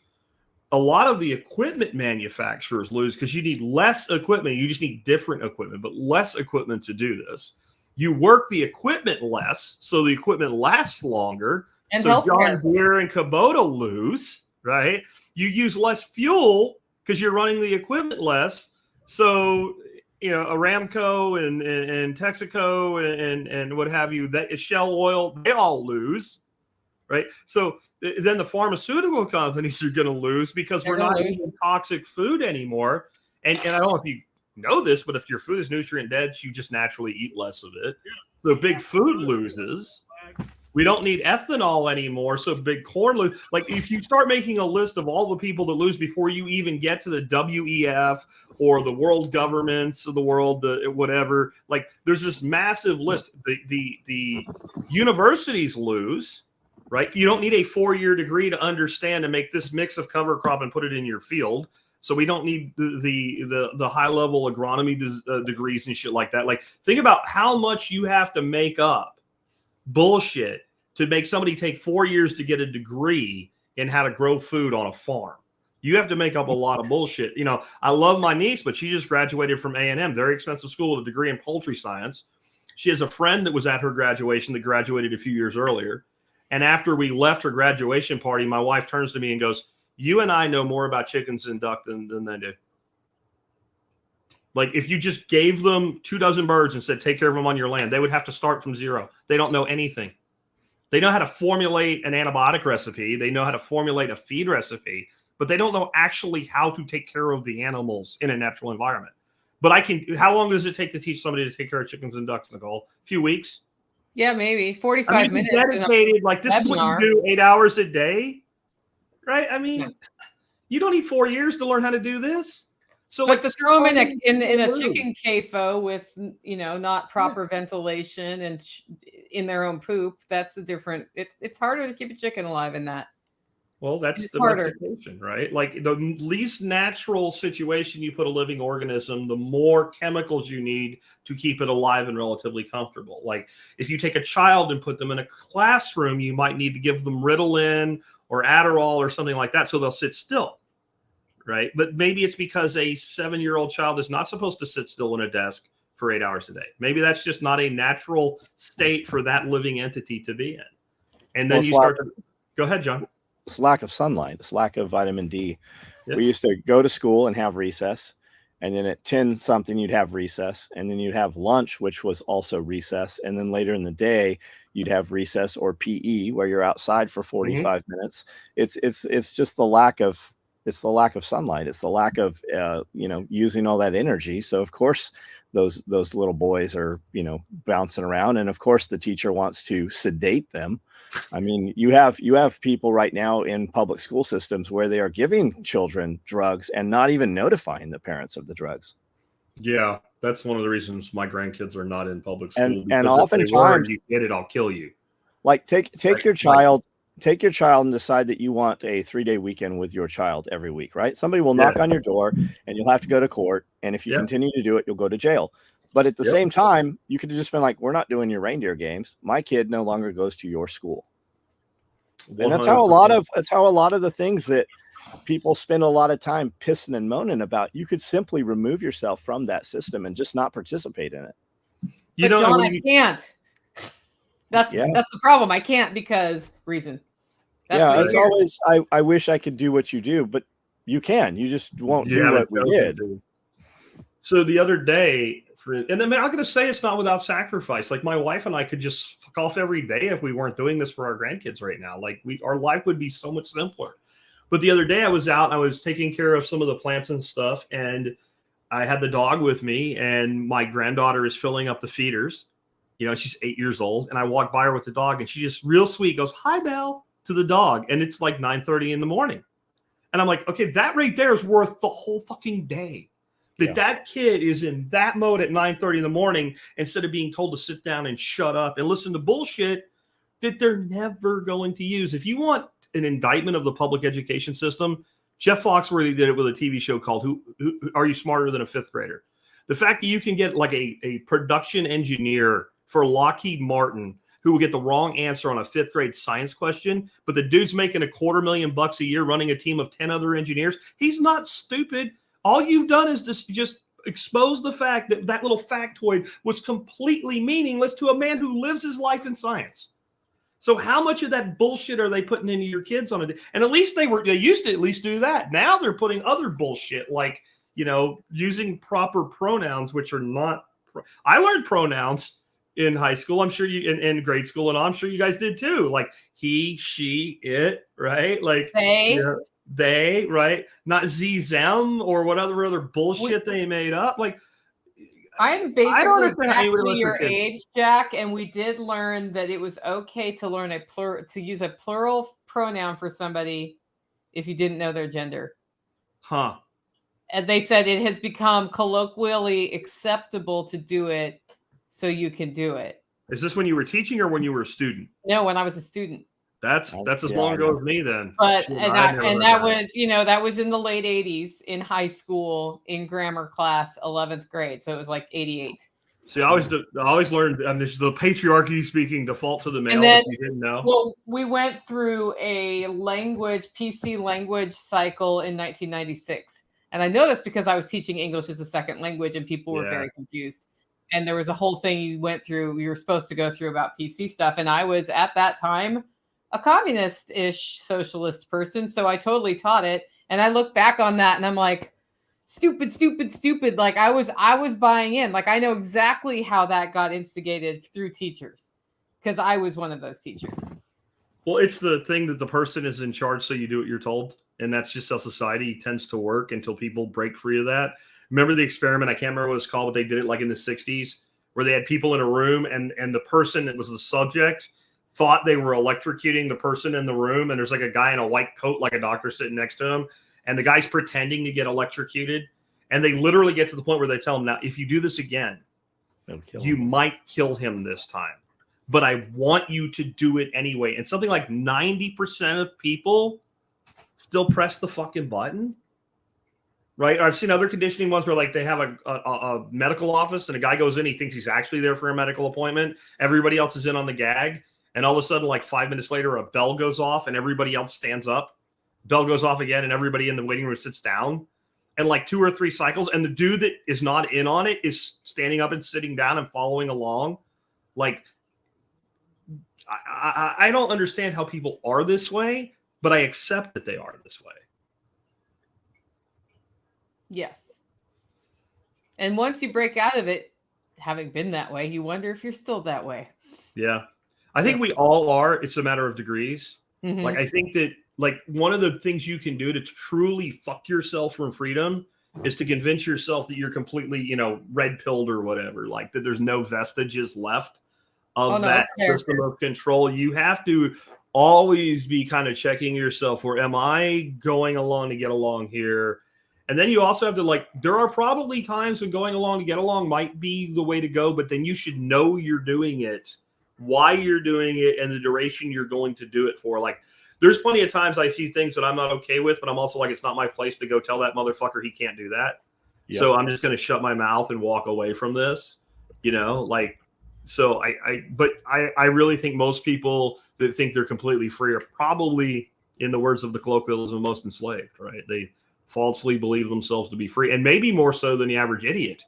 S3: A lot of the equipment manufacturers lose because you need less equipment. You just need different equipment, but less equipment to do this. You work the equipment less, so the equipment lasts longer.
S1: And
S3: so John Deere and Kubota lose, right? You use less fuel because you're running the equipment less. So, Aramco and Texaco and what have you, that Shell Oil, they all lose. Right. So then the pharmaceutical companies are going to lose because we're not using toxic food anymore. And I don't know if you know this, but if your food is nutrient dense, you just naturally eat less of it. So big food loses. We don't need ethanol anymore. So big corn lose. Like, if you start making a list of all the people that lose before you even get to the WEF or the world governments of the world, whatever, like, there's this massive list. The universities lose. Right? You don't need a 4-year degree to understand and make this mix of cover crop and put it in your field. So we don't need the high level agronomy degrees and shit like that. Like, think about how much you have to make up bullshit to make somebody take 4 years to get a degree in how to grow food on a farm. You have to make up a lot of bullshit. You know, I love my niece, but she just graduated from A&M, very expensive school, with a degree in poultry science. She has a friend that was at her graduation that graduated a few years earlier. And after we left her graduation party, my wife turns to me and goes, "You and I know more about chickens and duck than they do." Like, if you just gave them 24 birds and said, take care of them on your land, they would have to start from zero. They don't know anything. They know how to formulate an antibiotic recipe. They know how to formulate a feed recipe, but they don't know actually how to take care of the animals in a natural environment. But how long does it take to teach somebody to take care of chickens and ducks, Nicole? A few weeks?
S1: Yeah, maybe 45 minutes.
S3: Dedicated, like, this is what you do 8 hours a day, right? I mean, you don't need 4 years to learn how to do this. So,
S1: but to throw them in a chicken CAFO with, you know, not proper ventilation and in their own poop, that's a different. It's harder to keep a chicken alive in that.
S3: Well, that's the domestication, right? Like, the least natural situation you put a living organism, the more chemicals you need to keep it alive and relatively comfortable. Like, if you take a child and put them in a classroom, you might need to give them Ritalin or Adderall or something like that so they'll sit still, right? But maybe it's because a 7-year-old child is not supposed to sit still in a desk for 8 hours a day. Maybe that's just not a natural state for that living entity to be in. And then go ahead, John.
S2: It's lack of sunlight. It's lack of vitamin D.
S3: Yep.
S2: We used to go to school and have recess, and then at 10 something you'd have recess, and then you'd have lunch, which was also recess, and then later in the day you'd have recess or PE, where you're outside for 45 minutes. It's just the lack of sunlight. It's the lack of using all that energy. So of course those little boys are bouncing around, and of course the teacher wants to sedate them. I mean, you have people right now in public school systems where they are giving children drugs and not even notifying the parents of the drugs.
S3: Yeah, that's one of the reasons my grandkids are not in public school.
S2: And oftentimes,
S3: you get it, I'll kill you.
S2: Like, take your child and decide that you want a 3-day weekend with your child every week, right? Somebody will knock on your door and you'll have to go to court. And if you continue to do it, you'll go to jail. But at the same time, you could have just been like, we're not doing your reindeer games. My kid no longer goes to your school. 100%. And that's how a lot of the things that people spend a lot of time pissing and moaning about, you could simply remove yourself from that system and just not participate in it.
S1: But John, I can't. That's the problem. I can't because reason.
S2: It's always, I wish I could do what you do, but you can. You just won't do what we did.
S3: So the other day, and then I'm going to say it's not without sacrifice. Like, my wife and I could just fuck off every day if we weren't doing this for our grandkids right now. Like, our life would be so much simpler. But the other day I was out, I was taking care of some of the plants and stuff, and I had the dog with me, and my granddaughter is filling up the feeders. She's 8 years old, and I walked by her with the dog, and she just real sweet goes, "Hi, Belle," to the dog. And it's like 9:30 in the morning. And I'm like, okay, that right there is worth the whole fucking day. That kid is in that mode at 9:30 in the morning instead of being told to sit down and shut up and listen to bullshit that they're never going to use. If you want an indictment of the public education system, Jeff Foxworthy did it with a TV show called Who Are You Smarter Than a Fifth Grader? The fact that you can get like a production engineer for Lockheed Martin who will get the wrong answer on a 5th grade science question, but the dude's making $250,000 a year running a team of 10 other engineers. He's not stupid. All you've done is just expose the fact that that little factoid was completely meaningless to a man who lives his life in science. So how much of that bullshit are they putting into your kids on it? And at least they used to at least do that. Now they're putting other bullshit like, using proper pronouns, which are not. I learned pronouns in high school. I'm sure you in grade school, and I'm sure you guys did too. Like he, she, it, right? Like they, right? Not z, them, or whatever other bullshit they made up. Like,
S1: I'm basically exactly your age, Jack, and we did learn that it was okay to learn to use a plural pronoun for somebody if you didn't know their gender.
S3: Huh.
S1: And they said it has become colloquially acceptable to do it, so you can do it.
S3: Is this when you were teaching or when you were a student?
S1: No, when I was a student.
S3: That's as long ago as me then.
S1: But that was that was in the late 80s in high school in grammar class, 11th grade. So it was like 88.
S3: See, I always learned. I mean, the patriarchy speaking default to the male.
S1: And then,
S3: if you didn't know.
S1: Well, we went through a PC language cycle in 1996, and I know this because I was teaching English as a second language, and people were very confused. And there was a whole thing you went through. You were supposed to go through about PC stuff, and I was at that time a communist-ish socialist person, so I totally taught it. And I look back on that, and I'm like, stupid. Like I was buying in. Like I know exactly how that got instigated through teachers because I was one of those teachers.
S3: Well, it's the thing that the person is in charge, so you do what you're told. And that's just how society tends to work until people break free of that. Remember the experiment? I can't remember what it's called, but they did it like in the 60s where they had people in a room and the person that was the subject thought they were electrocuting the person in the room. And there's like a guy in a white coat, like a doctor sitting next to him. And the guy's pretending to get electrocuted. And they literally get to the point where they tell him, now, if you do this again, you might kill him this time. But I want you to do it anyway. And something like 90% of people still press the fucking button. Right? I've seen other conditioning ones where like they have a medical office and a guy goes in, he thinks he's actually there for a medical appointment. Everybody else is in on the gag. And all of a sudden, like 5 minutes later, a bell goes off and everybody else stands up. Bell goes off again and everybody in the waiting room sits down. And like 2 or 3 cycles. And the dude that is not in on it is standing up and sitting down and following along. Like, I don't understand how people are this way, but I accept that they are this way.
S1: Yes. And once you break out of it, having been that way, you wonder if you're still that way.
S3: Yeah. I think we all are. It's a matter of degrees. Mm-hmm. Like, I think that like one of the things you can do to truly fuck yourself from freedom is to convince yourself that you're completely, red pilled or whatever, like that there's no vestiges left of that system of control. You have to always be kind of checking yourself for, am I going along to get along here? And then you also have to there are probably times when going along to get along might be the way to go, but then you should know you're doing it, why you're doing it, and the duration you're going to do it for. Like, there's plenty of times I see things that I'm not okay with, but I'm also like, it's not my place to go tell that motherfucker he can't do that. Yep. So I'm just going to shut my mouth and walk away from this, So I really think most people that think they're completely free are probably, in the words of the colloquialism, most enslaved, right? They falsely believe themselves to be free, and maybe more so than the average idiot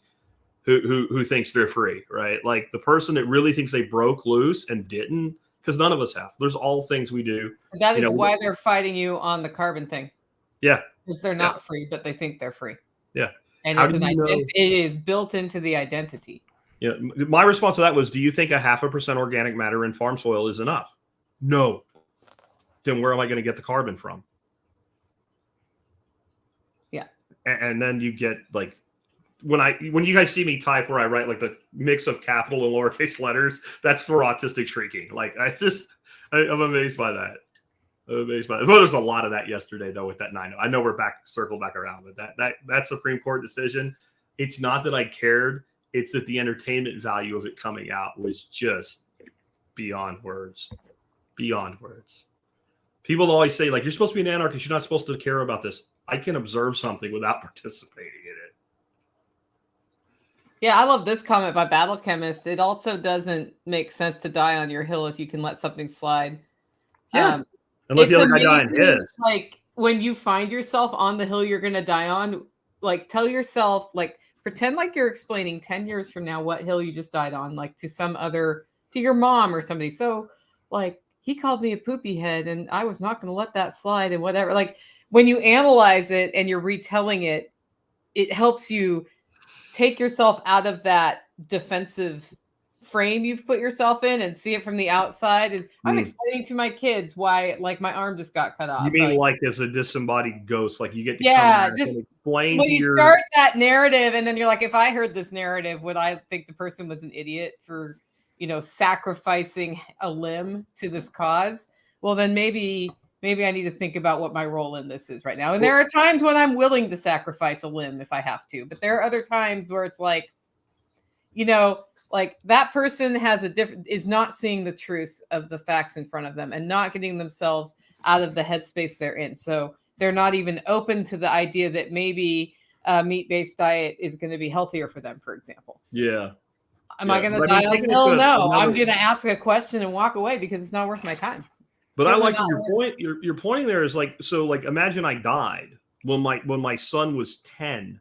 S3: who thinks they're free, right? Like the person that really thinks they broke loose and didn't. Because none of us have. There's all things we do.
S1: That is why they're fighting you on the carbon thing.
S3: Yeah.
S1: Because they're not free, but they think they're free.
S3: Yeah.
S1: And it is built into the identity.
S3: Yeah. My response to that was, do you think 0.5% organic matter in farm soil is enough? No. Then where am I going to get the carbon from?
S1: Yeah.
S3: And then you get like, when you guys see me type where I write like the mix of capital and lowercase letters, that's for autistic shrieking. Like I'm amazed by that. Well, there's a lot of that yesterday though with that 9. I know we're circled back around, but that Supreme Court decision, it's not that I cared, it's that the entertainment value of it coming out was just beyond words. Beyond words. People always say like, you're supposed to be an anarchist, you're not supposed to care about this. I can observe something without participating in it.
S1: Yeah, I love this comment by Battle Chemist. It also doesn't make sense to die on your hill if you can let something slide.
S3: Yeah. And let the other guy die on his.
S1: Like when you find yourself on the hill you're going to die on, like tell yourself, like pretend like you're explaining 10 years from now what hill you just died on, like to your mom or somebody. So like he called me a poopy head and I was not going to let that slide and whatever. Like when you analyze it and you're retelling it, it helps you take yourself out of that defensive frame you've put yourself in and see it from the outside. And I'm explaining to my kids why, like, my arm just got cut off.
S3: You mean like as a disembodied ghost, like you get to
S1: just explain when you start that narrative, and then you're like, if I heard this narrative, would I think the person was an idiot for, sacrificing a limb to this cause? Well, then maybe I need to think about what my role in this is right now. And there are times when I'm willing to sacrifice a limb if I have to, but there are other times where it's like, like that person is not seeing the truth of the facts in front of them and not getting themselves out of the headspace they're in. So they're not even open to the idea that maybe a meat-based diet is going to be healthier for them, for example.
S3: Yeah.
S1: Am I going to die?
S3: taking it
S1: Hell
S3: to
S1: no.
S3: another-
S1: I'm going to ask a question and walk away because it's not worth my time.
S3: But I
S1: Certainly
S3: like
S1: not
S3: your
S1: worth-
S3: point. Your pointing there is like, so like, imagine I died when my son was 10.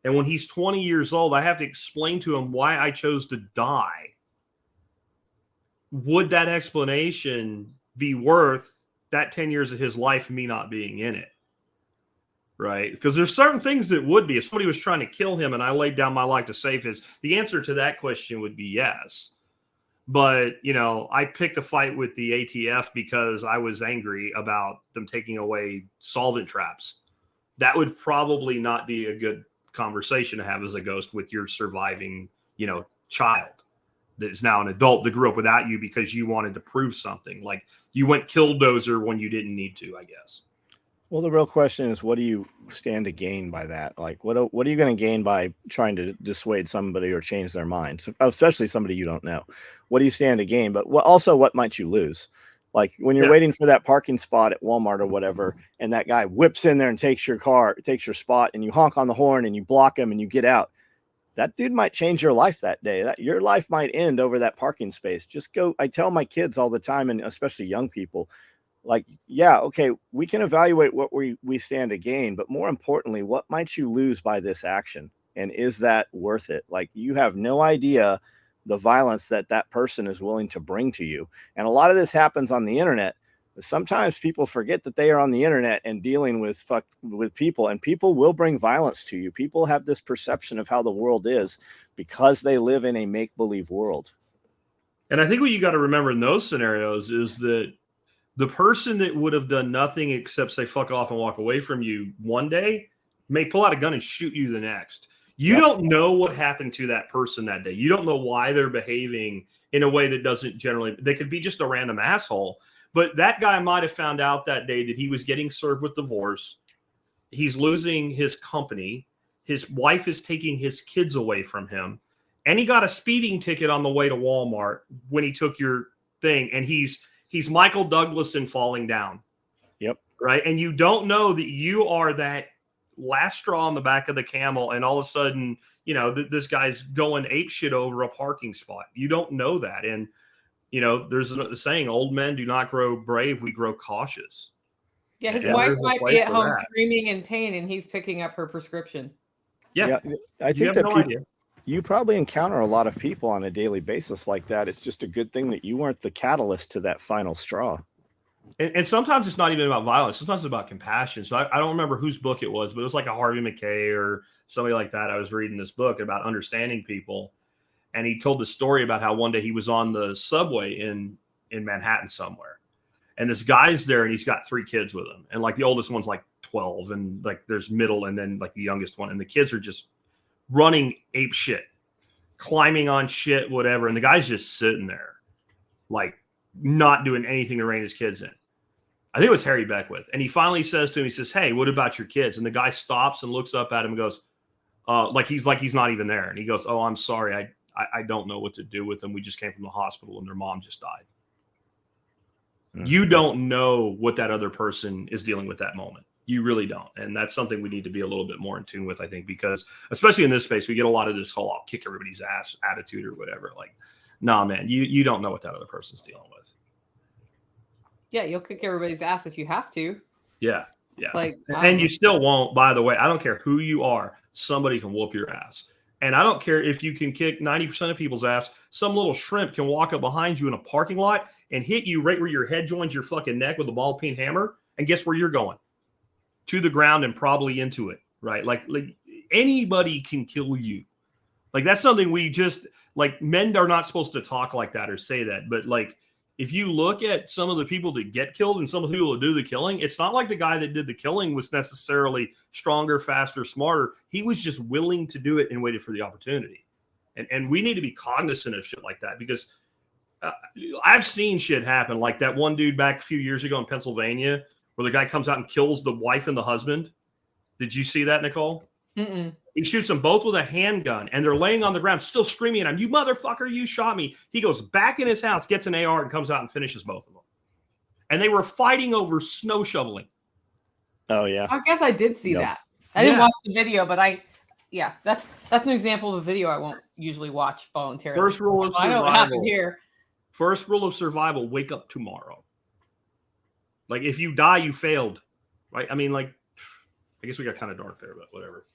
S3: And when he's 20 years old, I have to explain to him why I chose to die. Would that explanation be worth that 10 years of his life, me not being in it? Right? Because there's certain things that would be. If somebody was trying to kill him and I laid down my life to save his, the answer to that question would be yes. But, you know, I picked a fight with the ATF because I was angry about them taking away solvent traps. That would probably not be a good conversation to have as a ghost with your surviving, you know, child that is now an adult that grew up without you because you wanted to prove something. Like you went killdozer when you didn't need to, I guess.
S2: Well, the real question is, what do you stand to gain by that? Like, what are you going to gain by trying to dissuade somebody or change their mind, especially somebody you don't know? What do you stand to gain? But what might you lose? Like when you're waiting for that parking spot at Walmart or whatever, and that guy whips in there and takes your spot, and you honk on the horn and you block him and you get out. That dude might change your life that day. That your life might end over that parking space. Just go. I tell my kids all the time, and especially young people, like, yeah, okay, we can evaluate what we stand to gain, but more importantly, what might you lose by this action? And is that worth it? Like, you have no idea the violence that person is willing to bring to you. And a lot of this happens on the internet. Sometimes people forget that they are on the internet and dealing with people, and people will bring violence to you. People have this perception of how the world is because they live in a make-believe world.
S3: And I think what you got to remember in those scenarios is that the person that would have done nothing except say fuck off and walk away from you one day may pull out a gun and shoot you the next. You don't know what happened to that person that day. You don't know why they're behaving in a way that doesn't generally, they could be just a random asshole. But that guy might have found out that day that he was getting served with divorce. He's losing his company. His wife is taking his kids away from him. And he got a speeding ticket on the way to Walmart when he took your thing. And he's Michael Douglas in Falling Down.
S2: Yep.
S3: Right. And you don't know that you are that last straw on the back of the camel. And all of a sudden, you know, this guy's going ape shit over a parking spot. You don't know that. And, you know, there's a saying, old men do not grow brave. We grow cautious.
S1: Yeah. His wife might be at home screaming in pain and he's picking up her prescription.
S2: Yeah. I think that you probably encounter a lot of people on a daily basis like that. It's just a good thing that you weren't the catalyst to that final straw.
S3: And sometimes it's not even about violence. Sometimes it's about compassion. So I don't remember whose book it was, but it was like a Harvey McKay or somebody like that. I was reading this book about understanding people. And he told the story about how one day he was on the subway in Manhattan somewhere. And this guy's there and he's got 3 kids with him. And like the oldest one's like 12 and like there's middle and then like the youngest one. And the kids are just running ape shit, climbing on shit, whatever. And the guy's just sitting there, like not doing anything to rein his kids in. I think it was Harry Beckwith. And he finally says to him, he says, "Hey, what about your kids?" And the guy stops and looks up at him and goes, like he's not even there. And he goes, "Oh, I'm sorry. I don't know what to do with them. We just came from the hospital and their mom just died." Mm-hmm. You don't know what that other person is dealing with that moment. You really don't. And that's something we need to be a little bit more in tune with, I think, because especially in this space, we get a lot of this whole I'll kick everybody's ass attitude or whatever. Like, nah, man, you don't know what that other person's dealing with.
S1: Yeah, you'll kick everybody's ass if you have to.
S3: Yeah, yeah.
S1: Like,
S3: and you still won't, by the way. I don't care who you are. Somebody can whoop your ass. And I don't care if you can kick 90% of people's ass. Some little shrimp can walk up behind you in a parking lot and hit you right where your head joins your fucking neck with a ball peen hammer. And guess where you're going? To the ground and probably into it, right? Like anybody can kill you. Like that's something we just, like, men are not supposed to talk like that or say that. But like, if you look at some of the people that get killed and some of the people that do the killing, it's not like the guy that did the killing was necessarily stronger, faster, smarter. He was just willing to do it and waited for the opportunity. And we need to be cognizant of shit like that because I've seen shit happen. Like that one dude back a few years ago in Pennsylvania where the guy comes out and kills the wife and the husband. Did you see that, Nicole?
S1: Mm-mm.
S3: He shoots them both with a handgun, and they're laying on the ground, still screaming at him, "You motherfucker, you shot me." He goes back in his house, gets an AR, and comes out and finishes both of them. And they were fighting over snow shoveling.
S2: Oh, yeah.
S1: I guess I did see that. I didn't watch the video, but yeah, that's an example of a video I won't usually watch voluntarily.
S3: First rule of
S1: I know what happened
S3: survival.
S1: here.
S3: First rule of survival: wake up tomorrow. Like if you die, you failed, right? I mean, like, I guess we got kind of dark there, but whatever.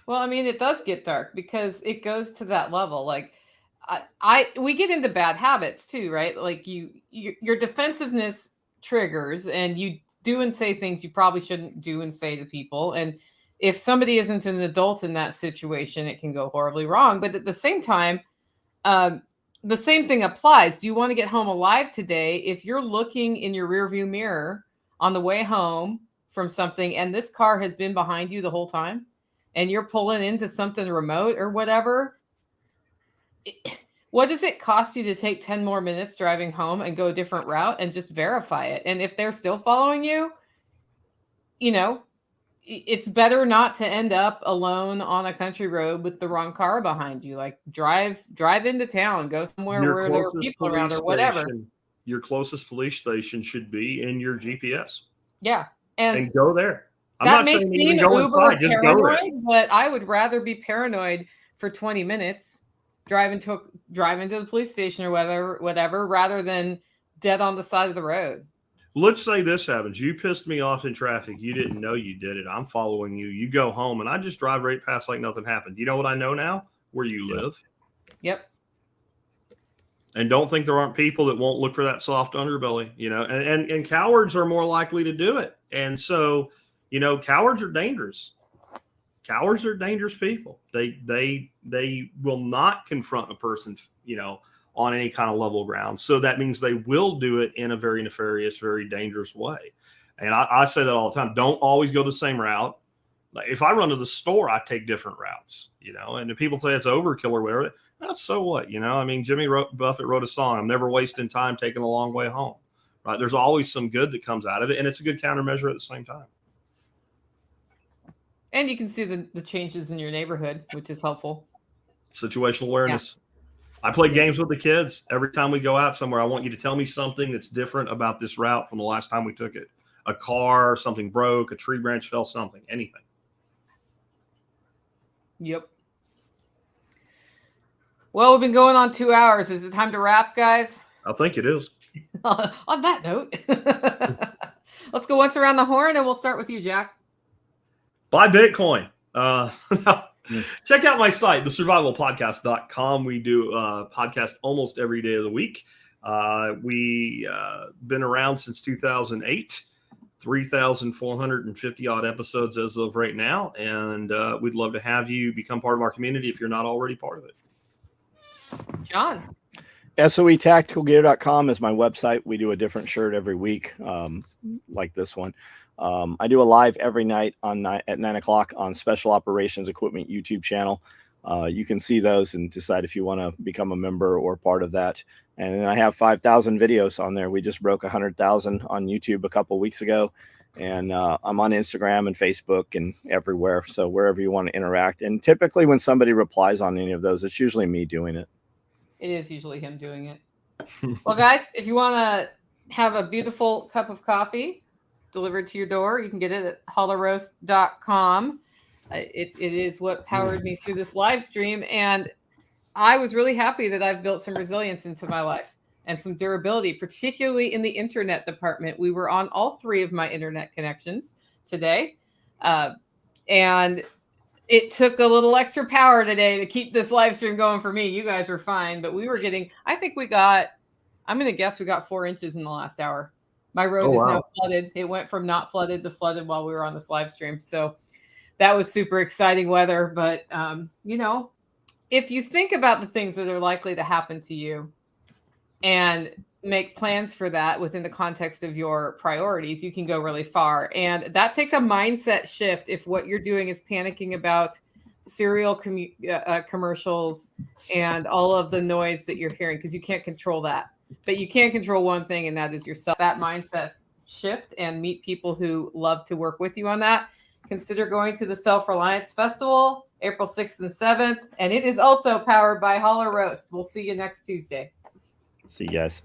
S1: Well, I mean, it does get dark because it goes to that level. Like, we get into bad habits too, right? Like your defensiveness triggers, and you do and say things you probably shouldn't do and say to people. And if somebody isn't an adult in that situation, it can go horribly wrong. But at the same time, the same thing applies. Do you want to get home alive today? If you're looking in your rearview mirror on the way home from something, and this car has been behind you the whole time, and you're pulling into something remote or whatever, what does it cost you to take 10 more minutes driving home and go a different route and just verify it? And if they're still following you, it's better not to end up alone on a country road with the wrong car behind you. Like drive into town, go somewhere where there are people around or whatever.
S3: Your closest police station should be in your GPS.
S1: Yeah. And
S3: go there.
S1: That may seem uber paranoid, but I would rather be paranoid for 20 minutes driving to the police station or whatever, rather than dead on the side of the road.
S3: Let's say this happens. You pissed me off in traffic. You didn't know you did it. I'm following you. You go home and I just drive right past like nothing happened. You know what I know now? Where you live.
S1: Yep.
S3: And don't think there aren't people that won't look for that soft underbelly, and cowards are more likely to do it. And so, cowards are dangerous. Cowards are dangerous people. They will not confront a person, on any kind of level ground. So that means they will do it in a very nefarious, very dangerous way. And I say that all the time. Don't always go the same route. Like if I run to the store, I take different routes, and if people say it's overkill or whatever, so what? I mean, Jimmy Buffett wrote a song, I'm never wasting time taking a long way home, right? There's always some good that comes out of it. And it's a good countermeasure at the same time.
S1: And you can see the changes in your neighborhood, which is helpful.
S3: Situational awareness. Yeah. I play games with the kids. Every time we go out somewhere, I want you to tell me something that's different about this route from the last time we took it. A car, something broke, a tree branch fell, something, anything.
S1: Yep. Well, we've been going on 2 hours. Is it time to wrap, guys?
S3: I think it is.
S1: On that note, let's go once around the horn, and we'll start with you, Jack.
S3: Buy Bitcoin. Check out my site, thesurvivalpodcast.com. We do a podcast almost every day of the week. We been around since 2008, 3,450 odd episodes as of right now. And we'd love to have you become part of our community if you're not already part of it.
S1: John.
S2: SOEtacticalgear.com is my website. We do a different shirt every week, like this one. I do a live every night at 9:00 on Special Operations Equipment YouTube channel. You can see those and decide if you want to become a member or part of that. And then I have 5,000 videos on there. We just broke 100,000 on YouTube a couple weeks ago. And I'm on Instagram and Facebook and everywhere. So wherever you want to interact. And typically when somebody replies on any of those, it's usually me doing it.
S1: It is usually him doing it. Well, guys, if you want to have a beautiful cup of coffee delivered to your door, you can get it at hollowroast.com. It is what powered me through this live stream. And I was really happy that I've built some resilience into my life and some durability, particularly in the internet department. We were on all 3 of my internet connections today. And it took a little extra power today to keep this live stream going for me. You guys were fine, but we were getting, I'm going to guess we got 4 inches in the last hour. My road is now flooded. It went from not flooded to flooded while we were on this live stream. So that was super exciting weather. But, if you think about the things that are likely to happen to you and make plans for that within the context of your priorities, you can go really far. And that takes a mindset shift if what you're doing is panicking about cereal commercials and all of the noise that you're hearing, because you can't control that. But you can control one thing, and that is yourself. That mindset shift and meet people who love to work with you on that. Consider going to the Self-Reliance Festival, April 6th and 7th. And it is also powered by Hollow Roast. We'll see you next Tuesday.
S2: See you guys.